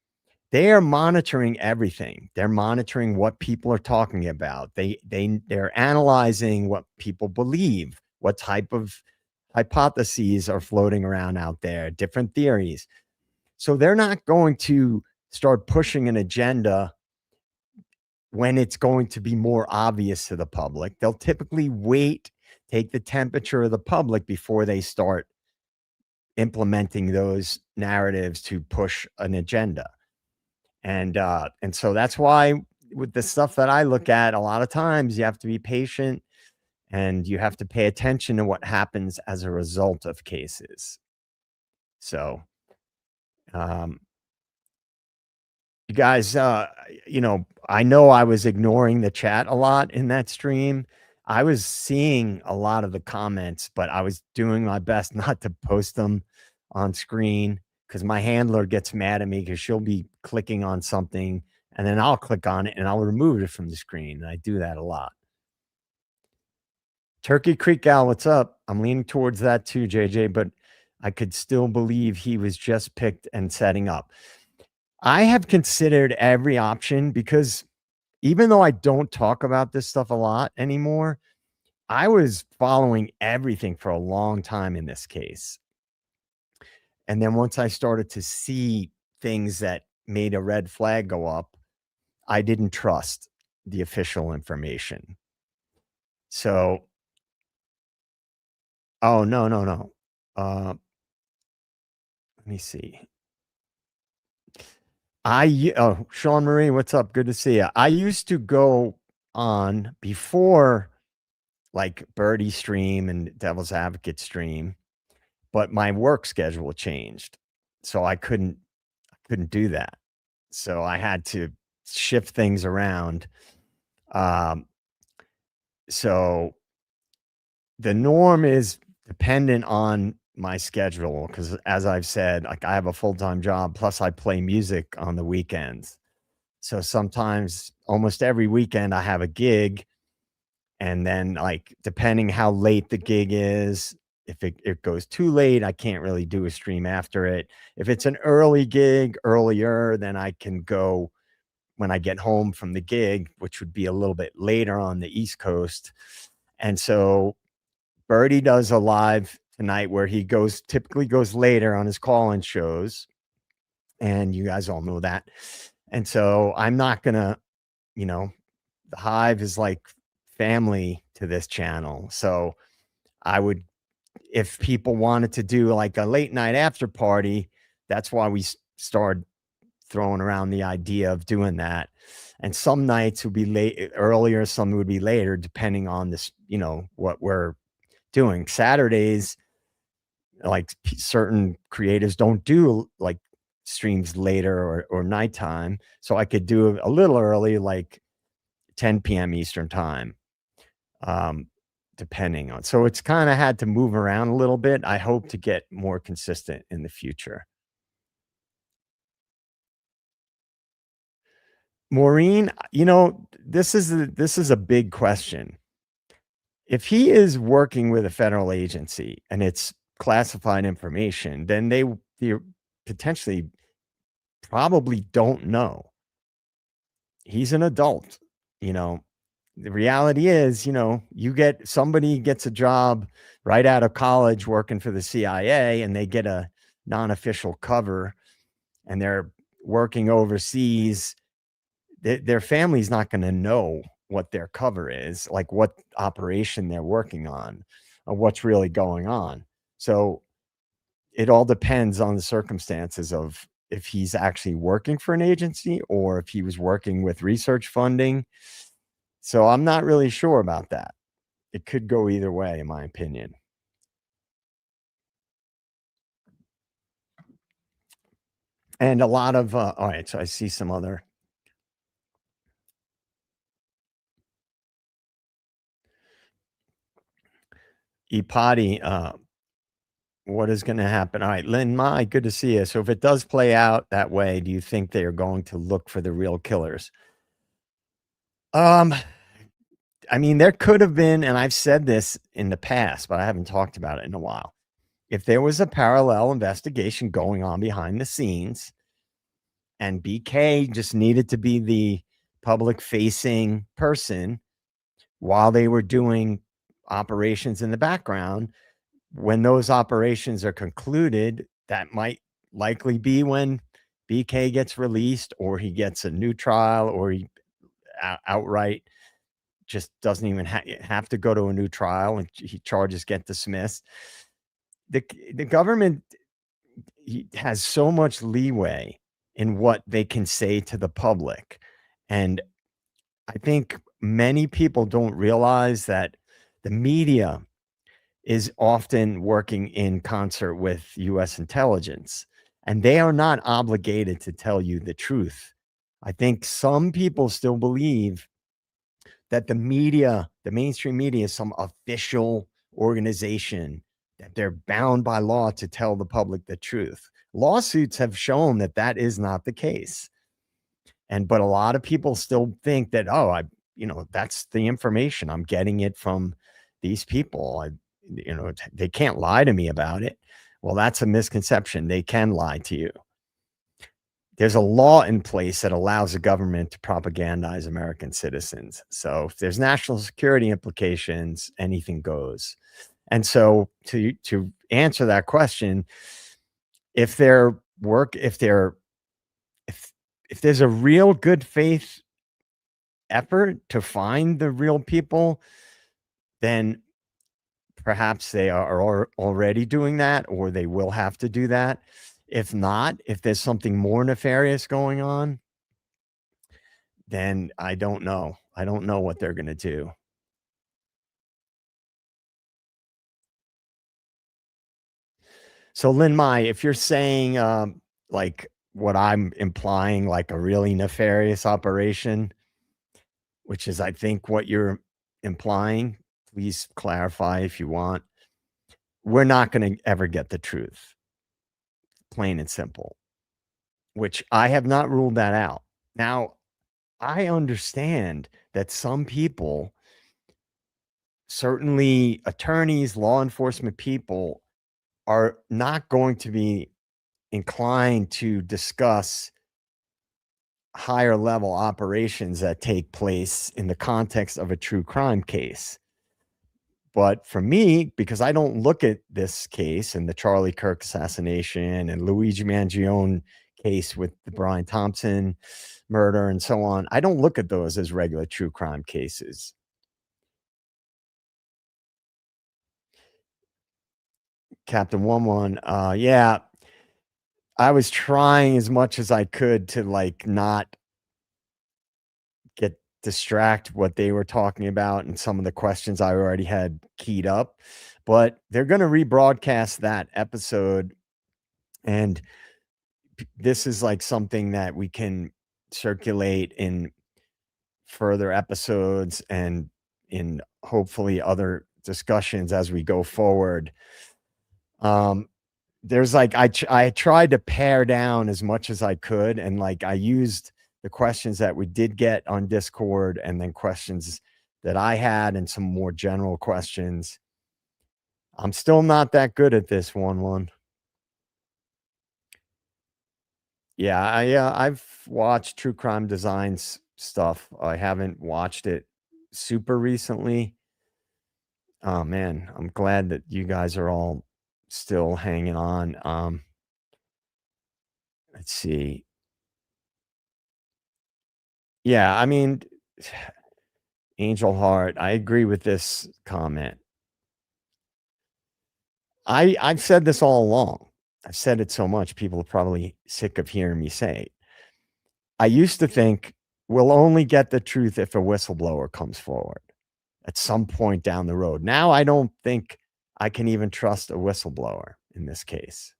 They are monitoring everything. They're monitoring what people are talking about. They're analyzing what people believe, what type of hypotheses are floating around out there, different theories. So they're not going to start pushing an agenda when it's going to be more obvious to the public. They'll typically wait, take the temperature of the public before they start implementing those narratives to push an agenda. And so that's why with the stuff that I look at, a lot of times you have to be patient and you have to pay attention to what happens as a result of cases. So, you guys, I know I was ignoring the chat a lot in that stream. I was seeing a lot of the comments, but I was doing my best not to post them on screen because my handler gets mad at me because she'll be clicking on something and then I'll click on it and I'll remove it from the screen. And I do that a lot. Turkey Creek Gal, what's up? I'm leaning towards that too, JJ, but I could still believe he was just picked and setting up. I have considered every option because even though I don't talk about this stuff a lot anymore, I was following everything for a long time in this case. And then once I started to see things that made a red flag go up, I didn't trust the official information. So, oh, no. Let me see. Sean Marie, what's up? Good to see you. I used to go on before like Birdie stream and Devil's Advocate stream, but my work schedule changed. So I couldn't do that. So I had to shift things around. So the norm is dependent on my schedule because as I've said, like I have a full-time job plus I play music on the weekends. So sometimes almost every weekend I have a gig, and then like depending how late the gig is, If it goes too late, I can't really do a stream after it. If it's an early gig, earlier, then I can go when I get home from the gig, which would be a little bit later on the East Coast. And so Birdie does a live tonight where he typically goes later on his call-in shows. And you guys all know that. And so I'm not going to, the Hive is like family to this channel. So I would, if people wanted to do like a late night after party, that's why we started throwing around the idea of doing that. And some nights would be earlier, some would be later, depending on this, what we're doing. Saturdays, like certain creators don't do like streams later or nighttime. So I could do a little early, like 10 p.m. Eastern time, depending on. So it's kind of had to move around a little bit. I hope to get more consistent in the future. Maureen, this is a big question. If he is working with a federal agency and it's classified information, then they potentially probably don't know. He's an adult, The reality is, somebody gets a job right out of college working for the CIA and they get a non-official cover and they're working overseas. Their family's not going to know what their cover is, like what operation they're working on or what's really going on. So it all depends on the circumstances of if he's actually working for an agency or if he was working with research funding. So I'm not really sure about that. It could go either way, in my opinion. And a lot of, all right, so I see some other. Ipati, what is going to happen? All right, Lynn Mai, good to see you. So if it does play out that way, do you think they are going to look for the real killers? I mean, there could have been, and I've said this in the past, but I haven't talked about it in a while. If there was a parallel investigation going on behind the scenes and BK just needed to be the public facing person while they were doing operations in the background, when those operations are concluded, that might likely be when BK gets released or he gets a new trial or he outright just doesn't even have to go to a new trial and charges get dismissed. The government has so much leeway in what they can say to the public. And I think many people don't realize that the media is often working in concert with U.S. intelligence, and they are not obligated to tell you the truth. I think some people still believe that the media, the mainstream media, is some official organization that they're bound by law to tell the public the truth. Lawsuits have shown that that is not the case. But a lot of people still think that, that's the information. I'm getting it from these people. They can't lie to me about it. Well, that's a misconception. They can lie to you. There's a law in place that allows the government to propagandize American citizens. So if there's national security implications, anything goes. And so to answer that question, if there's a real good faith effort to find the real people, then perhaps they are already doing that, or they will have to do that. If not, if there's something more nefarious going on, then I don't know. I don't know what they're going to do. So Lynn Mai, if you're saying like what I'm implying, like a really nefarious operation, which is I think what you're implying, please clarify if you want. We're not going to ever get the truth. Plain and simple, which I have not ruled that out. Now, I understand that some people certainly attorneys, law enforcement people are not going to be inclined to discuss higher level operations that take place in the context of a true crime case. But for me, because I don't look at this case and the Charlie Kirk assassination and Luigi Mangione case with the Brian Thompson murder and so on, I don't look at those as regular true crime cases. Captain 11, yeah, I was trying as much as I could to like not get distract what they were talking about and some of the questions I already had keyed up, but they're going to rebroadcast that episode, and this is like something that we can circulate in further episodes and in hopefully other discussions as we go forward. There's like I tried to pare down as much as I could, and like I used the questions that we did get on Discord and then questions that I had and some more general questions. I'm still not that good at this one. Yeah, I've watched True Crime Designs stuff. I haven't watched it super recently. Oh man, I'm glad that you guys are all still hanging on. Let's see. Yeah, I mean, Angel Heart, I agree with this comment. I've said this all along. I've said it so much, people are probably sick of hearing me say it. I used to think we'll only get the truth if a whistleblower comes forward at some point down the road. Now I don't think I can even trust a whistleblower in this case.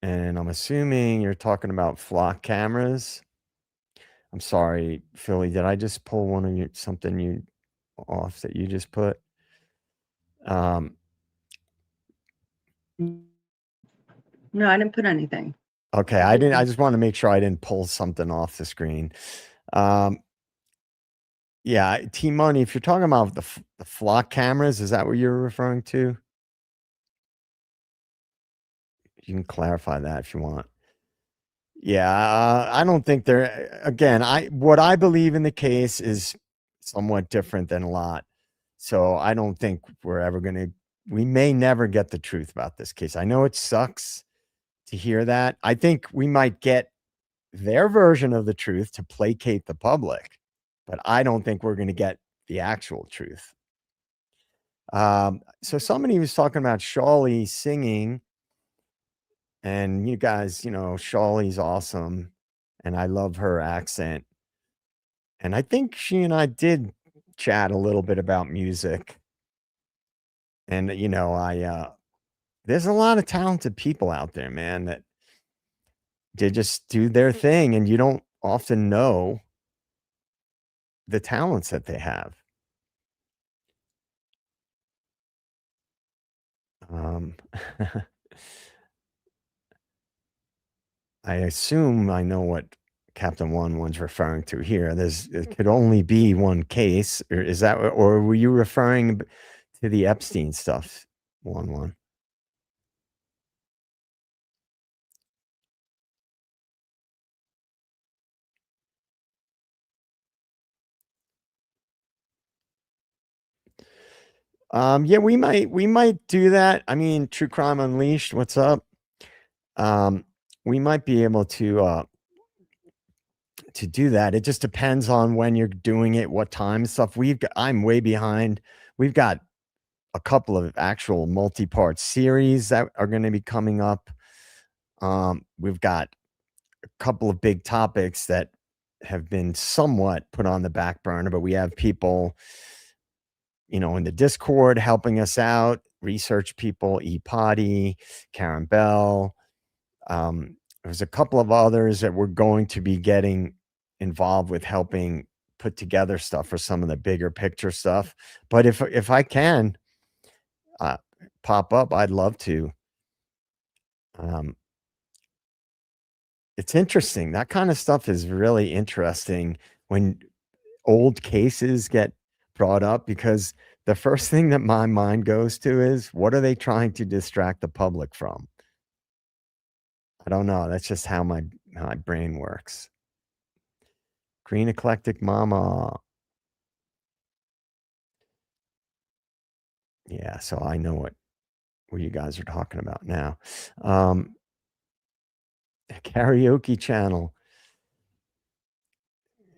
And I'm assuming you're talking about flock cameras. I'm sorry, Philly, did I just pull one of you something you off that you just put? No, I didn't put anything. Okay, I didn't. I just want to make sure I didn't pull something off the screen. Yeah, T-Money, if you're talking about the flock cameras, is that what you're referring to? You can clarify that if you want. Yeah, I don't think they're, again, what I believe in the case is somewhat different than a lot. So I don't think we may never get the truth about this case. I know it sucks to hear that. I think we might get their version of the truth to placate the public, but I don't think we're going to get the actual truth. So somebody was talking about Shawley singing, and you guys, Shawley's awesome, and I love her accent. And I think she and I did chat a little bit about music. And, there's a lot of talented people out there, man, that they just do their thing, and you don't often know the talents that they have. I assume I know what Captain 11's referring to here. It could only be one case, or is that, or were you referring to the Epstein stuff, 11? Yeah, we might do that. I mean, True Crime Unleashed, what's up? We might be able to do that. It just depends on when you're doing it, what time stuff. I'm way behind. We've got a couple of actual multi-part series that are going to be coming up. We've got a couple of big topics that have been somewhat put on the back burner, but we have people, in the Discord helping us out, research people, E-Potty, Karen Bell. There's a couple of others that we're going to be getting involved with helping put together stuff for some of the bigger picture stuff. But if I can pop up, I'd love to. It's interesting. That kind of stuff is really interesting when old cases get brought up, because the first thing that my mind goes to is, what are they trying to distract the public from? I don't know. That's just how my brain works. Green Eclectic Mama. Yeah, so I know what you guys are talking about now. Karaoke channel.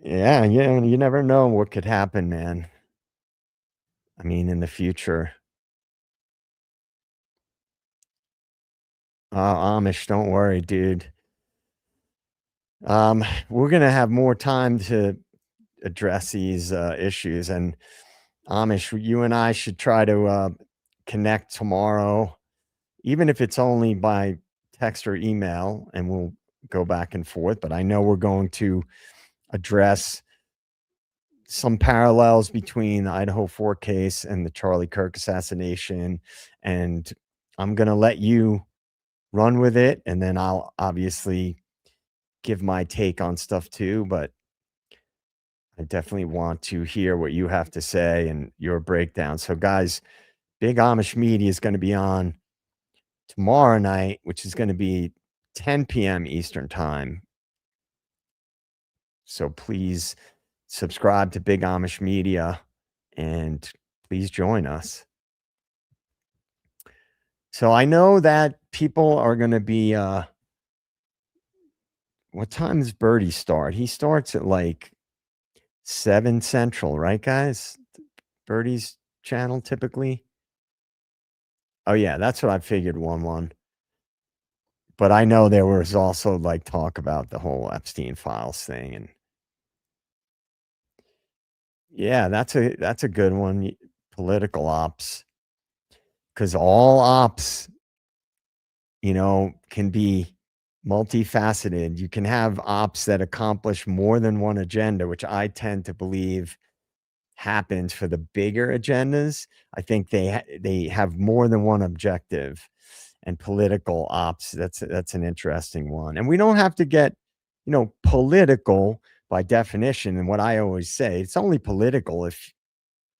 Yeah, you never know what could happen, man. I mean, in the future. Amish, don't worry, dude. We're gonna have more time to address these issues, and Amish, you and I should try to connect tomorrow, even if it's only by text or email, and we'll go back and forth. But I know we're going to address some parallels between the Idaho 4 case and the Charlie Kirk assassination, and I'm gonna let you run with it, and then I'll obviously give my take on stuff too, but I definitely want to hear what you have to say and your breakdown. So guys, Big Amish Media is going to be on tomorrow night, which is going to be 10 p.m. Eastern time. So please subscribe to Big Amish Media and please join us. So I know that people are going to be, what time does Birdie start? He starts at like 7 Central, right, guys? Birdie's channel typically. Oh yeah, that's what I figured. 1-1. But I know there was also like talk about the whole Epstein files thing, and yeah, that's a good one. Political ops, because all ops, can be multifaceted. You can have ops that accomplish more than one agenda, which I tend to believe happens for the bigger agendas. I think they have more than one objective. And political ops, that's an interesting one. And we don't have to get, political by definition. And what I always say, it's only political if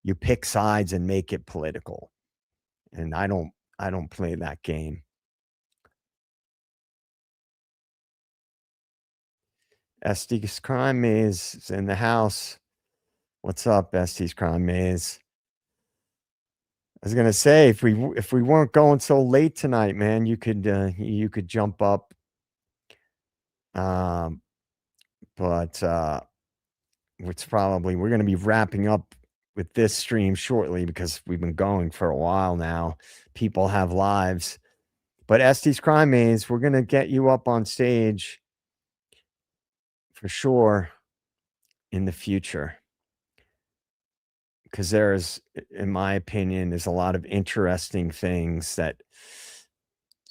you pick sides and make it political. And I don't play that game. Estes Crime Maze is in the house. What's up, Estes Crime Maze? I was gonna say, if we weren't going so late tonight, man, you could jump up. But it's probably, we're gonna be wrapping up with this stream shortly because we've been going for a while now. People have lives. But Estes Crime Maze, we're gonna get you up on stage for sure in the future. Because there's, in my opinion, there's a lot of interesting things, that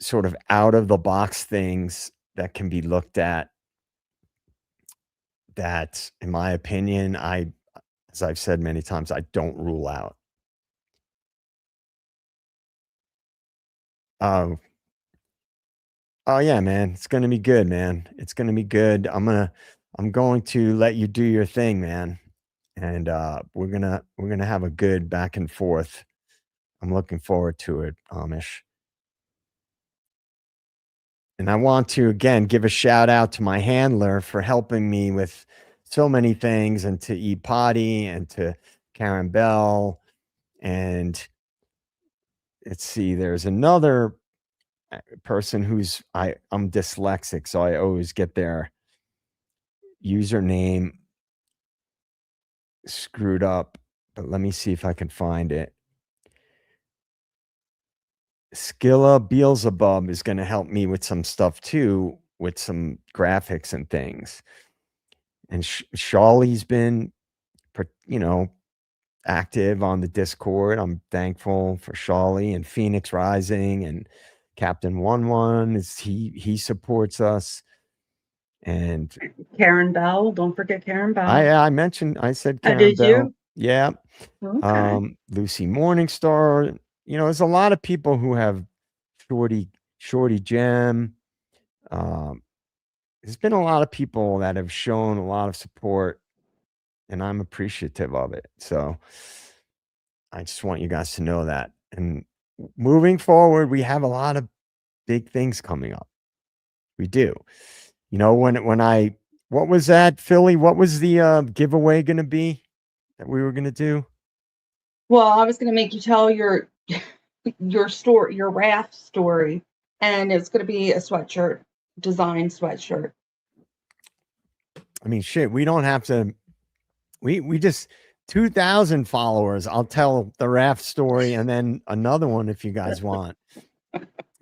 sort of out of the box things that can be looked at, that, in my opinion, as I've said many times, I don't rule out. Oh yeah, man. It's gonna be good, man. It's gonna be good. I'm going to let you do your thing, man. And we're gonna have a good back and forth. I'm looking forward to it, Amish. And I want to again give a shout out to my handler for helping me with so many things, and to E Potty and to Karen Bell. And let's see, there's another person who's I'm dyslexic, so I always get their username screwed up, but let me see if I can find it. Skilla Beelzebub is going to help me with some stuff too, with some graphics and things. And Shawley's been, active on the Discord. I'm thankful for Shawley, and Phoenix Rising, and Captain 11 is he supports us. And Karen Bell, don't forget Karen Bell. I said Karen did Bell. you? Yeah. Okay. Lucy Morningstar. There's a lot of people who have Shorty Gem. There's been a lot of people that have shown a lot of support and I'm appreciative of it. So I just want you guys to know that. And moving forward, we have a lot of big things coming up. We do. You know, what was that, Philly? What was the giveaway going to be that we were going to do? Well, I was going to make you tell your story, your raft story, and it's going to be a sweatshirt, design sweatshirt. I mean, shit, we don't have to. We just 2,000 followers. I'll tell the raft story and then another one if you guys want.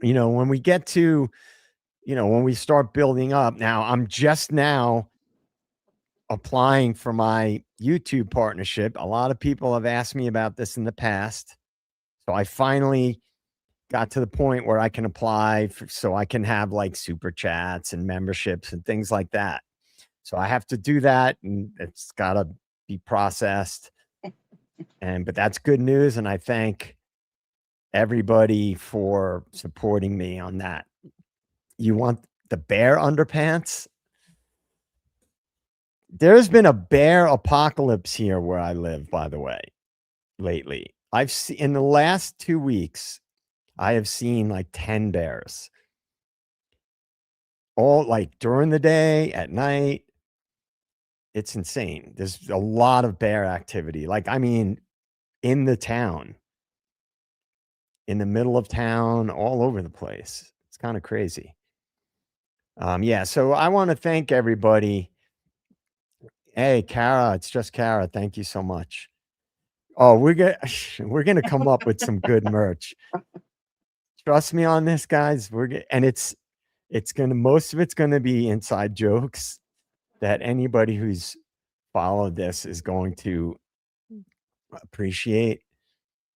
You know, when we get to, you know, when we start building up. Now, I'm just now applying for my YouTube partnership. A lot of people have asked me about this in the past. So I finally got to the point where I can apply so I can have like super chats and memberships and things like that. So I have to do that, and it's got to be processed. But that's good news, and I thank everybody for supporting me on that. You want the bear underpants? There's been a bear apocalypse here where I live, by the way, lately. I've seen in the last 2 weeks, I have seen like 10 bears. All like during the day, at night. It's insane. There's a lot of bear activity. Like, I mean, in the town, in the middle of town, all over the place. It's kind of crazy. Yeah, so I want to thank everybody. Hey, Kara, it's just Kara. Thank you so much. Oh, we're gonna come up with some good merch. Trust me on this, guys. Most of it's gonna be inside jokes that anybody who's followed this is going to appreciate.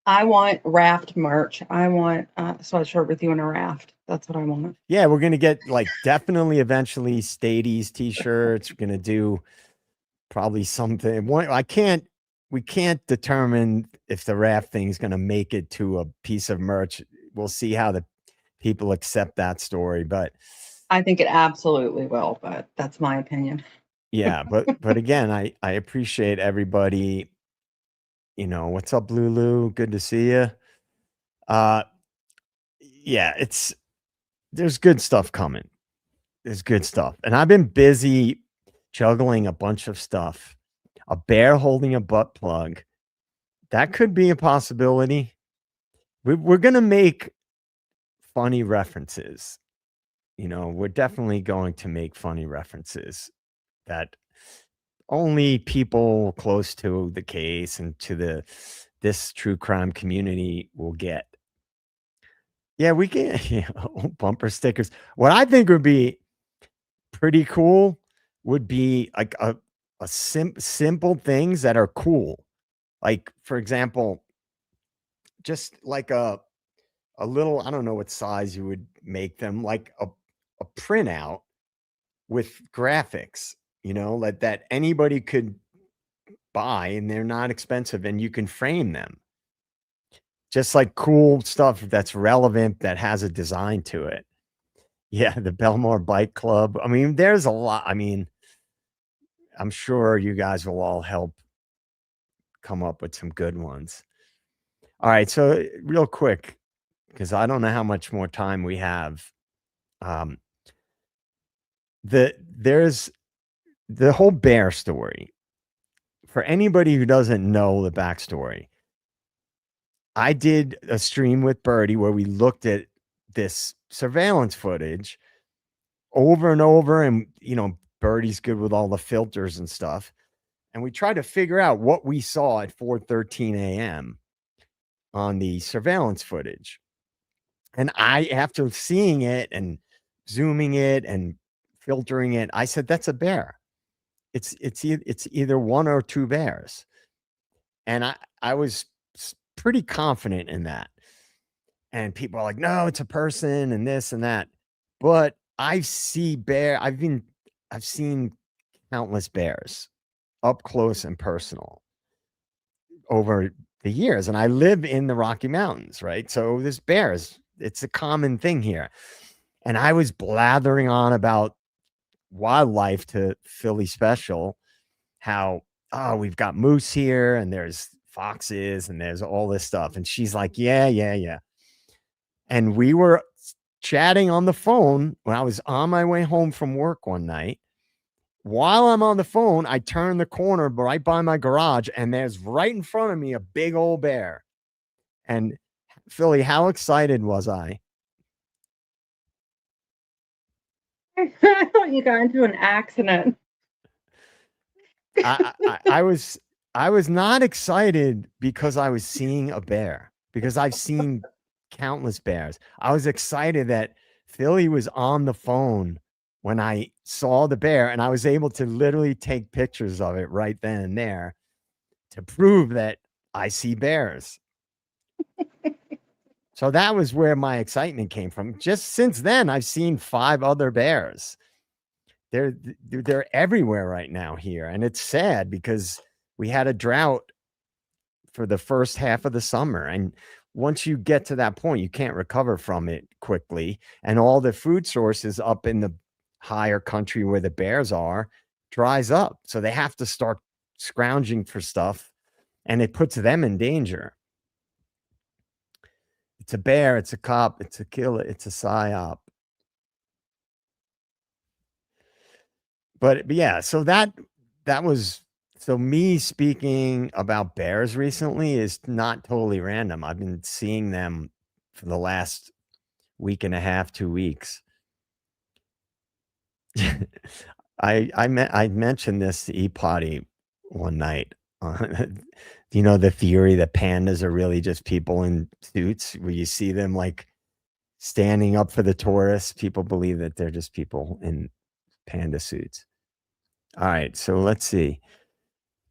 I want raft merch. I want a sweatshirt with you in a raft. That's what I want. Yeah, we're gonna get like definitely eventually Stadies t-shirts. We're gonna do probably something. We can't determine if the raft thing is gonna make it to a piece of merch. We'll see how the people accept that story, but I think it absolutely will, but that's my opinion. yeah, but again, I appreciate everybody. You know, what's up, Lulu? Good to see you. Yeah, there's good stuff coming. There's good stuff. And I've been busy juggling a bunch of stuff. A bear holding a butt plug. That could be a possibility. We're going to make funny references. You know, we're definitely going to make funny references that only people close to the case and to this true crime community will get. Yeah, we can bumper stickers. What I think would be pretty cool would be like a simple things that are cool. Like, for example, just like a little, I don't know what size you would make them, like a printout with graphics, you know, like that anybody could buy and they're not expensive and you can frame them. Just like cool stuff that's relevant, that has a design to it. Yeah, the Belmore Bike Club. I mean, there's a lot. I mean, I'm sure you guys will all help come up with some good ones. All right, so real quick, because I don't know how much more time we have. There's the whole bear story. For anybody who doesn't know the backstory, I did a stream with Birdie where we looked at this surveillance footage over and over, and you know, Birdie's good with all the filters and stuff. And we tried to figure out what we saw at 4:13 a.m. on the surveillance footage. And after seeing it and zooming it and filtering it, I said, that's a bear. It's either one or two bears. And I was pretty confident in that. And people are like, no, it's a person and this and that. But I've seen countless bears up close and personal over the years. And I live in the Rocky Mountains, right? So there's bears. It's a common thing here. And I was blathering on about wildlife to Philly Special, how oh, we've got moose here and there's foxes and there's all this stuff. And she's like, yeah. And we were chatting on the phone when I was on my way home from work one night. While I'm on the phone, I turn the corner right by my garage, and there's right in front of me a big old bear. And Philly, how excited was I? I thought you got into an accident. I was not excited because I was seeing a bear, because I've seen countless bears. I was excited that Philly was on the phone when I saw the bear, and I was able to literally take pictures of it right then and there to prove that I see bears. So that was where my excitement came from. Just since then, I've seen 5 other bears. They're everywhere right now here, and it's sad because we had a drought for the first half of the summer, and once you get to that point, you can't recover from it quickly, and all the food sources up in the higher country where the bears are dries up, so they have to start scrounging for stuff, and it puts them in danger. It's a bear, it's a cop, it's a killer, it's a psyop. But yeah, so that was, so me speaking about bears recently is not totally random. I've been seeing them for the last week and a half, 2 weeks. I mentioned this to E-Potty one night. You know, the theory that pandas are really just people in suits, where you see them like standing up for the tourists. People believe that they're just people in panda suits. All right, so let's see.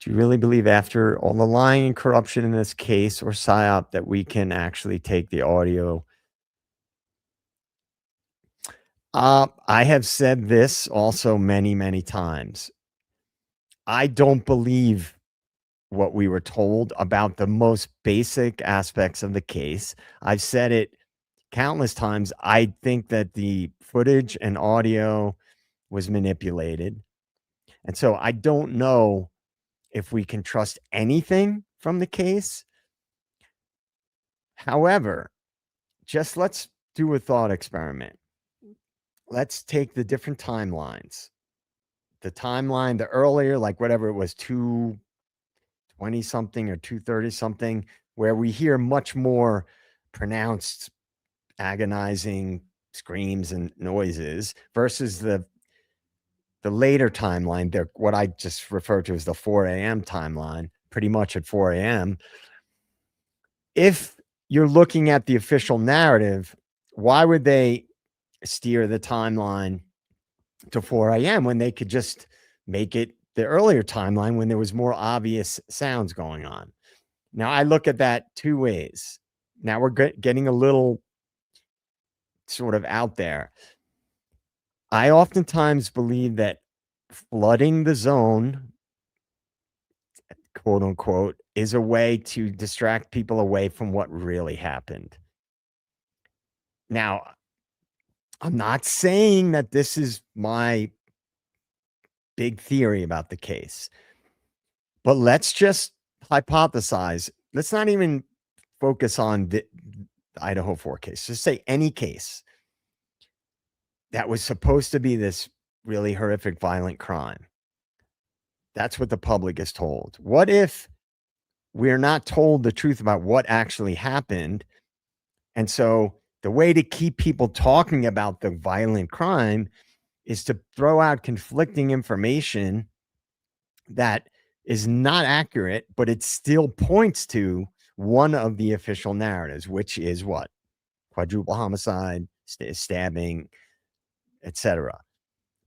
Do you really believe, after all the lying and corruption in this case or psyop, that we can actually take the audio? I have said this also many, many times. I don't believe what we were told about the most basic aspects of the case. I've said it countless times. I think that the footage and audio was manipulated. And so I don't know if we can trust anything from the case. However, just let's do a thought experiment. Let's take the different timelines. The timeline, the earlier, like whatever it was, 220 something or 230 something, where we hear much more pronounced agonizing screams and noises, versus the later timeline, what I just referred to as the 4 a.m. timeline, pretty much at 4 a.m. If you're looking at the official narrative, why would they steer the timeline to 4 a.m. when they could just make it the earlier timeline when there was more obvious sounds going on? Now, I look at that 2 ways. Now we're getting a little sort of out there. I oftentimes believe that flooding the zone, quote unquote, is a way to distract people away from what really happened. Now, I'm not saying that this is my big theory about the case, but let's just hypothesize. Let's not even focus on the Idaho 4 case. Just say any case that was supposed to be this really horrific, violent crime. That's what the public is told. What if we're not told the truth about what actually happened? And so the way to keep people talking about the violent crime is to throw out conflicting information that is not accurate, but it still points to one of the official narratives, which is what? Quadruple homicide, stabbing, etc.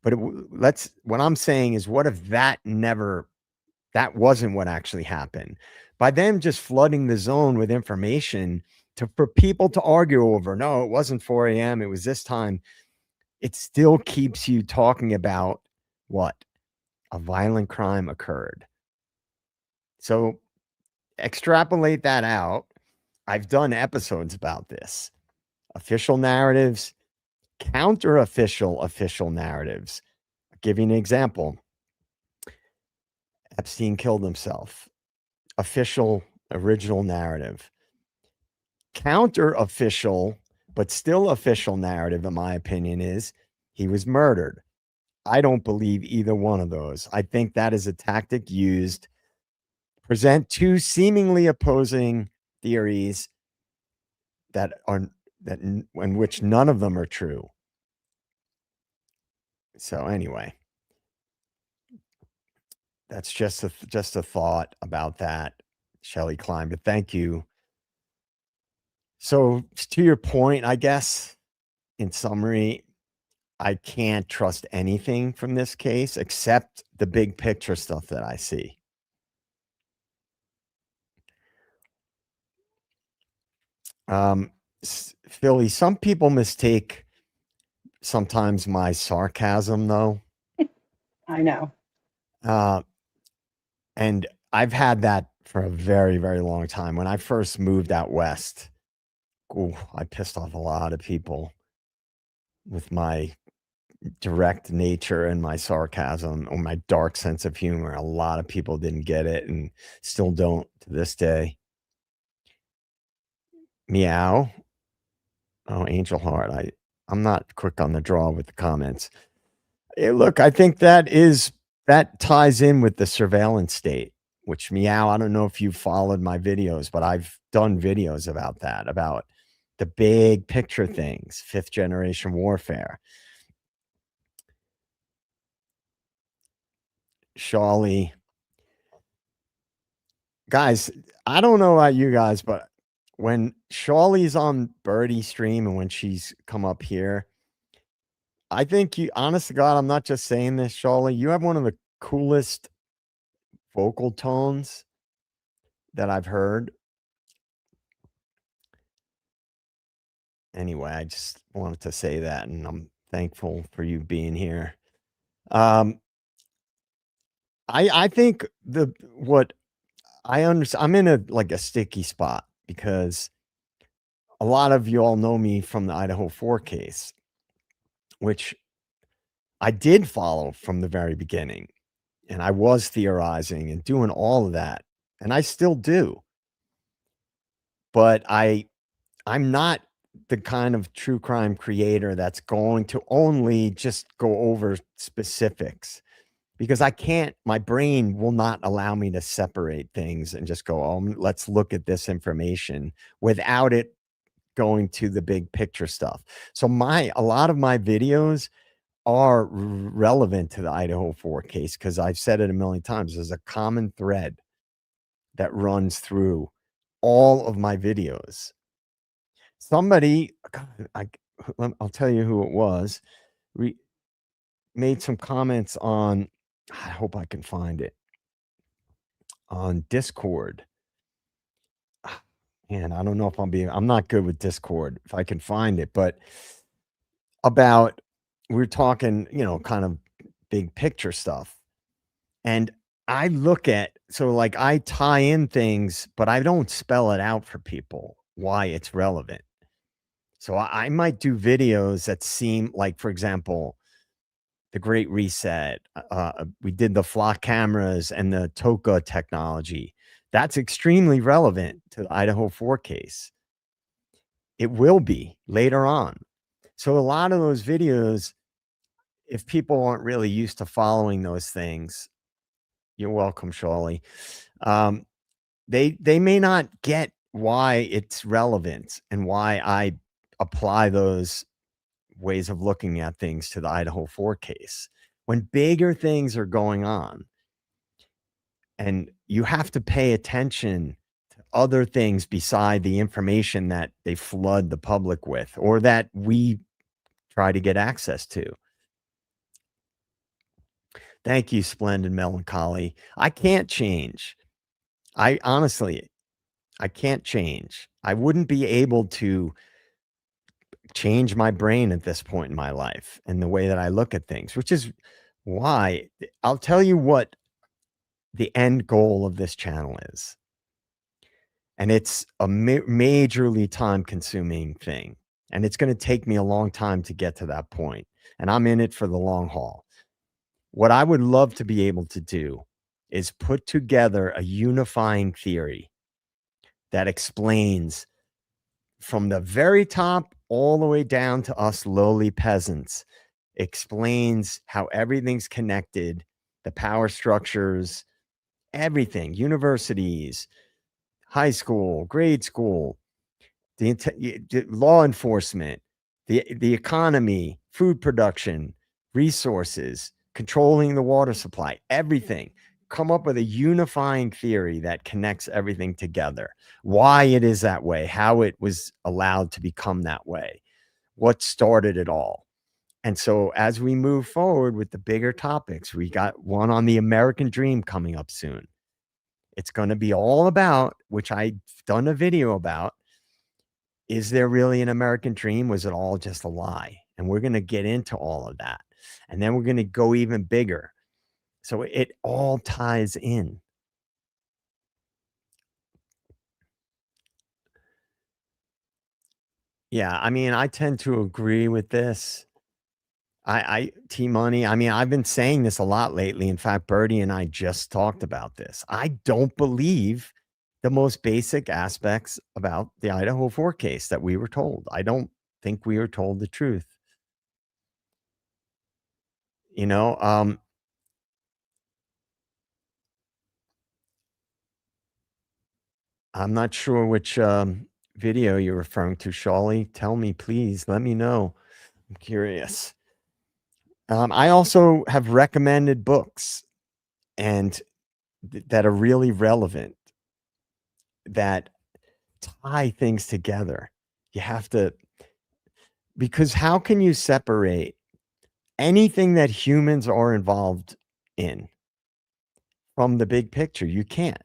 But what I'm saying is, what if that wasn't what actually happened? By them just flooding the zone with information for people to argue over, no, it wasn't 4 a.m., it was this time, it still keeps you talking about what? A violent crime occurred. So extrapolate that out. I've done episodes about this. Official narratives, counter-official narratives. I'll give you an example. Epstein killed himself. Official, original narrative. Counter official, but still official narrative, in my opinion, is he was murdered. I don't believe either one of those. I think that is a tactic used to present two seemingly opposing theories that in which none of them are true. So anyway, that's just a thought about that, Shelley Klein. But thank you. So to your point, I guess, in summary, I can't trust anything from this case except the big picture stuff that I see. Philly, some people mistake sometimes my sarcasm, though. I know. And I've had that for a very, very long time. When I first moved out west, I pissed off a lot of people with my direct nature and my sarcasm or my dark sense of humor. A lot of people didn't get it and still don't to this day. Meow. Oh, Angel Heart. I'm not quick on the draw with the comments. Hey, look, I think that ties in with the surveillance state, which Meow, I don't know if you followed my videos, but I've done videos about that, about the big picture things, 5th generation warfare. Shawley. Guys, I don't know about you guys, but when Shawley's on Birdie stream and when she's come up here, I think you, honest to God, I'm not just saying this, Shawley, you have one of the coolest vocal tones that I've heard. Anyway, I just wanted to say that, and I'm thankful for you being here. I think what I understand, I'm in a sticky spot because a lot of you all know me from the Idaho 4 case, which I did follow from the very beginning. And I was theorizing and doing all of that. And I still do. But I'm not the kind of true crime creator that's going to only just go over specifics, because I can't, my brain will not allow me to separate things and just go, oh, let's look at this information without it going to the big picture stuff. So a lot of my videos are relevant to the Idaho 4 case because I've said it a million times. There's a common thread that runs through all of my videos. Somebody, I'll tell you who it was, made some comments on, I hope I can find it, on Discord. And I don't know if I'm not good with Discord, if I can find it, but about, we're talking, kind of big picture stuff. And I look at, I tie in things, but I don't spell it out for people why it's relevant. So I might do videos that seem like, for example, the Great Reset. We did the flock cameras and the TOCA technology. That's extremely relevant to the Idaho 4 case. It will be later on. So a lot of those videos, if people aren't really used to following those things, you're welcome, Shawley. They may not get why it's relevant and why I apply those ways of looking at things to the Idaho 4 case. When bigger things are going on, and you have to pay attention to other things beside the information that they flood the public with or that we try to get access to. Thank you, Splendid Melancholy. I can't change. I can't change. I wouldn't be able to change my brain at this point in my life and the way that I look at things, which is why I'll tell you what the end goal of this channel is. And it's a majorly time consuming thing. And it's going to take me a long time to get to that point. And I'm in it for the long haul. What I would love to be able to do is put together a unifying theory that explains from the very top all the way down to us lowly peasants, explains how everything's connected, the power structures, everything, universities, high school, grade school, the law enforcement, the economy, food production, resources, controlling the water supply, everything. Come up with a unifying theory that connects everything together. Why it is that way, how it was allowed to become that way, what started it all. And so as we move forward with the bigger topics, we got one on the American dream coming up soon. It's going to be all about, which I've done a video about, is there really an American dream? Was it all just a lie? And we're going to get into all of that. And then we're going to go even bigger. So it all ties in. Yeah, I mean, I tend to agree with this. T-Money, I mean, I've been saying this a lot lately. In fact, Bertie and I just talked about this. I don't believe the most basic aspects about the Idaho 4 case that we were told. I don't think we were told the truth. You know, I'm not sure which video you're referring to, Shawley. Tell me, please. Let me know. I'm curious. I also have recommended books and that are really relevant, that tie things together. You have to, because how can you separate anything that humans are involved in from the big picture? You can't,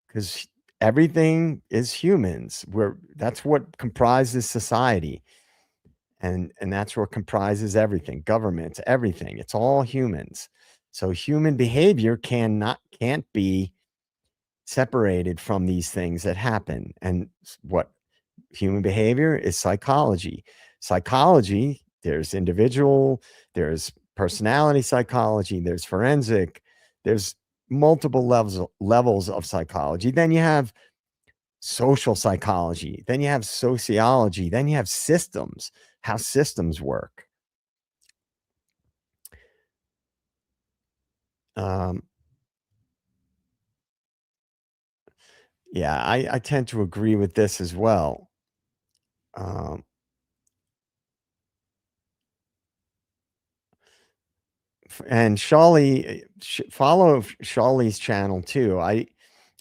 because everything is humans. That's what comprises society. And that's what comprises everything, governments, everything. It's all humans. So human behavior can't be separated from these things that happen. And what human behavior is psychology. Psychology, there's individual, there's personality psychology, there's forensic, there's multiple levels of psychology. Then you have social psychology, then you have sociology, then you have systems, how systems work. Yeah, I tend to agree with this as well. And Shawley, follow Shawley's channel too. I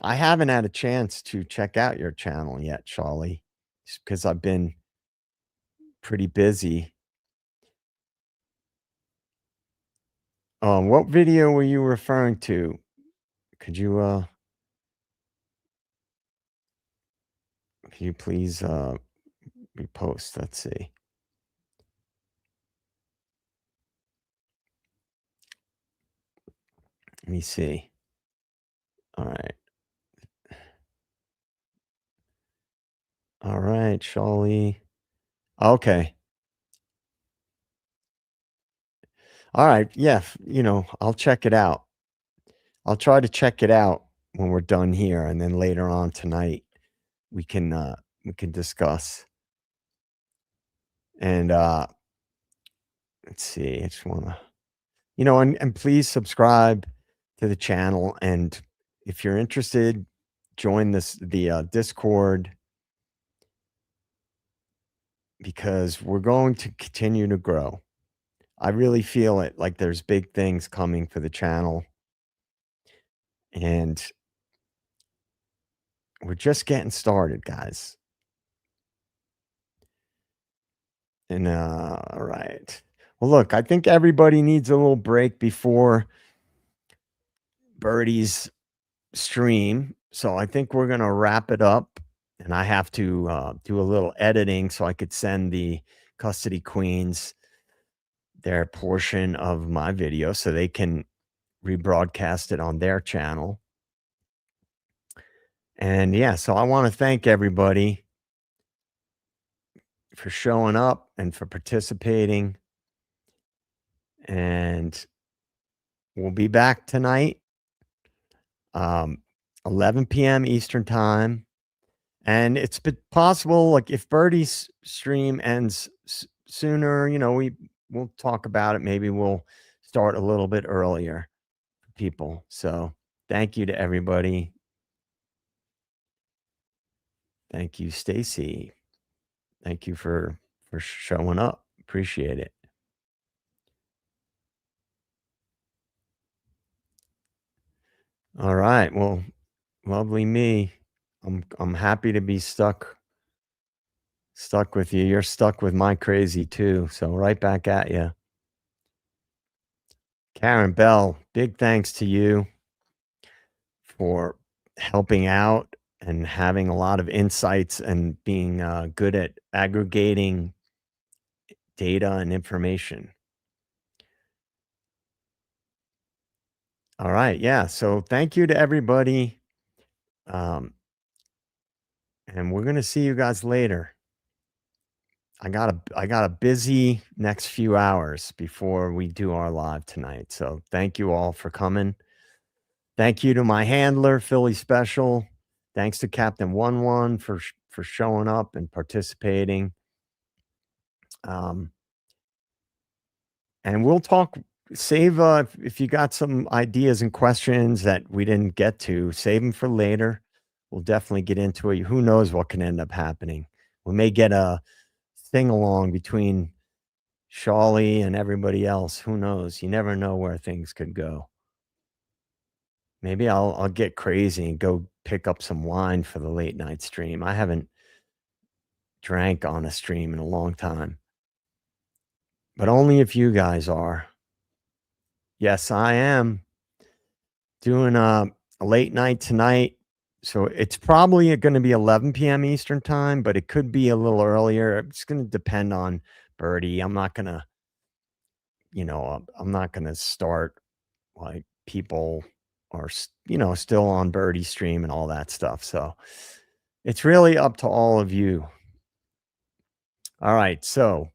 haven't had a chance to check out your channel yet, Shawley, because I've been pretty busy. What video were you referring to? Could you please repost? Let's see. Let me see. All right. All right, Shawley. Okay. All right. Yeah, I'll check it out. I'll try to check it out when we're done here, and then later on tonight we can discuss. And let's see. I just want to, and please subscribe to the channel. And if you're interested, join the Discord, because we're going to continue to grow. I really feel it, like there's big things coming for the channel, and we're just getting started, guys. And all right. Well, look, I think everybody needs a little break before Bertie's stream. So I think we're going to wrap it up. And I have to do a little editing so I could send the custody queens their portion of my video so they can rebroadcast it on their channel. And yeah, so I want to thank everybody for showing up and for participating. And we'll be back tonight 11 p.m. Eastern time. And it's possible, like if Birdie's stream ends sooner, you know, we'll talk about it. Maybe we'll start a little bit earlier for people. So thank you to everybody. Thank you, Stacy. Thank you for showing up. Appreciate it. All right. Well, lovely me. I'm happy to be stuck with you. You're stuck with my crazy too. So right back at you. Karen Bell, big thanks to you for helping out and having a lot of insights and being good at aggregating data and information. All right. Yeah. So thank you to everybody. And we're going to see you guys later. I got a busy next few hours before we do our live tonight. So thank you all for coming. Thank you to my handler, Philly Special. Thanks to Captain 11 for showing up and participating. And we'll talk. Save if you got some ideas and questions that we didn't get to, save them for later. We'll definitely get into it. Who knows what can end up happening? We may get a sing along between Shawley and everybody else. Who knows? You never know where things could go. Maybe I'll get crazy and go pick up some wine for the late night stream. I haven't drank on a stream in a long time. But only if you guys are. Yes, I am doing a late night tonight. So it's probably going to be 11 p.m. Eastern time, but it could be a little earlier. It's going to depend on Birdie. I'm not going to, I'm not going to start like people are, still on Birdie stream and all that stuff. So it's really up to all of you. All right. So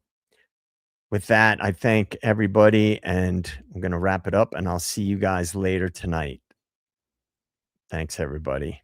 with that, I thank everybody, and I'm going to wrap it up, and I'll see you guys later tonight. Thanks, everybody.